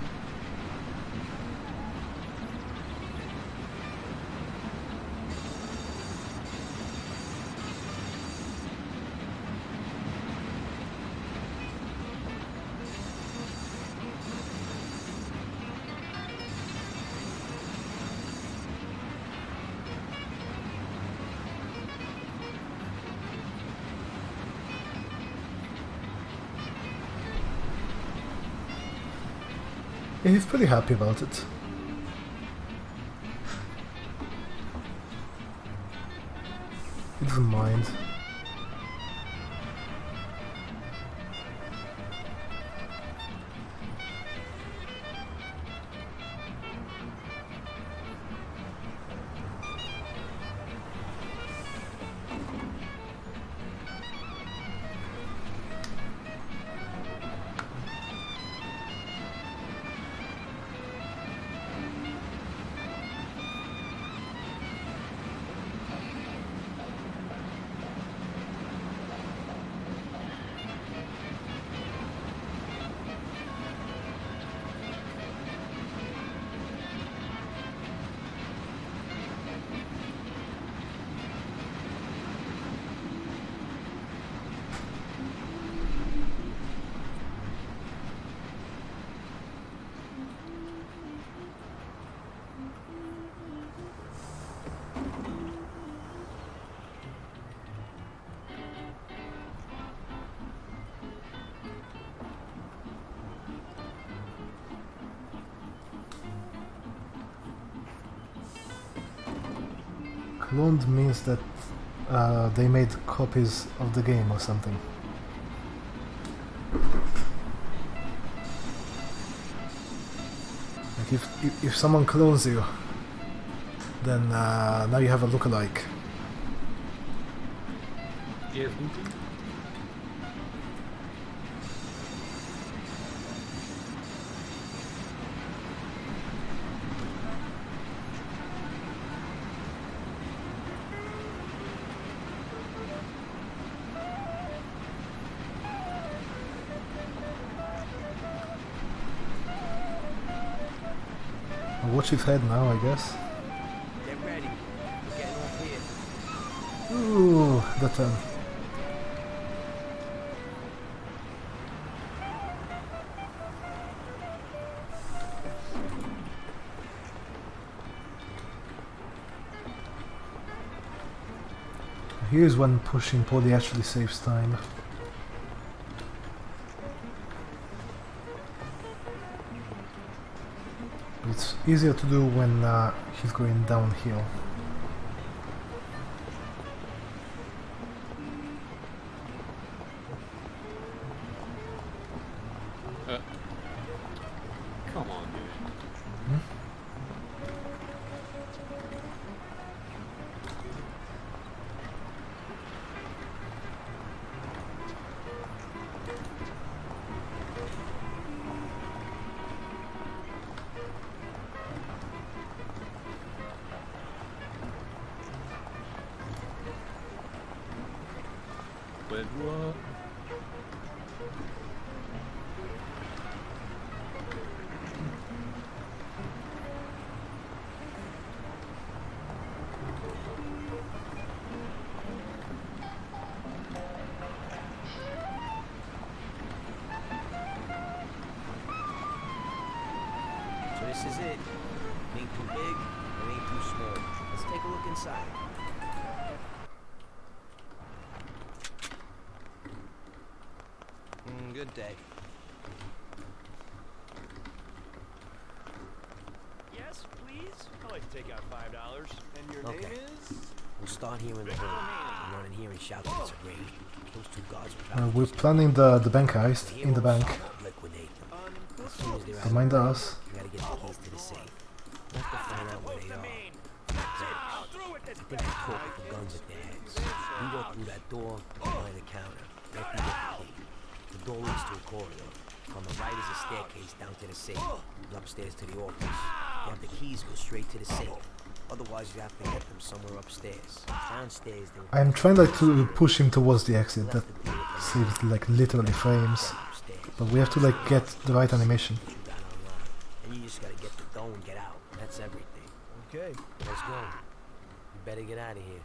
Yeah, he's pretty happy about it. He doesn't mind. cloned means that they made copies of the game or something. Like if someone clones you, then now you have a lookalike. Yes, Watch his head now, I guess. Get ready. We're getting off here. Ooh, that turn. Here's when pushing poly actually saves time. It's easier to do when he's going downhill. Come on, dude. Wait, what? So this is it. It ain't too big, it ain't too small. Let's take a look inside. Good day. Yes, please. I'd like to take out $5. And your Okay. name is? We'll start here in the hood. We'll run in here and shout that it's a raid. Those two guards will We're planning the bank heist in the bank. liquidate them. As soon as they're out, Don't mind us. we gotta get the keys to the safe. We have to find out where they are. I think they're caught with the guns at their heads. We go through that door behind the counter. After you get the key. The door leads to a corridor. On the right is a staircase down to the safe. And upstairs to the office. You have the keys, go straight to the safe. Otherwise, you have to get them somewhere upstairs. Downstairs, they will I'm trying like to push him towards the exit. That saves like literally frames. But we have to like get the right animation. and you just gotta get the dough and get out. That's everything. Okay. Let's go. You better get out of here.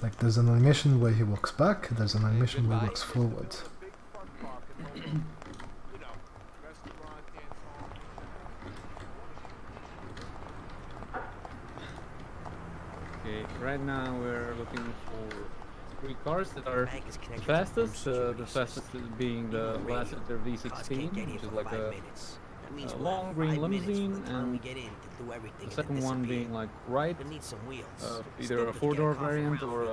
Like there's an animation where he walks back, there's an animation where he walks forward. Okay, right now we're looking for 3 cars that are the fastest. The fastest being the Gangster V16, which is like a long green limousine, and the second one being like right, either a 4-door variant or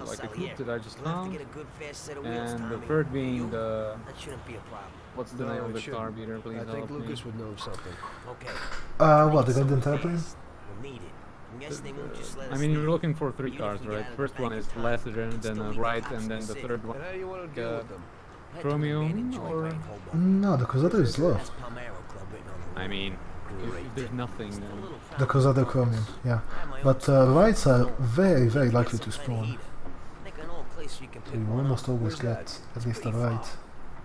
like a coupe that I just found, and the third being the, what's the name of the car, Peter, please I think help me. Lucas would know something. What, the golden airplane? I mean, you're looking for 3 cars, right? First one is Laser, then right, and then the third one, And how do you want to deal with them? Chromium, or... No, the Crusader is low. I mean, if there's nothing, then... The Crusader Chromium, yeah. But rights are very, very likely to spawn. So you almost always get at least a right.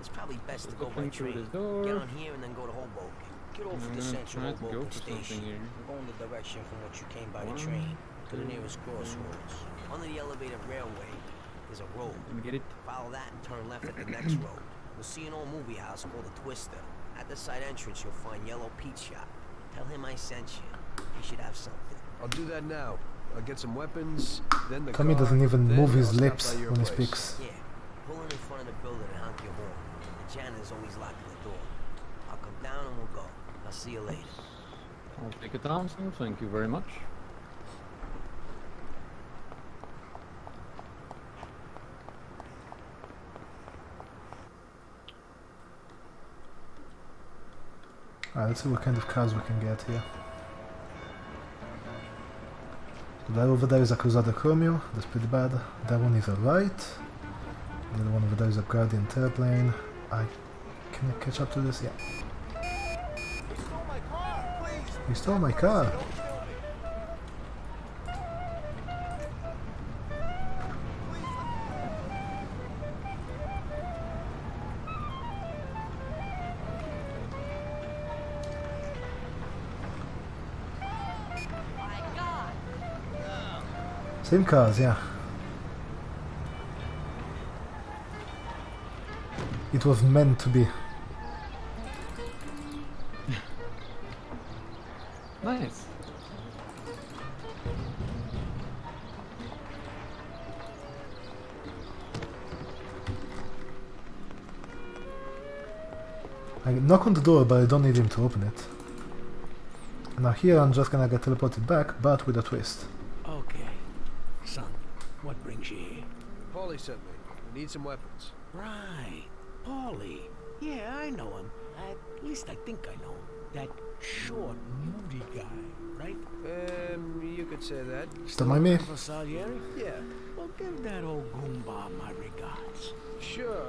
It's probably best to go by train. Get on here and then go to Hoboken. Get off at the central Hoboken station. Go in the direction from which you came by the train to the nearest crossroads. Under the elevated railway is a road. Get it? Follow that and turn left at the next road. You'll see an old movie house called the Twister. At the side entrance, you'll find Yellow Pete Shop. Tell him I sent you. He should have something. I'll do that now. I'll get some weapons, then the Tommy car, doesn't even then move his I'll stop lips by your when he place. speaks. Yeah, pull in front of the building and honk your horn. The janitor's always locking the door. I'll come down and we'll go. I'll see you later. I'll take it, Thompson. Thank you very much. Alright, let's see what kind of cars we can get here. So that over there is a Cruzada Chromium, that's pretty bad. That one is alright. The other one over there is a Guardian Airplane. Can I catch up to this? Yeah. You stole my car! Same cars, yeah. It was meant to be. Nice. I knock on the door, but I don't need him to open it. Now here I'm just gonna get teleported back, but with a twist. Okay. Son, what brings you here? Paulie sent me. We need some weapons. Right. Paulie. Yeah, I know him. At least I think I know him. That short, moody guy, right? You could say that. Don't mind me. For Salieri? Yeah. Well, give that old Goomba my regards. Sure.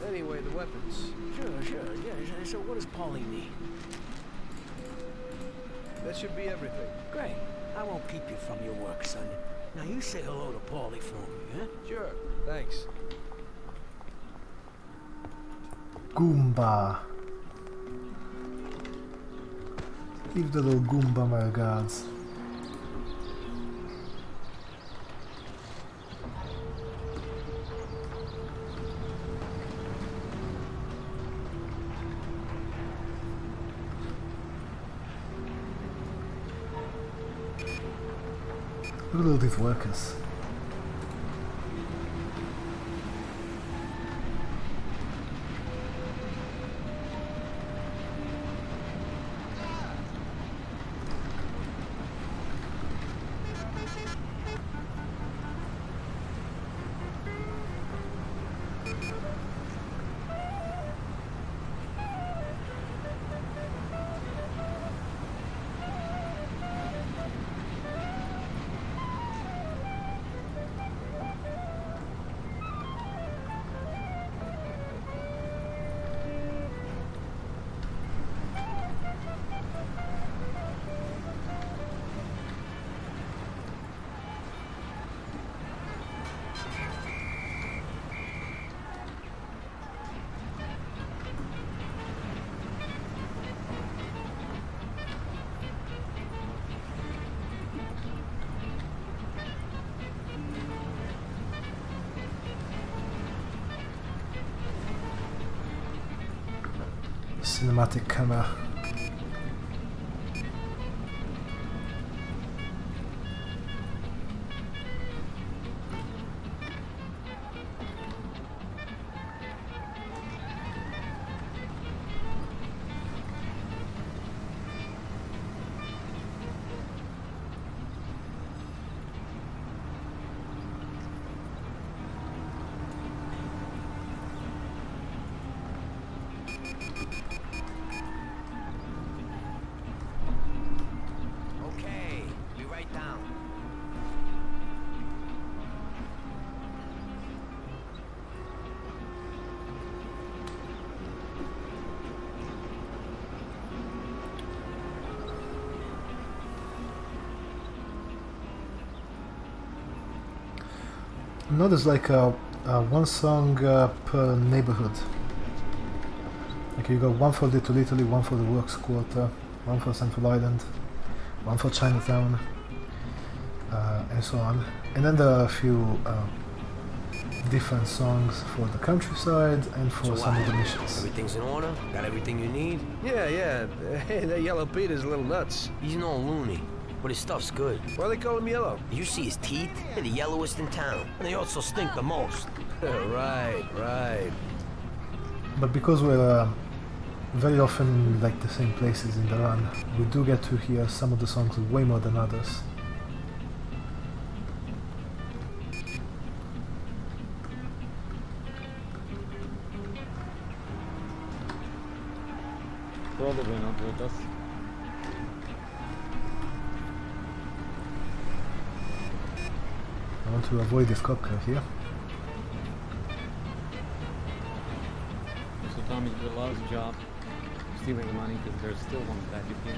Anyway, the weapons. Sure. Yeah, so what does Paulie need? That should be everything. Great. I won't keep you from your work, son. Now you say hello to Paulie for me, huh? Sure. Thanks. Goomba. Give the little Goomba my regards. Look at all these workers. Cinematic camera. No, there's like one song per neighborhood. Like you got one for Little Italy, one for the Works Quarter, one for Central Island, one for Chinatown, and so on. And then there are a few different songs for the countryside and for some of the missions. Everything's in order? Got everything you need? Yeah. Hey, that yellow Peter's a little nuts. He's no loony, but his stuff's good. Why they call him yellow? You see his teeth? They're the yellowest in town. And they also stink the most. Right. But because we're very often like the same places in the run. We do get to hear some of the songs way more than others. Probably not with us. I want to avoid this cop car here. So Tommy did a lousy job stealing the money because there's still one packet here.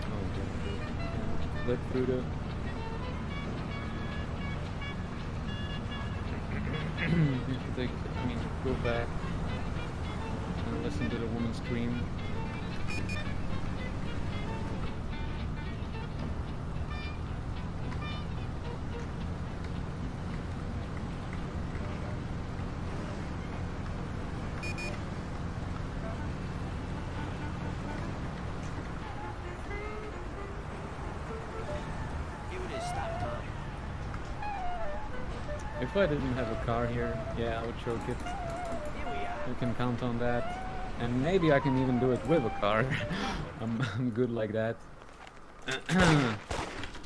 Oh, God. Let through the... You have to take, go back and listen to the woman scream. If I didn't have a car here, yeah, I would choke it. You can count on that. And maybe I can even do it with a car. I'm good like that.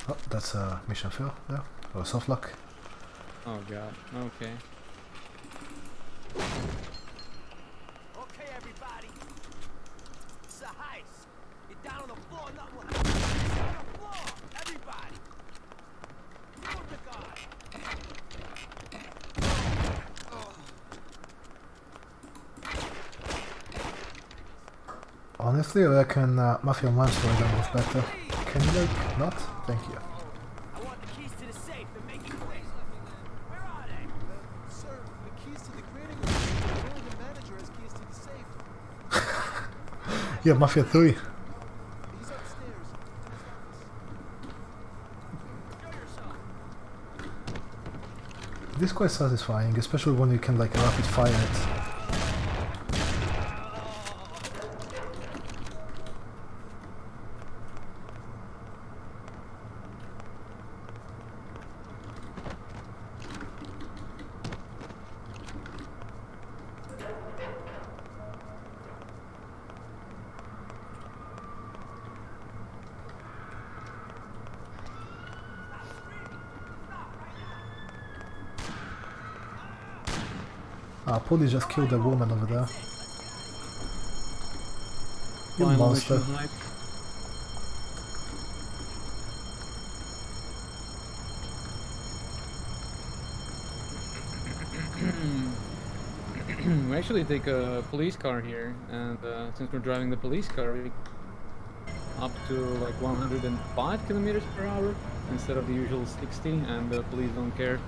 Oh, that's a mission fail there, or a soft lock. Oh god, okay. Okay, everybody. It's a heist. Get down on the floor, nothing will happen. Get on the floor, everybody. Move the guard. Honestly, I reckon Mafia 1 story done was better. Can you like not? Thank you. I want the keys to the safe and make it quick. Where are they? Sir, the keys to the cleaning room. Only the manager has keys to the safe. Yeah, Mafia 3. He's upstairs. This is quite satisfying, especially when you can like rapid fire it. Police just killed a woman over there. You Final monster. mission, Mike. We actually take a police car here, and since we're driving the police car, we up to like 105 kilometers per hour instead of the usual 60, and the police don't care.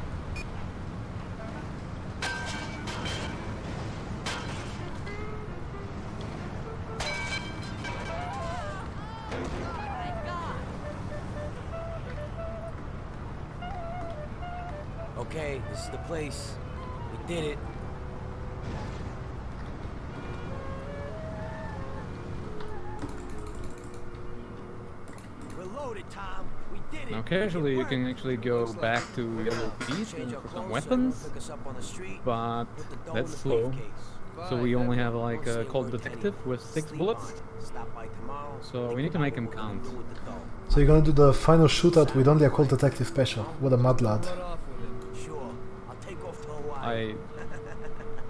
Okay, this is the place. We did it. We're loaded, Tom. We did it. Now casually you can actually go back to Yellow Beach and for some weapons, but that's slow. So we only have like a cold detective with 6 bullets, so we need to make him count. So you're gonna do the final shootout with only a cold detective special. What a mad lad.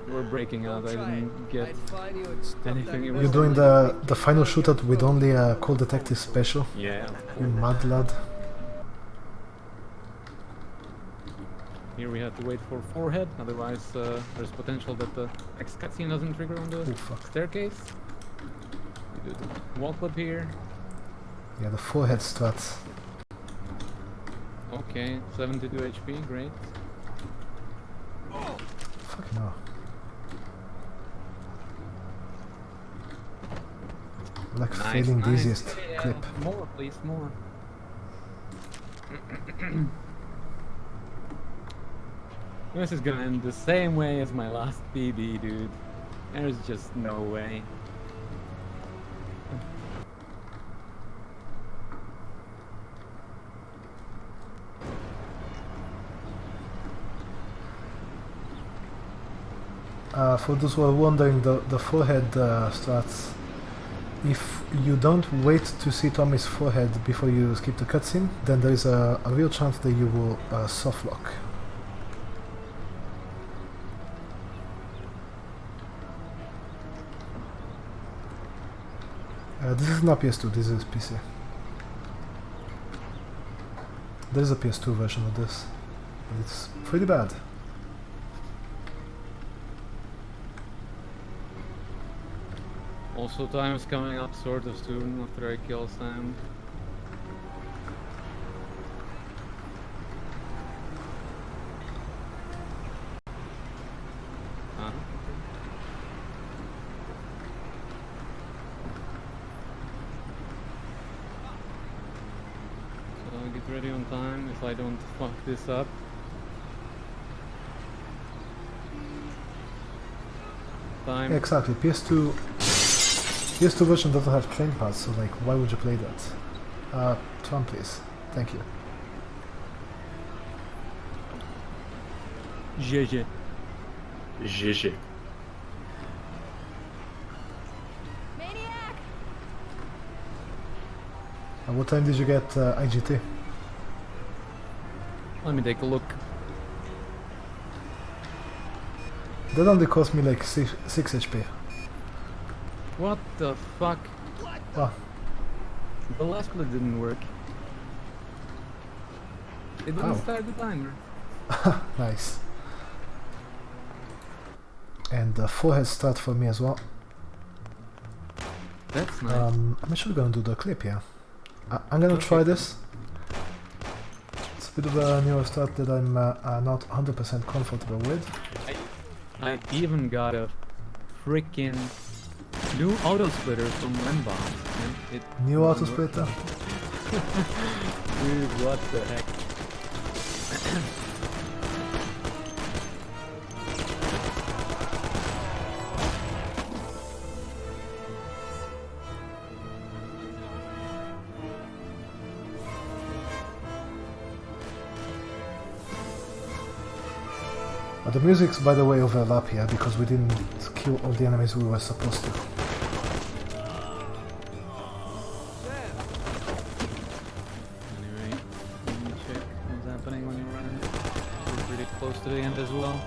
We're breaking out, I didn't get anything. You're doing the final shootout with only a cold detective special? Yeah. You mad lad. Here we have to wait for forehead, otherwise there's potential that the next cutscene doesn't trigger on the staircase. We do the wall clip here. Yeah, the forehead struts. Okay, 72 HP, great. Fucking hell. Like failing the easiest clip. More, please, more. This is gonna end the same way as my last PB, dude. There's just no way. For those who are wondering, the forehead starts. If you don't wait to see Tommy's forehead before you skip the cutscene, then there is a real chance that you will soft lock. This is not PS2, this is PC. There is a PS2 version of this, and it's pretty bad. Also, time is coming up sort of soon after I kill Sam. So I'll get ready on time if I don't fuck this up. Time. Exactly, PS2 version doesn't have train paths, so like, why would you play that? Tom, please. Thank you. GG. GG. Maniac! What time did you get IGT? Let me take a look. That only cost me like 6 HP. What the fuck? Oh. The last clip didn't work. It didn't Ow. start the timer. Nice. And the forehead start for me as well. That's nice. I'm actually gonna do the clip here. I'm gonna try this. It's a bit of a newer start that I'm not 100% comfortable with. I even got a freaking new auto splitter from Rembomb. New auto splitter? Dude, what the heck? The music's, by the way, overlap here because we didn't kill all the enemies we were supposed to. Anyway, let me check what's happening when you're running. We're pretty close to the end as well.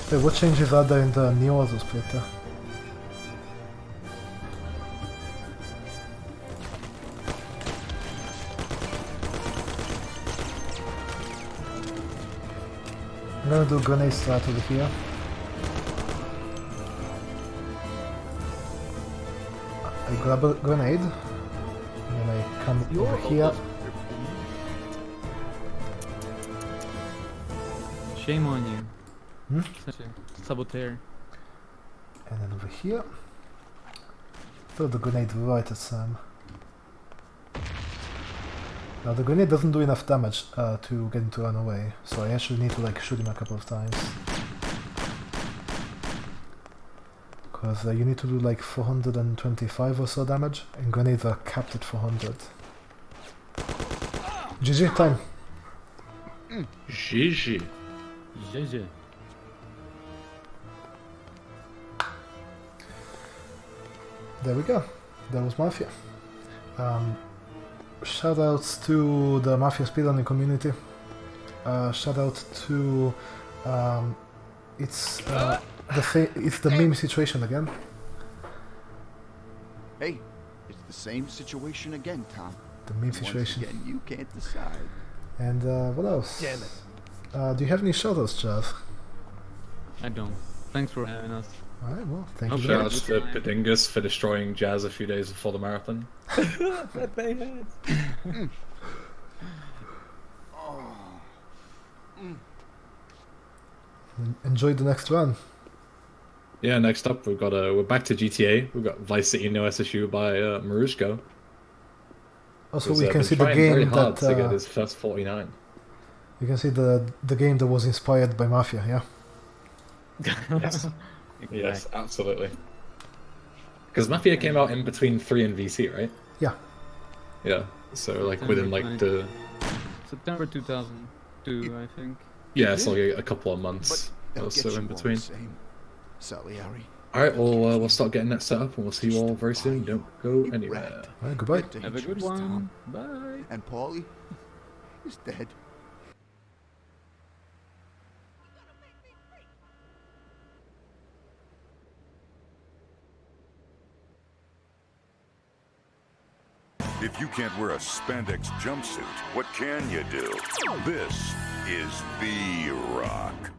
Hey, what changes are there in the new auto splitter? I'm gonna do grenade start over here. I grab a grenade, and then I come over here. Shame on you. Hmm? Such a saboteur. And then over here. Throw the grenade right at Sam. Now the grenade doesn't do enough damage to get him to run away, so I actually need to like shoot him a couple of times. Because you need to do like 425 or so damage, and grenades are capped at 400. GG time! GG. GG. There we go. That was Mafia. Shoutouts to the Mafia speedrunning community. Shoutout to it's the meme situation again. Hey, it's the same situation again, Tom. The meme situation. Once again, you can't decide. And what else? Damn it. Do you have any shoutouts, Jav? I don't. Thanks for having us. Alright, well, thank you. Shout outs to Pedingus for destroying Jazz a few days before the marathon. That they had. Enjoy the next run. Yeah, next up we're back to GTA. We've got Vice City No SSU by Marushko. Also, we can see the game very that hard to get his first 49. you can see the game that was inspired by Mafia. Yeah. Yes. Yes, absolutely. Because Mafia came out in between 3 and VC, right? Yeah. Yeah. So like within like the September 2002, I think. yeah, it's like a couple of months or so in between. Salieri. Alright, well, we'll start getting that set up and we'll see you all very soon. Don't go anywhere. Alright, goodbye. Have a good one. Bye. And Paulie is dead. If you can't wear a spandex jumpsuit, what can you do? This is The Rock.